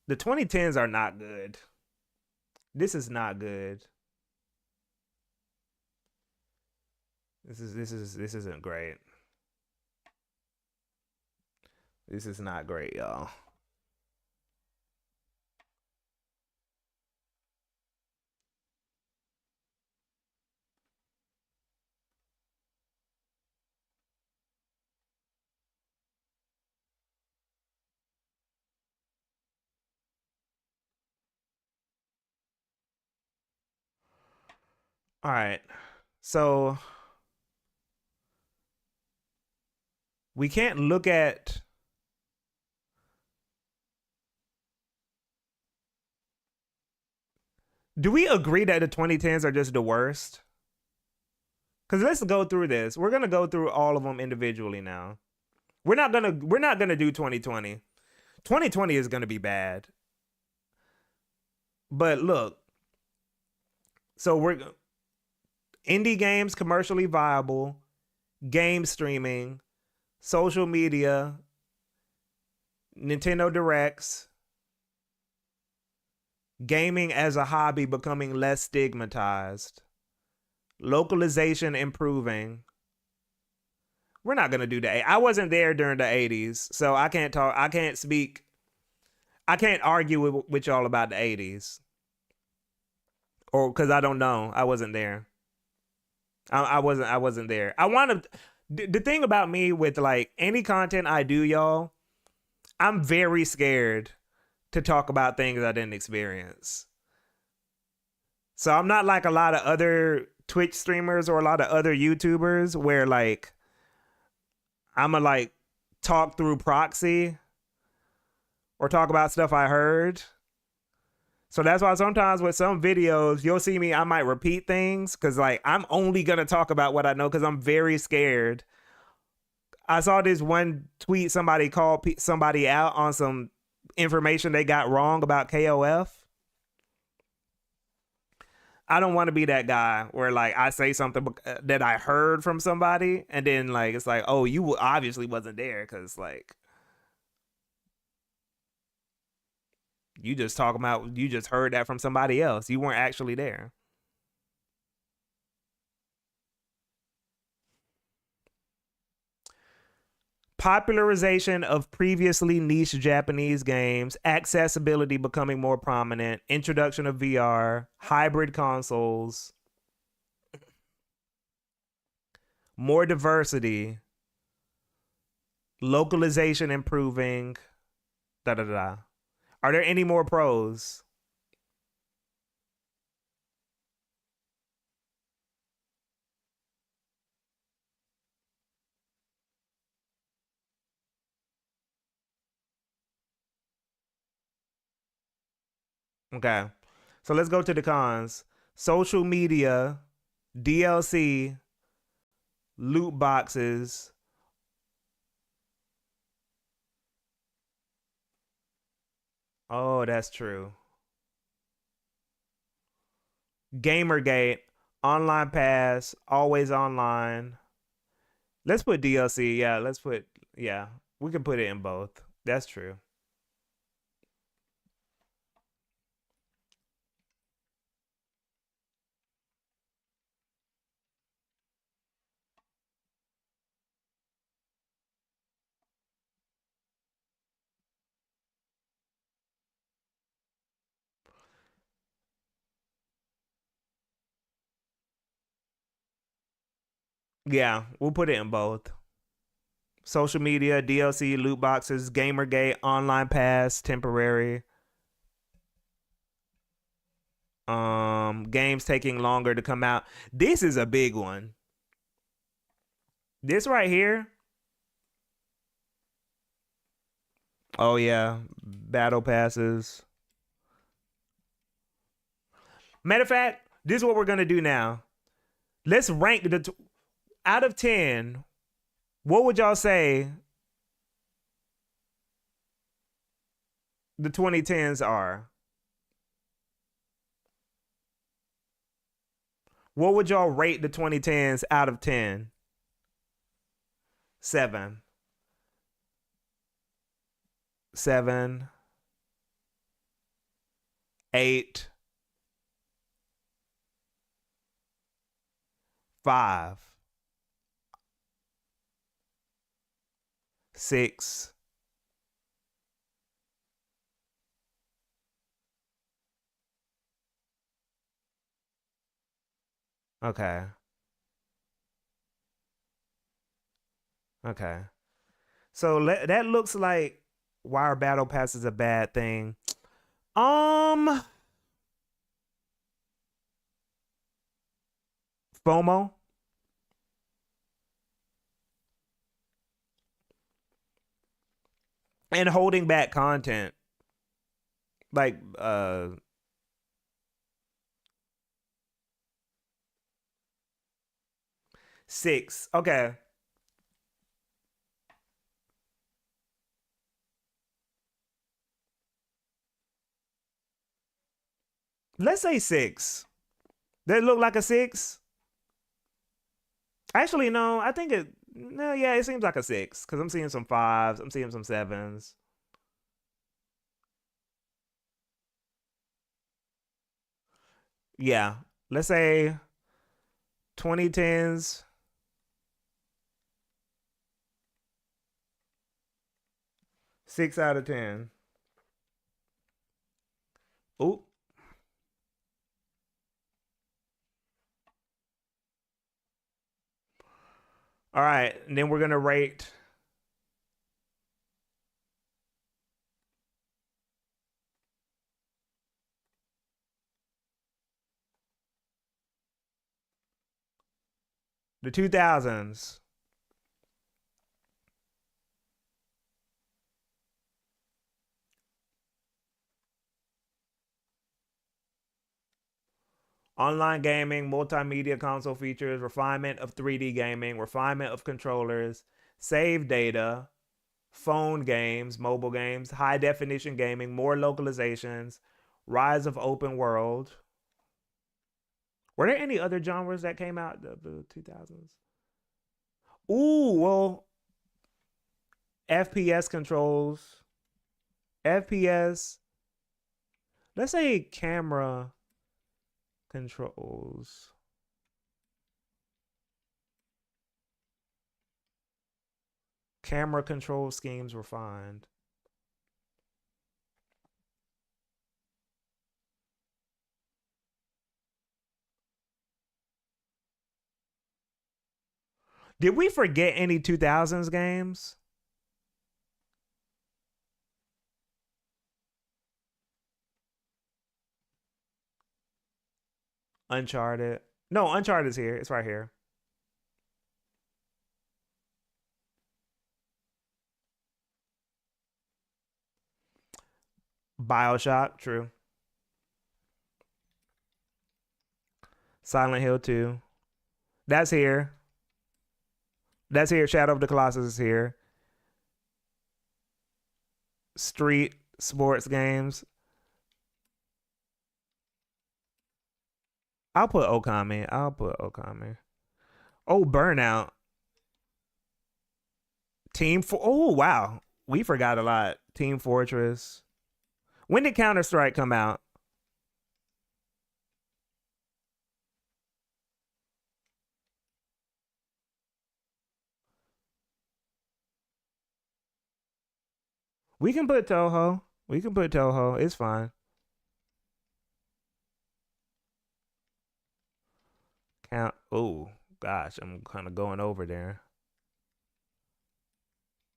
the 2010s are not good. This is not good. This isn't great. This is not great, y'all. All right. So we can't look at. Do we agree that the 2010s are just the worst? Because let's go through this. We're gonna go through all of them individually now. We're not gonna do 2020. 2020 is gonna be bad. But look, so we're indie games commercially viable, game streaming, social media, Nintendo Directs, gaming as a hobby becoming less stigmatized, localization improving. We're not gonna do that. I wasn't there during the 80s, so I can't talk. I can't speak. I can't argue with y'all about the 80s, or because I don't know. I wasn't there. I wasn't. I wasn't there. I want to. The thing about me with like any content I do, y'all, I'm very scared to talk about things I didn't experience. So I'm not like a lot of other Twitch streamers or a lot of other YouTubers where like I'ma like talk through proxy or talk about stuff I heard. So that's why sometimes with some videos, you'll see me, I might repeat things because, like, I'm only going to talk about what I know because I'm very scared. I saw this one tweet, somebody called somebody out on some information they got wrong about KOF. I don't want to be that guy where, like, I say something that I heard from somebody and then, like, it's like, oh, you obviously wasn't there because, like, you just talking about, you just heard that from somebody else. You weren't actually there. Popularization of previously niche Japanese games, accessibility becoming more prominent, introduction of VR, hybrid consoles, more diversity, localization improving, da da da. Are there any more pros? Okay. So let's go to the cons. Social media, DLC, loot boxes. Oh, that's true. Gamergate, online pass, always online. Let's put DLC. Yeah, let's put, yeah, we can put it in both. That's true. Yeah, we'll put it in both. Social media, DLC, loot boxes, Gamergate, online pass, temporary. Games taking longer to come out. This is a big one. This right here. Oh yeah, battle passes. Matter of fact, this is what we're gonna do now. Let's rank out of 10. What would y'all say the 2010s are? What would y'all rate the 2010s out of 10? 7. 7. 8. 5. 6. Okay. Okay. So that looks like why our battle pass is a bad thing. Um, FOMO and holding back content. Like 6. Okay. Let's say 6. That look like a 6? Actually, no. I think it. No, yeah, it seems like a 6 because I'm seeing some 5s. I'm seeing some 7s. Yeah, let's say 2010s. 6 out of 10. Ooh. All right, and then we're gonna rate the 2000s. Online gaming, multimedia console features, refinement of 3D gaming, refinement of controllers, save data, phone games, mobile games, high definition gaming, more localizations, rise of open world. Were there any other genres that came out the 2000s? Ooh, well, FPS controls, FPS. Let's say camera controls. Camera control schemes refined. Did we forget any 2000s games? Uncharted. No, Uncharted is here. It's right here. BioShock, true. Silent Hill 2. That's here. That's here. Shadow of the Colossus is here. Street sports games. I'll put Okami. Oh, Burnout. Oh, wow. We forgot a lot. Team Fortress. When did Counter Strike come out? We can put Toho. It's fine. Count. Oh, gosh. I'm kind of going over there.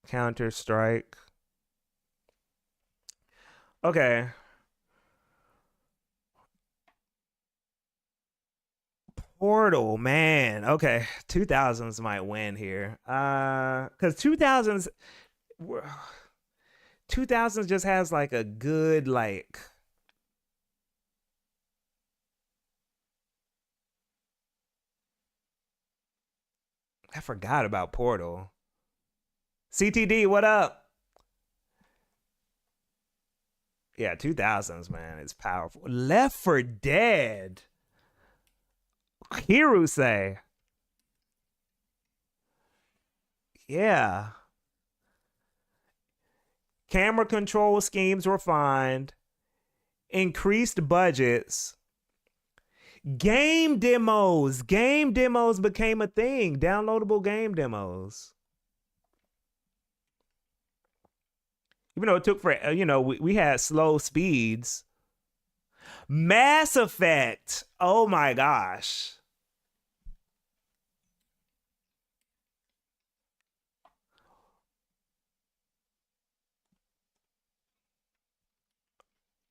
Counter Strike. Okay. Portal, man. Okay. 2000s might win here. Cuz 2000s just has like a good like I forgot about Portal. CTD, what up? Yeah, 2000s, man. It's powerful. Left 4 Dead. Hiruse. Yeah. Camera control schemes refined. Increased budgets. Game demos. Game demos became a thing. Downloadable game demos. Even though it took for, we had slow speeds. Mass Effect. Oh my gosh.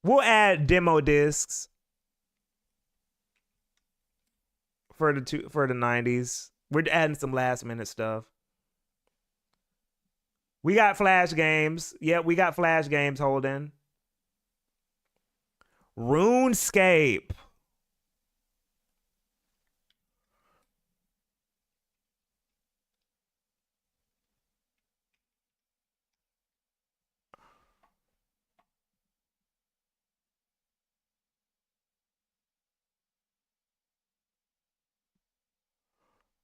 We'll add demo discs for the 90s. We're adding some last minute stuff. We got Flash games. Yep, we got Flash games holding. RuneScape.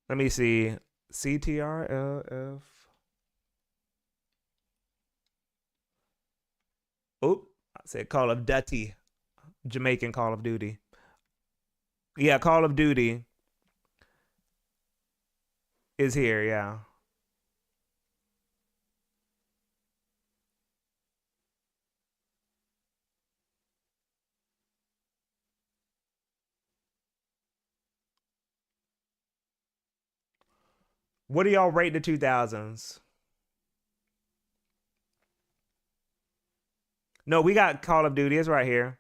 Let me see. CTRLF. Oh, I said Call of Duty. Jamaican Call of Duty. Yeah, Call of Duty is here, yeah. What do y'all rate the 2000s? No, we got Call of Duty. It's right here.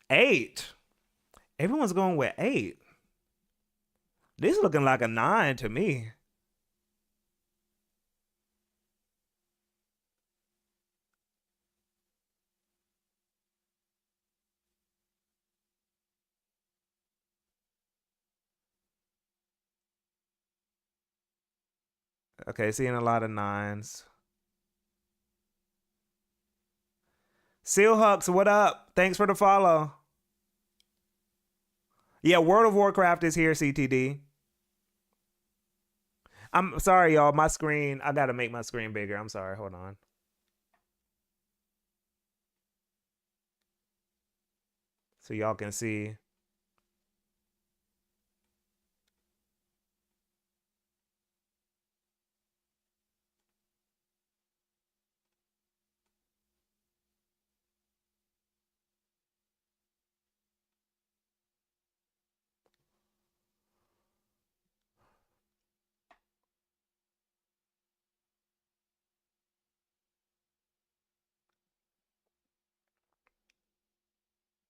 8. Everyone's going with 8. This is looking like a 9 to me. Okay, seeing a lot of nines. Seal Hux, what up? Thanks for the follow. Yeah, World of Warcraft is here, CTD. I'm sorry, y'all. My screen, I gotta make my screen bigger. I'm sorry. Hold on. So y'all can see.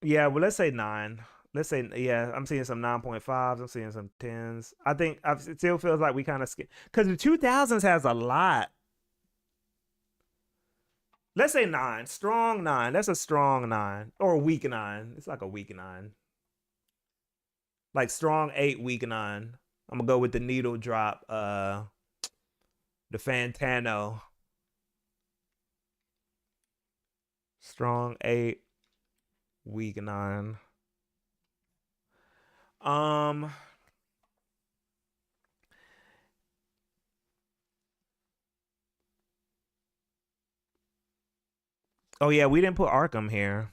Yeah, well, let's say nine. Let's say, yeah, I'm seeing some 9.5s. I'm seeing some 10s. I think it still feels like we kind of skip because the 2000s has a lot. Let's say nine. Strong nine. That's a strong nine or a weak nine. It's like a weak nine. Like strong eight, weak nine. I'm gonna go with the needle drop. The Fantano. Strong eight, weak nine. Um. Oh yeah, we didn't put Arkham here.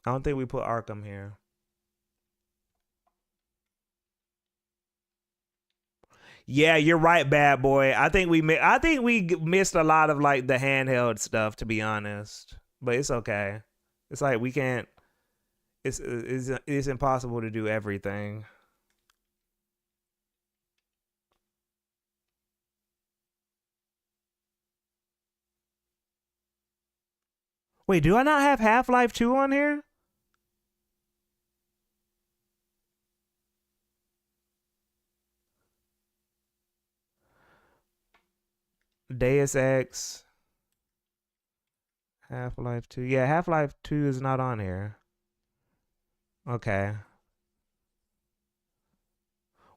I don't think we put Arkham here. Yeah, you're right, bad boy. I think we missed a lot of like the handheld stuff, to be honest. But it's okay. It's like we can't. It's impossible to do everything. Wait, do I not have Half Life 2 on here? Deus Ex, Half Life 2. Yeah, Half Life 2 is not on here. Okay.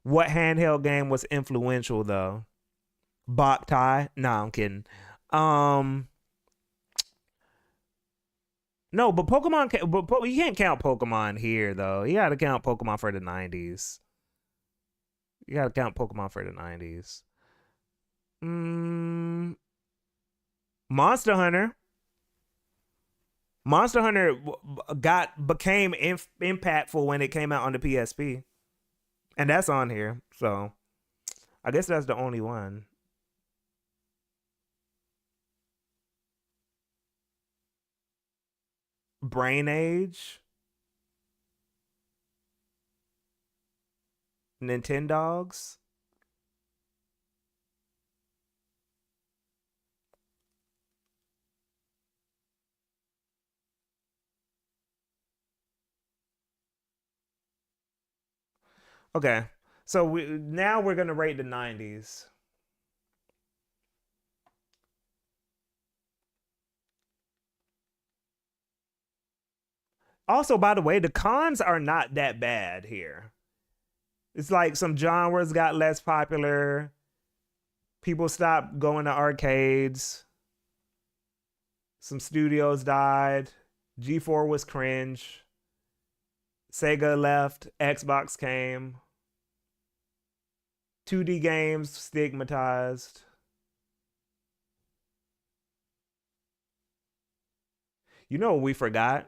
What handheld game was influential though? Boktai? No, I'm kidding. Um, no, but Pokemon. But you can't count Pokemon here though. You got to count Pokemon for the '90s. You got to count Pokemon for the '90s. Mm, Monster Hunter. Monster Hunter became impactful when it came out on the PSP, and that's on here. So I guess that's the only one. Brain Age, Nintendogs. Okay, so now we're gonna rate the '90s. Also, by the way, the cons are not that bad here. It's like some genres got less popular. People stopped going to arcades. Some studios died. G4 was cringe. Sega left. Xbox came. 2D games stigmatized. You know what we forgot?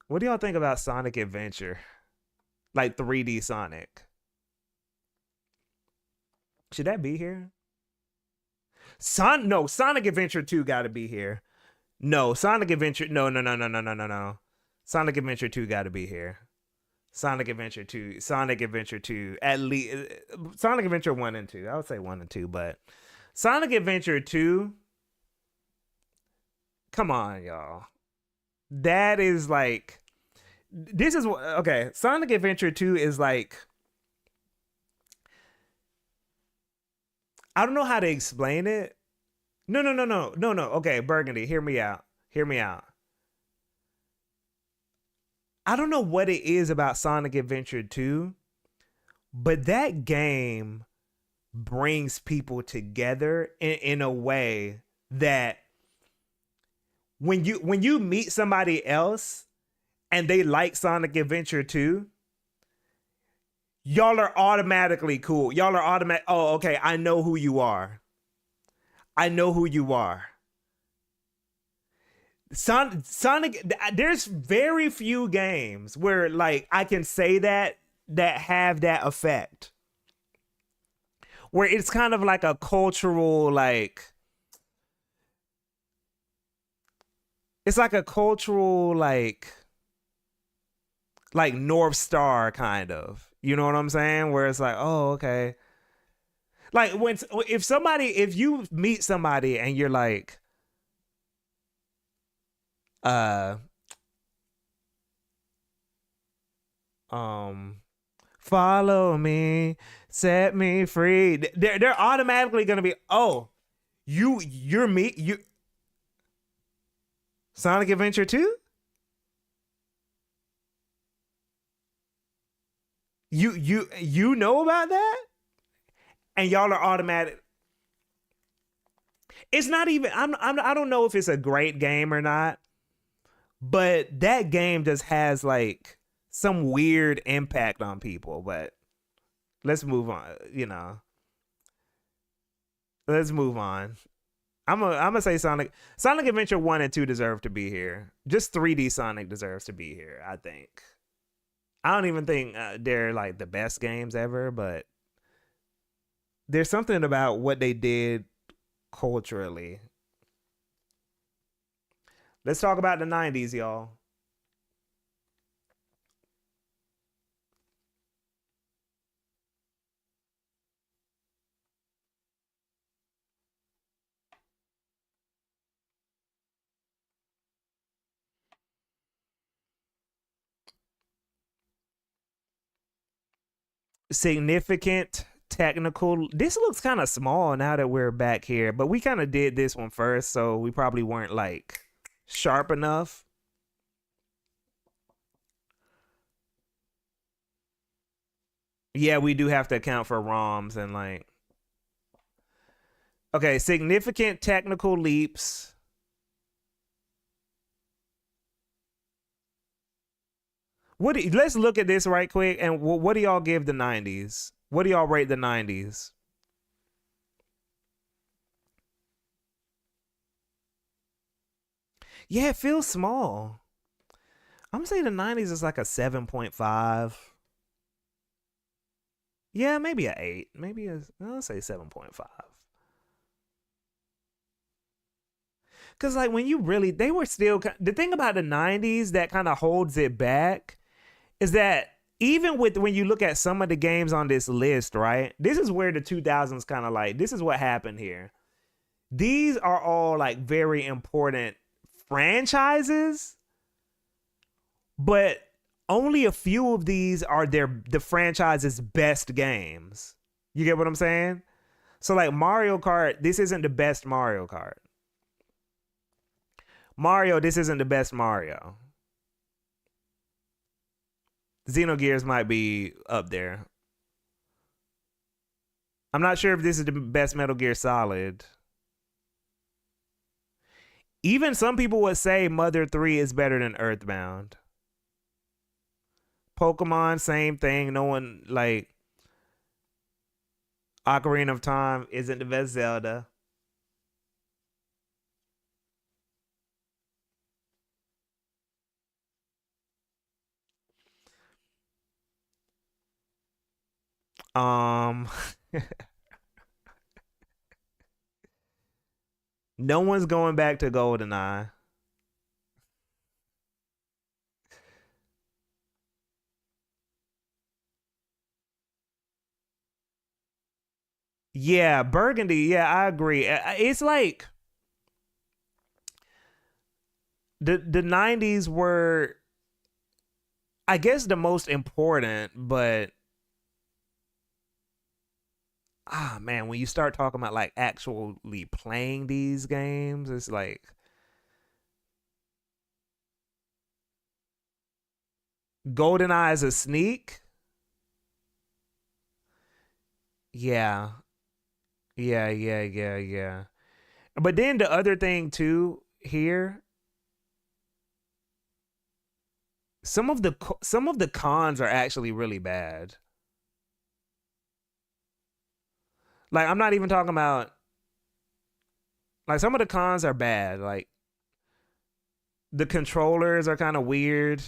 What do y'all think about Sonic Adventure? Like 3D Sonic. Should that be here? No, Sonic Adventure 2 gotta be here. No, Sonic Adventure. No, no, no, no, no, no, no, no. Sonic Adventure 2 gotta be here. Sonic Adventure 2. Sonic Adventure 2. At least Sonic Adventure 1 and 2. I would say 1 and 2, but Sonic Adventure 2. Come on, y'all. That is like this is okay. Sonic Adventure 2 is like I don't know how to explain it. No, no, no, no, no, no. Okay, Burgundy, hear me out. Hear me out. I don't know what it is about Sonic Adventure 2, But that game brings people together in a way that when you meet somebody else and they like Sonic Adventure 2, y'all are automatically cool. Y'all are automatic. Oh, okay. I know who you are. I know who you are. Sonic. There's very few games where like I can say that have that effect. Where it's kind of like a cultural it's like a cultural like North Star kind of. You know what I'm saying? Where it's like, oh, okay. Like when if you meet somebody and you're like, uh, um, follow me, set me free. They're automatically gonna be, oh, you're me, you Sonic Adventure 2? You know about that? And y'all are automatic. It's not even I don't know if it's a great game or not, but that game just has like some weird impact on people. But let's move on, let's move on. I'm gonna say Sonic Adventure 1 and 2 deserve to be here. Just 3D Sonic deserves to be here, I think. I don't even think they're like the best games ever, but there's something about what they did culturally. Let's talk about the 90s, y'all. Significant technical. This looks kind of small now that we're back here, but we kind of did this one first, so we probably weren't like sharp enough. Yeah, we do have to account for ROMs and like, okay, significant technical leaps. Let's look at this right quick and what do y'all give the 90s? What do y'all rate the 90s? Yeah, it feels small. I'm gonna say the 90s is like a 7.5. Yeah, maybe a 8. I'll say 7.5. Cause like when you really, they were still the thing about the 90s that kind of holds it back is that even with when you look at some of the games on this list, right? This is where the 2000s kind of like this is what happened here. These are all like very important franchises, but only a few of these are the franchise's best games. You get what I'm saying? So like Mario Kart, this isn't the best Mario Kart. Mario, this isn't the best Mario. Xenogears might be up there. I'm not sure if this is the best Metal Gear Solid. Even some people would say Mother 3 is better than Earthbound. Pokemon, same thing. No one like Ocarina of Time isn't the best Zelda. Um no one's going back to GoldenEye. Yeah, Burgundy. Yeah, I agree. It's like the 90s were I guess the most important, but man, when you start talking about like actually playing these games, it's like GoldenEye is a sneak. Yeah. Yeah. But then the other thing too here, some of the cons are actually really bad. Like I'm not even talking about like some of the cons are bad. Like the controllers are kind of weird.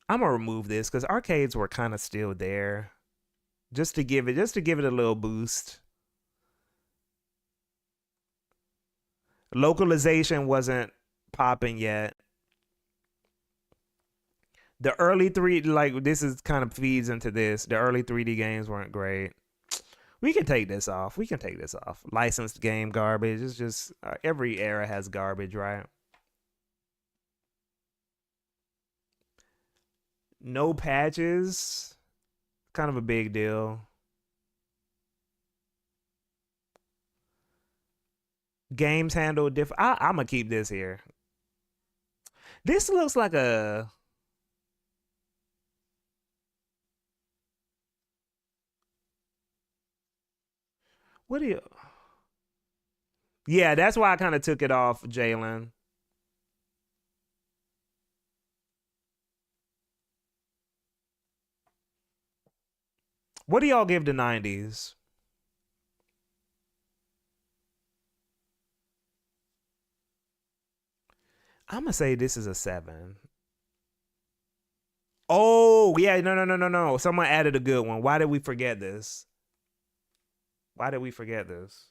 I'm gonna remove this because arcades were kind of still there, just to give it a little boost. Localization wasn't popping yet. The early three, like this is kind of feeds into this. The early 3D games weren't great. We can take this off. We can take this off. Licensed game garbage. It's just every era has garbage, right? No patches. Kind of a big deal. Games handled different. I'm gonna keep this here. This looks like a. What do you? Yeah, that's why I kind of took it off, Jalen. What do y'all give the '90s? I'm gonna say this is a 7. Oh yeah, no. Someone added a good one. Why did we forget this? Why did we forget this?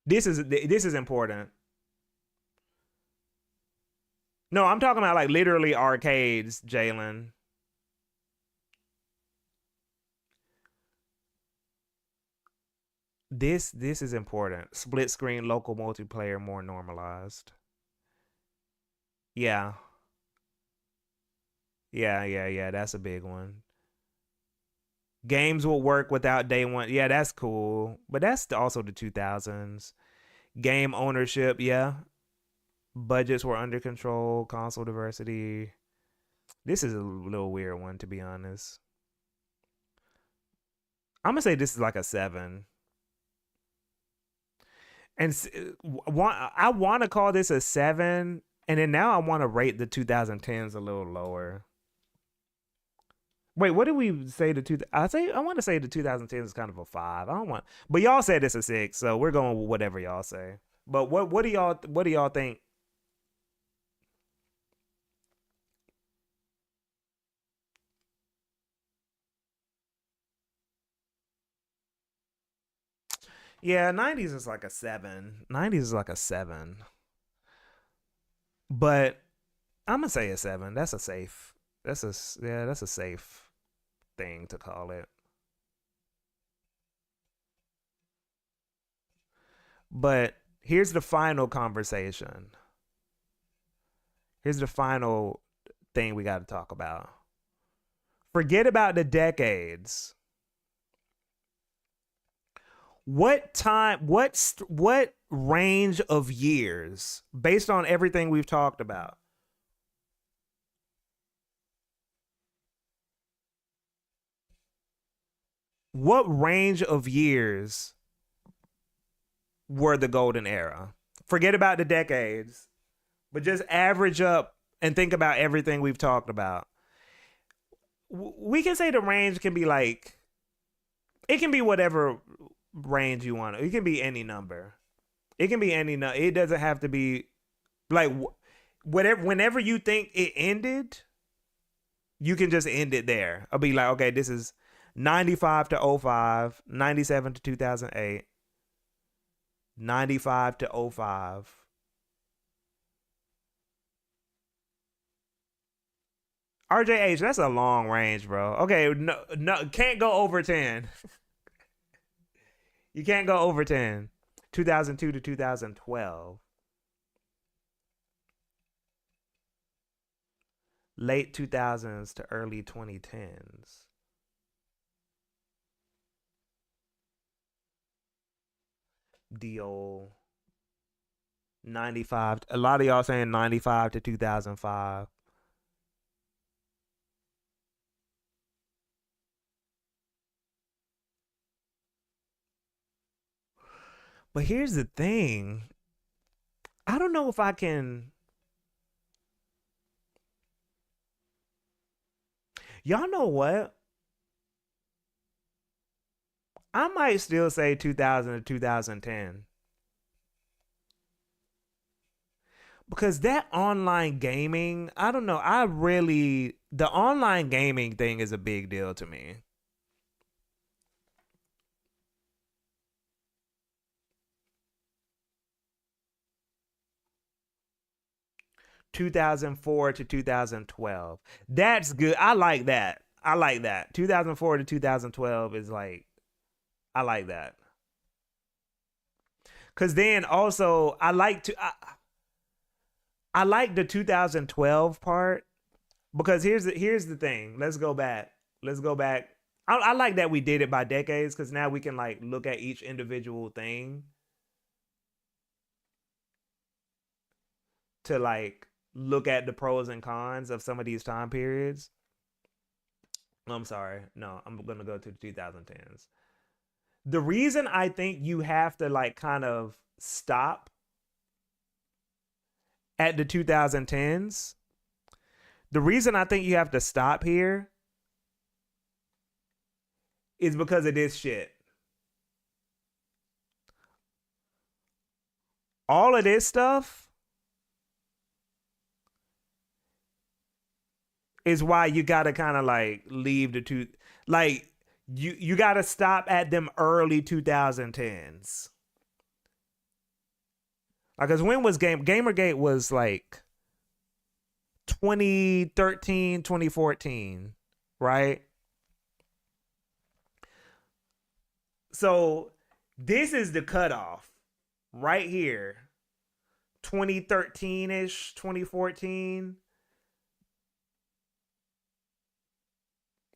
This is important. No, I'm talking about like literally arcades, Jalen. This is important. Split screen local multiplayer more normalized. Yeah. Yeah. That's a big one. Games will work without day one. Yeah, that's cool. But that's also the 2000s. Game ownership, yeah. Budgets were under control, console diversity. This is a little weird one to be honest. I'm gonna say this is like a 7. And I want to call this a 7, and then now I want to rate the 2010s a little lower. Wait, what did we say? I want to say the 2010s is kind of a 5. I don't want, but y'all said it's a 6, so we're going with whatever y'all say. But what do y'all think? Yeah, '90s is like a 7. '90s is like a 7, but I'm gonna say a 7. That's a safe. Yeah, that's a safe thing to call it. But here's the final conversation. Here's the final thing we got to talk about. Forget about the decades. What range of years based on everything we've talked about? What range of years were the golden era? Forget about the decades, but just average up and think about everything we've talked about. We can say the range can be like it can be whatever range you want. It can be any number. It can be any number. It doesn't have to be like whatever. Whenever you think it ended, you can just end it there. I'll be like, okay, this is 95 to '05, 97 to 2008, 95 to '05. RJH, that's a long range, bro. Okay, no, can't go over 10. You can't go over 10. 2002 to 2012. Late 2000s to early 2010s. the old 95. A lot of y'all saying 95 to 2005. But here's the thing. I don't know if I can. Y'all know what? I might still say 2000 to 2010. Because that online gaming, I don't know. The online gaming thing is a big deal to me. 2004 to 2012. That's good. I like that. I like that. 2004 to 2012 is like, I like that. Cause then also I like the 2012 part because here's the thing. Let's go back. Let's go back. I like that we did it by decades because now we can like look at each individual thing to like look at the pros and cons of some of these time periods. I'm sorry. No, I'm gonna go to the 2010s. The reason I think you have to like kind of stop at the 2010s, the reason I think you have to stop here is because of this shit. All of this stuff is why you gotta kind of like leave the two, like you gotta stop at them early 2010s. Like, cause when was Gamergate was like 2013, 2014, right? So this is the cutoff right here. 2013-ish, 2014.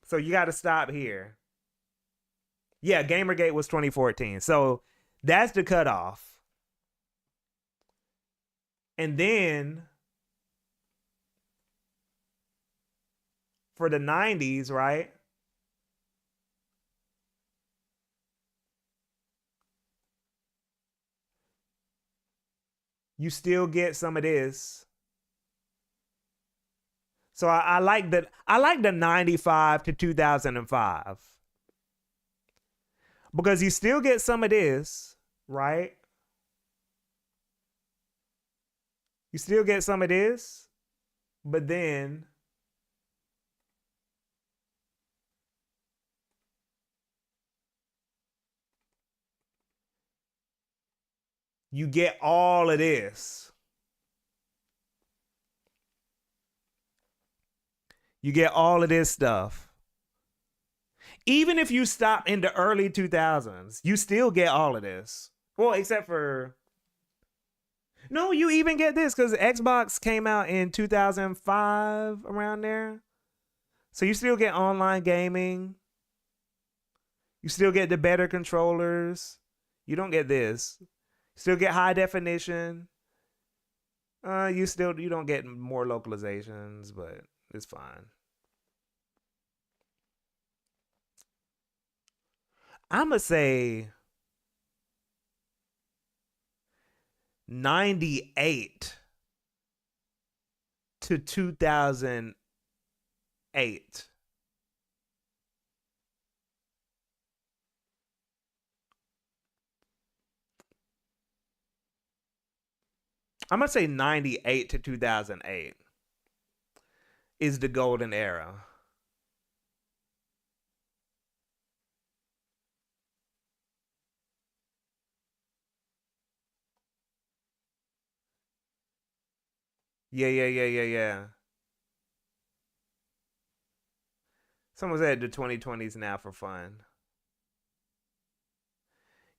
So you got to stop here. Yeah, Gamergate was 2014. So that's the cutoff. And then for the 90s, right? You still get some of this. So I like that. I like the 95 to 2005 because you still get some of this, right? You still get some of this, but then you get all of this. You get all of this stuff. Even if you stop in the early 2000s, you still get all of this. Well, except for no, you even get this because Xbox came out in 2005 around there. So you still get online gaming. You still get the better controllers. You don't get this. You still get high definition. You don't get more localizations, but it's fine. I'ma say 98 to 2008. I'm gonna say 98 to 2008 is the golden era. Yeah, yeah, yeah, yeah, yeah. Someone said the 2020s now for fun.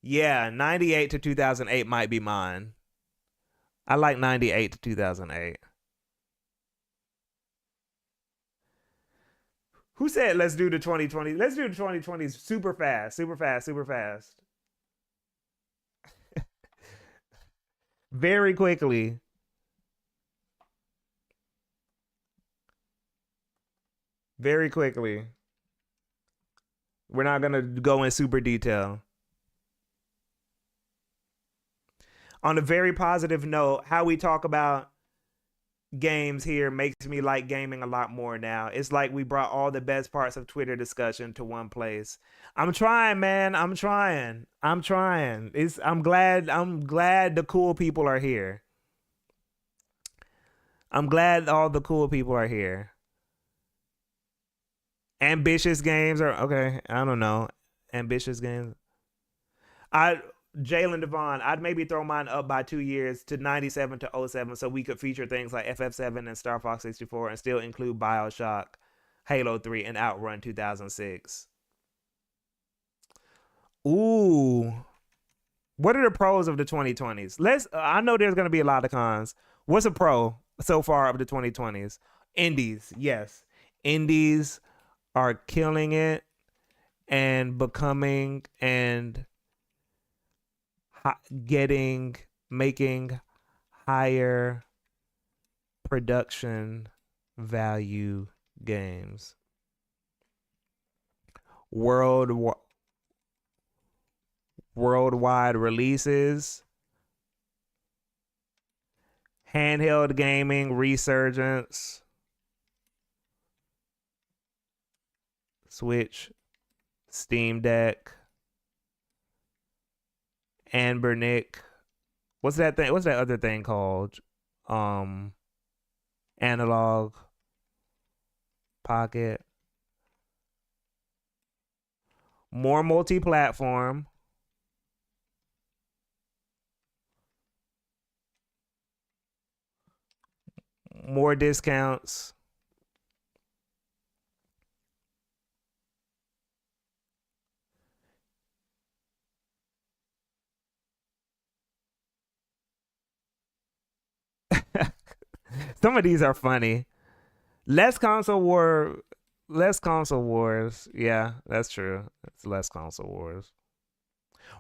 Yeah, 98 to 2008 might be mine. I like 98 to 2008. Who said let's do the 2020? Let's do the 2020s super fast, super fast, super fast. Very quickly. Very quickly. We're not gonna go in super detail. On a very positive note, how we talk about games here makes me like gaming a lot more now. It's like we brought all the best parts of Twitter discussion to one place. I'm trying, man. I'm trying. I'm trying. I'm glad the cool people are here. I'm glad all the cool people are here. Ambitious games are okay. I don't know. Ambitious games. I Jalen Devon, I'd maybe throw mine up by 2 years to 97 to '07, so we could feature things like FF7 and Star Fox 64 and still include Bioshock, Halo 3, and Outrun 2006. Ooh. What are the pros of the 2020s? I know there's going to be a lot of cons. What's a pro so far of the 2020s? Indies, yes. Indies are killing it and becoming and getting making higher production value games. World Worldwide releases, handheld gaming resurgence, Switch, Steam Deck, Anbernic. What's that thing? What's that other thing called? Um, Analog Pocket. More multi-platform. More discounts. Some of these are funny. Less console war, less console wars. Yeah, that's true. It's less console wars.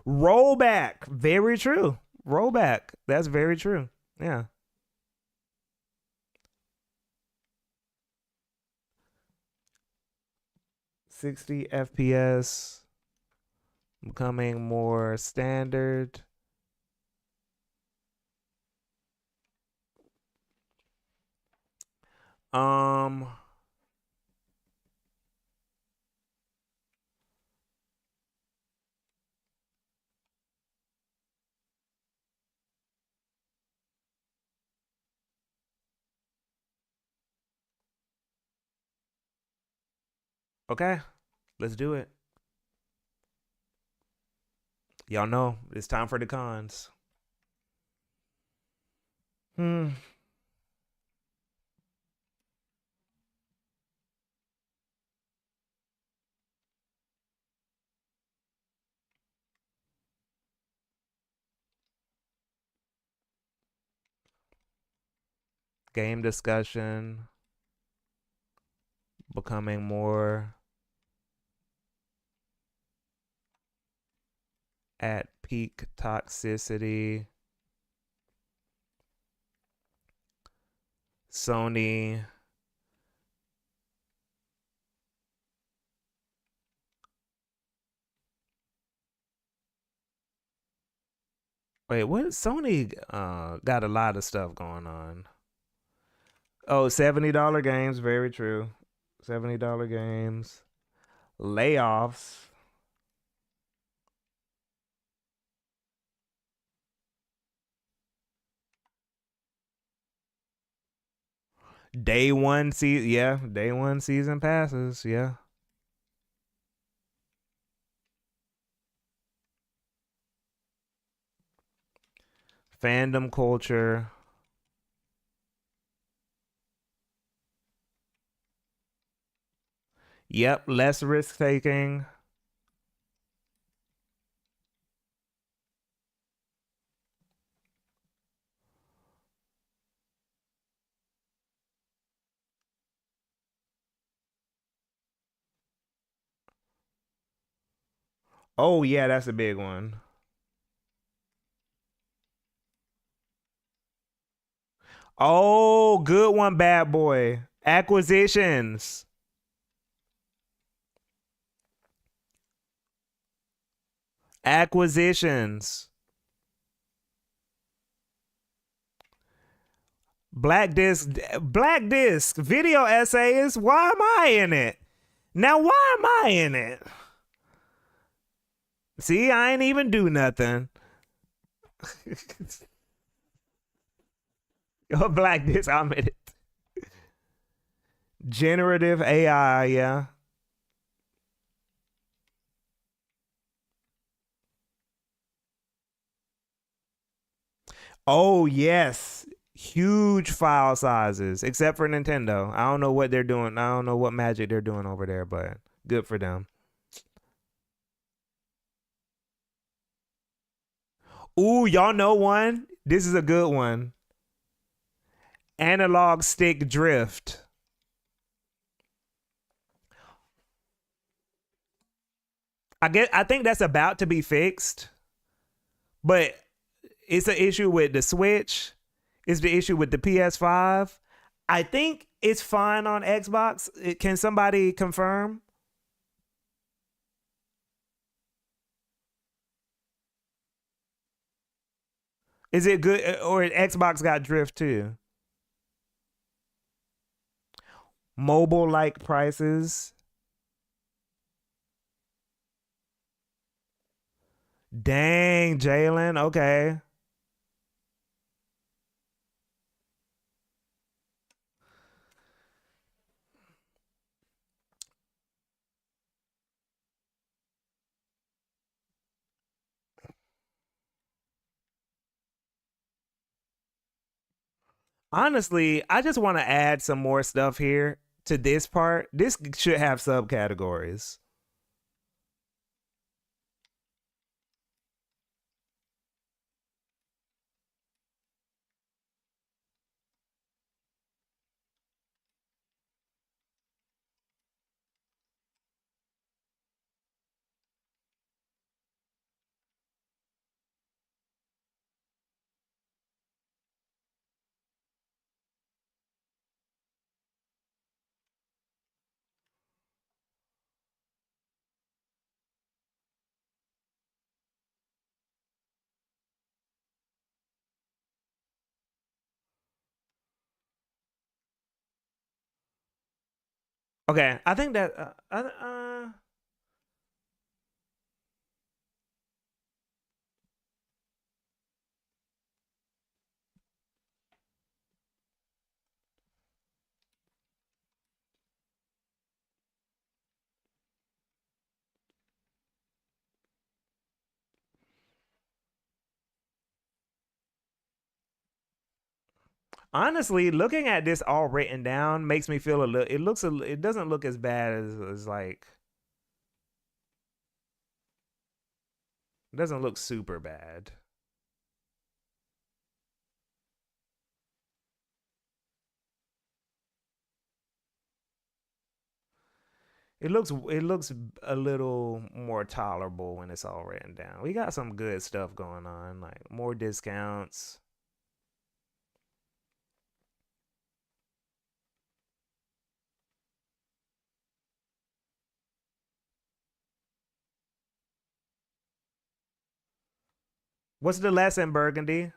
Rollback, very true. Rollback, that's very true. Yeah. 60 FPS becoming more standard. Um okay, let's do it. Y'all know it's time for the cons. Hmm. Game discussion becoming more at peak toxicity. Sony. Wait, what? Sony got a lot of stuff going on. Oh, $70 games, very true. $70 games. Layoffs. Day one season passes, yeah. Fandom culture. Yep, less risk taking. Oh yeah, that's a big one. Oh, good one, bad boy. Acquisitions. Acquisitions. Black disc video essays. Why am I in it? Now why am I in it? See, I ain't even do nothing. Oh, black disc, I'm in it. Generative AI, yeah. Oh yes. Huge file sizes, except for Nintendo. I don't know what they're doing. I don't know what magic they're doing over there, but good for them. Ooh, y'all know one? This is a good one. Analog stick drift. I think that's about to be fixed, but it's an issue with the Switch. It's the issue with the PS5. I think it's fine on Xbox. Can somebody confirm? Is it good or Xbox got drift too? Mobile like prices. Dang, Jalen. Okay. Honestly, I just want to add some more stuff here to this part. This should have subcategories. Okay, I think that honestly, looking at this all written down makes me feel a little. It looks a. It doesn't look as bad as like. It doesn't look super bad. It looks a little more tolerable when it's all written down. We got some good stuff going on, like more discounts. What's the lesson, Burgundy?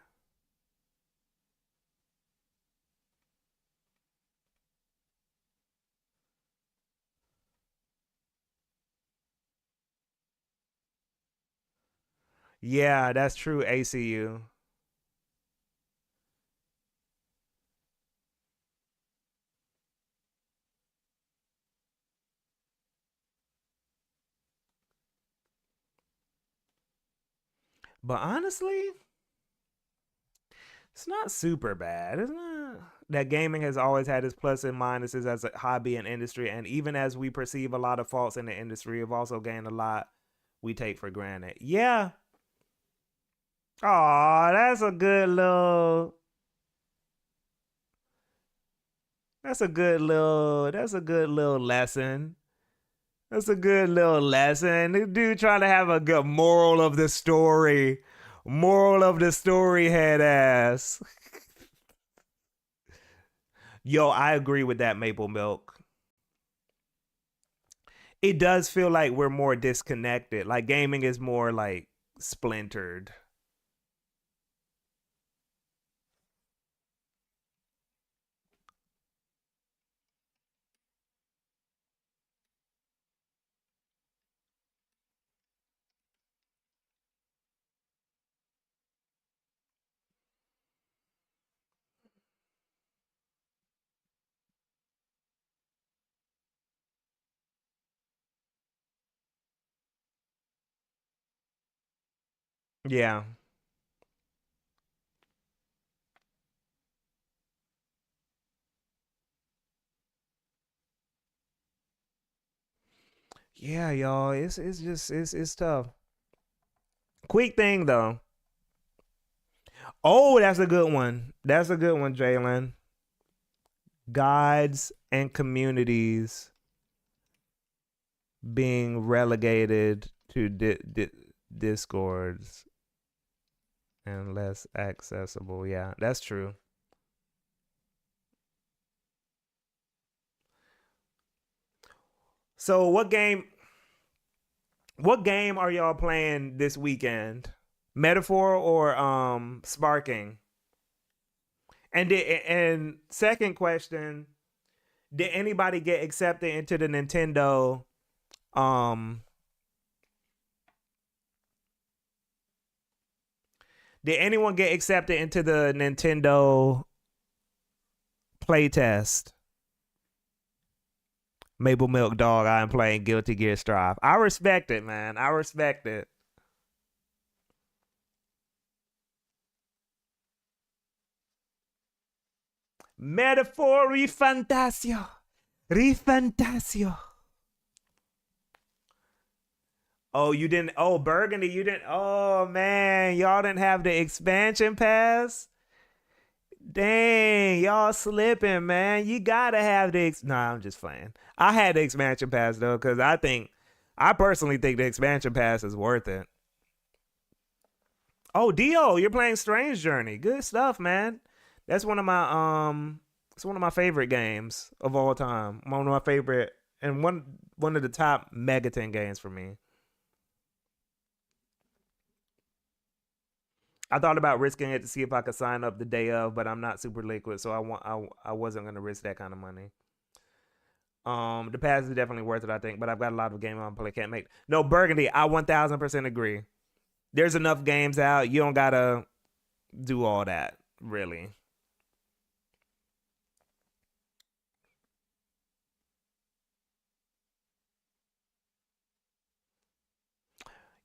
Yeah, that's true. ACU. But honestly, it's not super bad. It's not that gaming has always had its plus and minuses as a hobby and industry, and even as we perceive a lot of faults in the industry, we've also gained a lot we take for granted. Yeah. Aw, that's a good little lesson. That's a good little lesson. This dude trying to have a good moral of the story. Moral of the story, head ass. Yo, I agree with that, Maple Milk. It does feel like we're more disconnected. Like gaming is more like splintered. Yeah. Yeah, y'all. It's just it's tough. Quick thing though. Oh, that's a good one. That's a good one, Jalen. Gods and communities being relegated to discords and less accessible. Yeah, that's true. So what game are y'all playing this weekend? Metaphor or Sparking? And second question, did anybody get accepted into the Nintendo um did anyone get accepted into the Nintendo playtest? Maple Milk Dog, I am playing Guilty Gear Strive. I respect it, man. I respect it. Metaphor Refantasio. Refantasio. Oh, you didn't. Oh, Burgundy, you didn't. Oh, man. Y'all didn't have the expansion pass? Dang, y'all slipping, man. You gotta have the. Nah, I'm just playing. I had the expansion pass, though, because I personally think the expansion pass is worth it. Oh, Dio, you're playing Strange Journey. Good stuff, man. That's it's one of my favorite games of all time. One of my favorite and one of the top Megaton games for me. I thought about risking it to see if I could sign up the day of, but I'm not super liquid, so I wasn't gonna risk that kind of money. The pass is definitely worth it, I think, but I've got a lot of games on play. Can't make no Burgundy. I 1,000% agree. There's enough games out. You don't gotta do all that, really.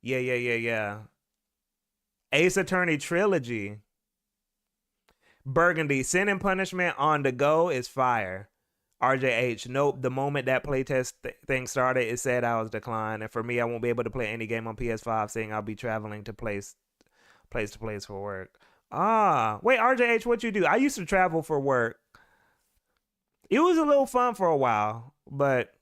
Yeah, yeah, yeah, yeah. Ace Attorney trilogy. Burgundy, Sin and Punishment on the go is fire. RJH, nope. The moment that playtest thing started, it said I was declined, and for me, I won't be able to play any game on PS5, saying I'll be traveling to place to place for work. Ah, wait, RJH, what you do? I used to travel for work. It was a little fun for a while, but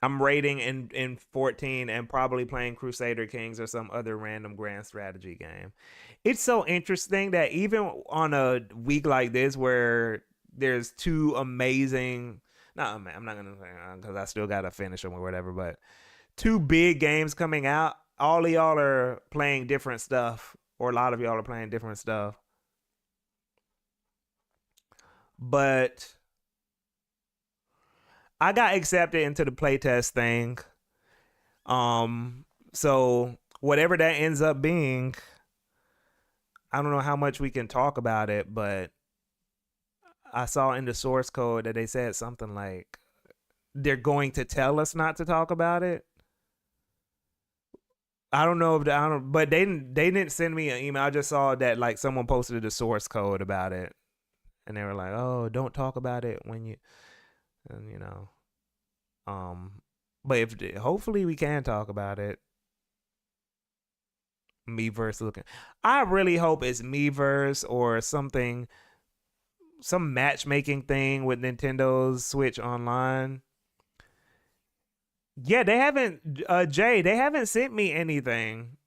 I'm rating in 14 and probably playing Crusader Kings or some other random grand strategy game. It's so interesting that even on a week like this where there's two amazing, no, man, I'm not gonna say because I still gotta finish them or whatever, but two big games coming out. All of y'all are playing different stuff, or a lot of y'all are playing different stuff. But I got accepted into the playtest thing. So whatever that ends up being, I don't know how much we can talk about it, but I saw in the source code that they said something like they're going to tell us not to talk about it. I don't know if I don't, but they didn't send me an email. I just saw that like someone posted the source code about it, and they were like, "Oh, don't talk about it when you, and, you know." Um, but if hopefully we can talk about it. Miiverse looking. I really hope it's Miiverse or something, some matchmaking thing with Nintendo's Switch Online. Yeah, they haven't. Jay, they haven't sent me anything.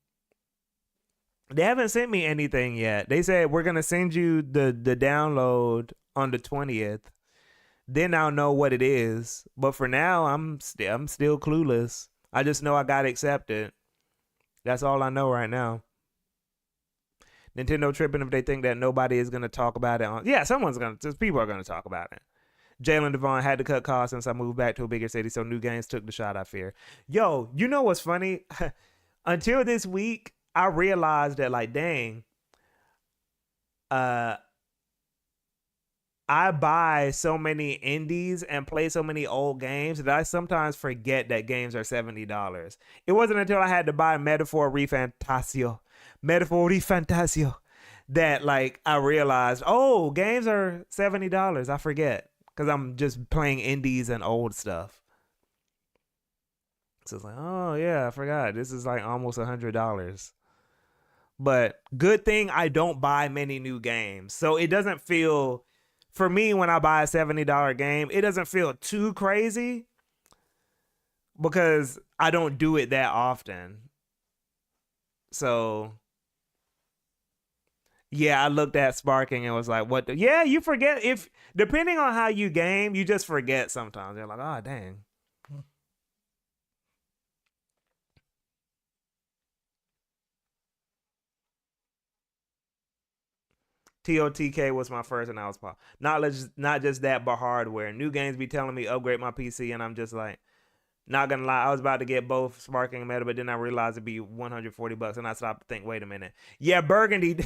They haven't sent me anything yet. They said we're gonna send you the download on the 20th. Then I'll know what it is. But for now, I'm still clueless. I just know I got accepted. That's all I know right now. Nintendo tripping if they think that nobody is gonna talk about it on. Yeah, someone's gonna. Just people are gonna talk about it. Jalen Devon had to cut costs since I moved back to a bigger city, so new games took the shot. I fear. Yo, you know what's funny? Until this week, I realized that like, dang, uh, I buy so many indies and play so many old games that I sometimes forget that games are $70. It wasn't until I had to buy Metaphor Refantasio, that like I realized, oh, games are $70. I forget because I'm just playing indies and old stuff. So it's like, oh yeah, I forgot. This is like almost $100. But good thing I don't buy many new games, so it doesn't feel for me when I buy a $70 game, it doesn't feel too crazy because I don't do it that often. So yeah, I looked at Sparking and was like, what the, yeah, you forget if depending on how you game, you just forget sometimes. You're like, oh dang. TOTK was my first and I was pop. Not just that, but hardware. New games be telling me upgrade my PC, and I'm just like, not gonna lie, I was about to get both Sparking and Meta, but then I realized it'd be $140, and I stopped to think, wait a minute. Yeah, Burgundy.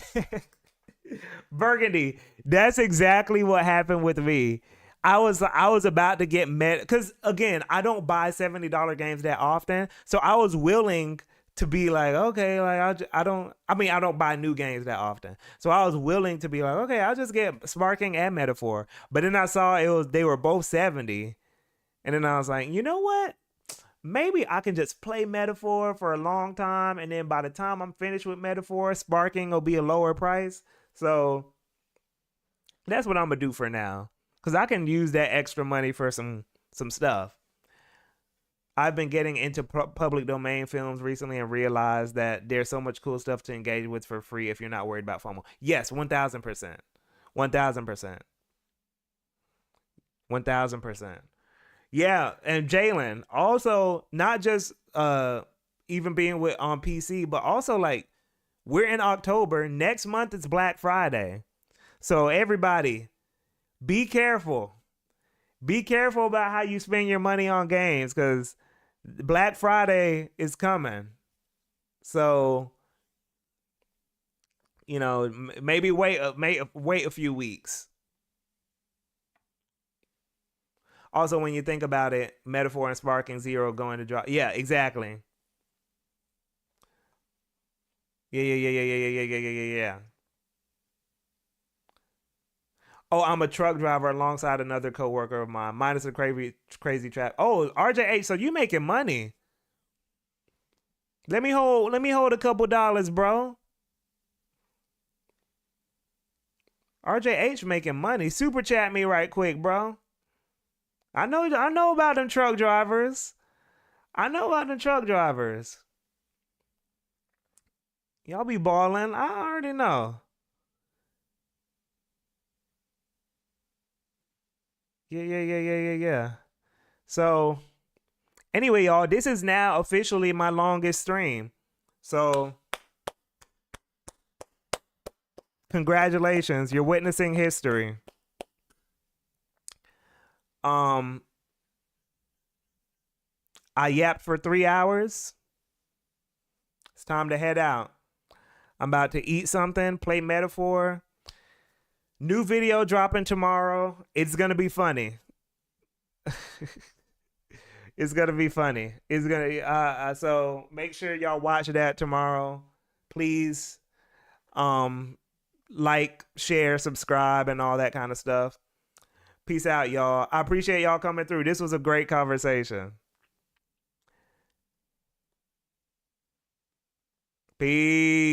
Burgundy. That's exactly what happened with me. I was about to get Meta because again, I don't buy $70 games that often, so I was willing to be like, okay, like I don't buy new games that often, so I was willing to be like, okay, I'll just get Sparking and Metaphor. But then I saw they were both 70, and then I was like, you know what? Maybe I can just play Metaphor for a long time, and then by the time I'm finished with Metaphor, Sparking will be a lower price. So that's what I'm gonna do for now, cause I can use that extra money for some stuff. I've been getting into public domain films recently and realized that there's so much cool stuff to engage with for free if you're not worried about FOMO. Yes, 1,000%, 1,000%, 1,000%. Yeah, and Jalen also not just even being with on PC, but also like we're in October. Next month it's Black Friday, so everybody be careful. Be careful about how you spend your money on games because Black Friday is coming. So maybe wait a few weeks. Also, when you think about it, Metaphor and Sparking Zero going to drop. Yeah, exactly. Yeah, yeah, yeah, yeah, yeah, yeah, yeah, yeah, yeah, yeah. Oh, I'm a truck driver alongside another coworker of mine. Minus a crazy trap. Oh, RJH, so you making money? Let me hold a couple dollars, bro. RJH making money. Super chat me right quick, bro. I know about them truck drivers. I know about them truck drivers. Y'all be balling. I already know. Yeah, yeah, yeah, yeah, yeah, yeah. So anyway, y'all, this is now officially my longest stream. So congratulations, you're witnessing history. Um, I yapped for 3 hours. It's time to head out. I'm about to eat something, play Metaphor. New video dropping tomorrow. It's gonna be funny. It's gonna be funny. It's gonna so make sure y'all watch that tomorrow. Please, um, like, share, subscribe, and all that kind of stuff. Peace out, y'all. I appreciate y'all coming through. This was a great conversation. Peace.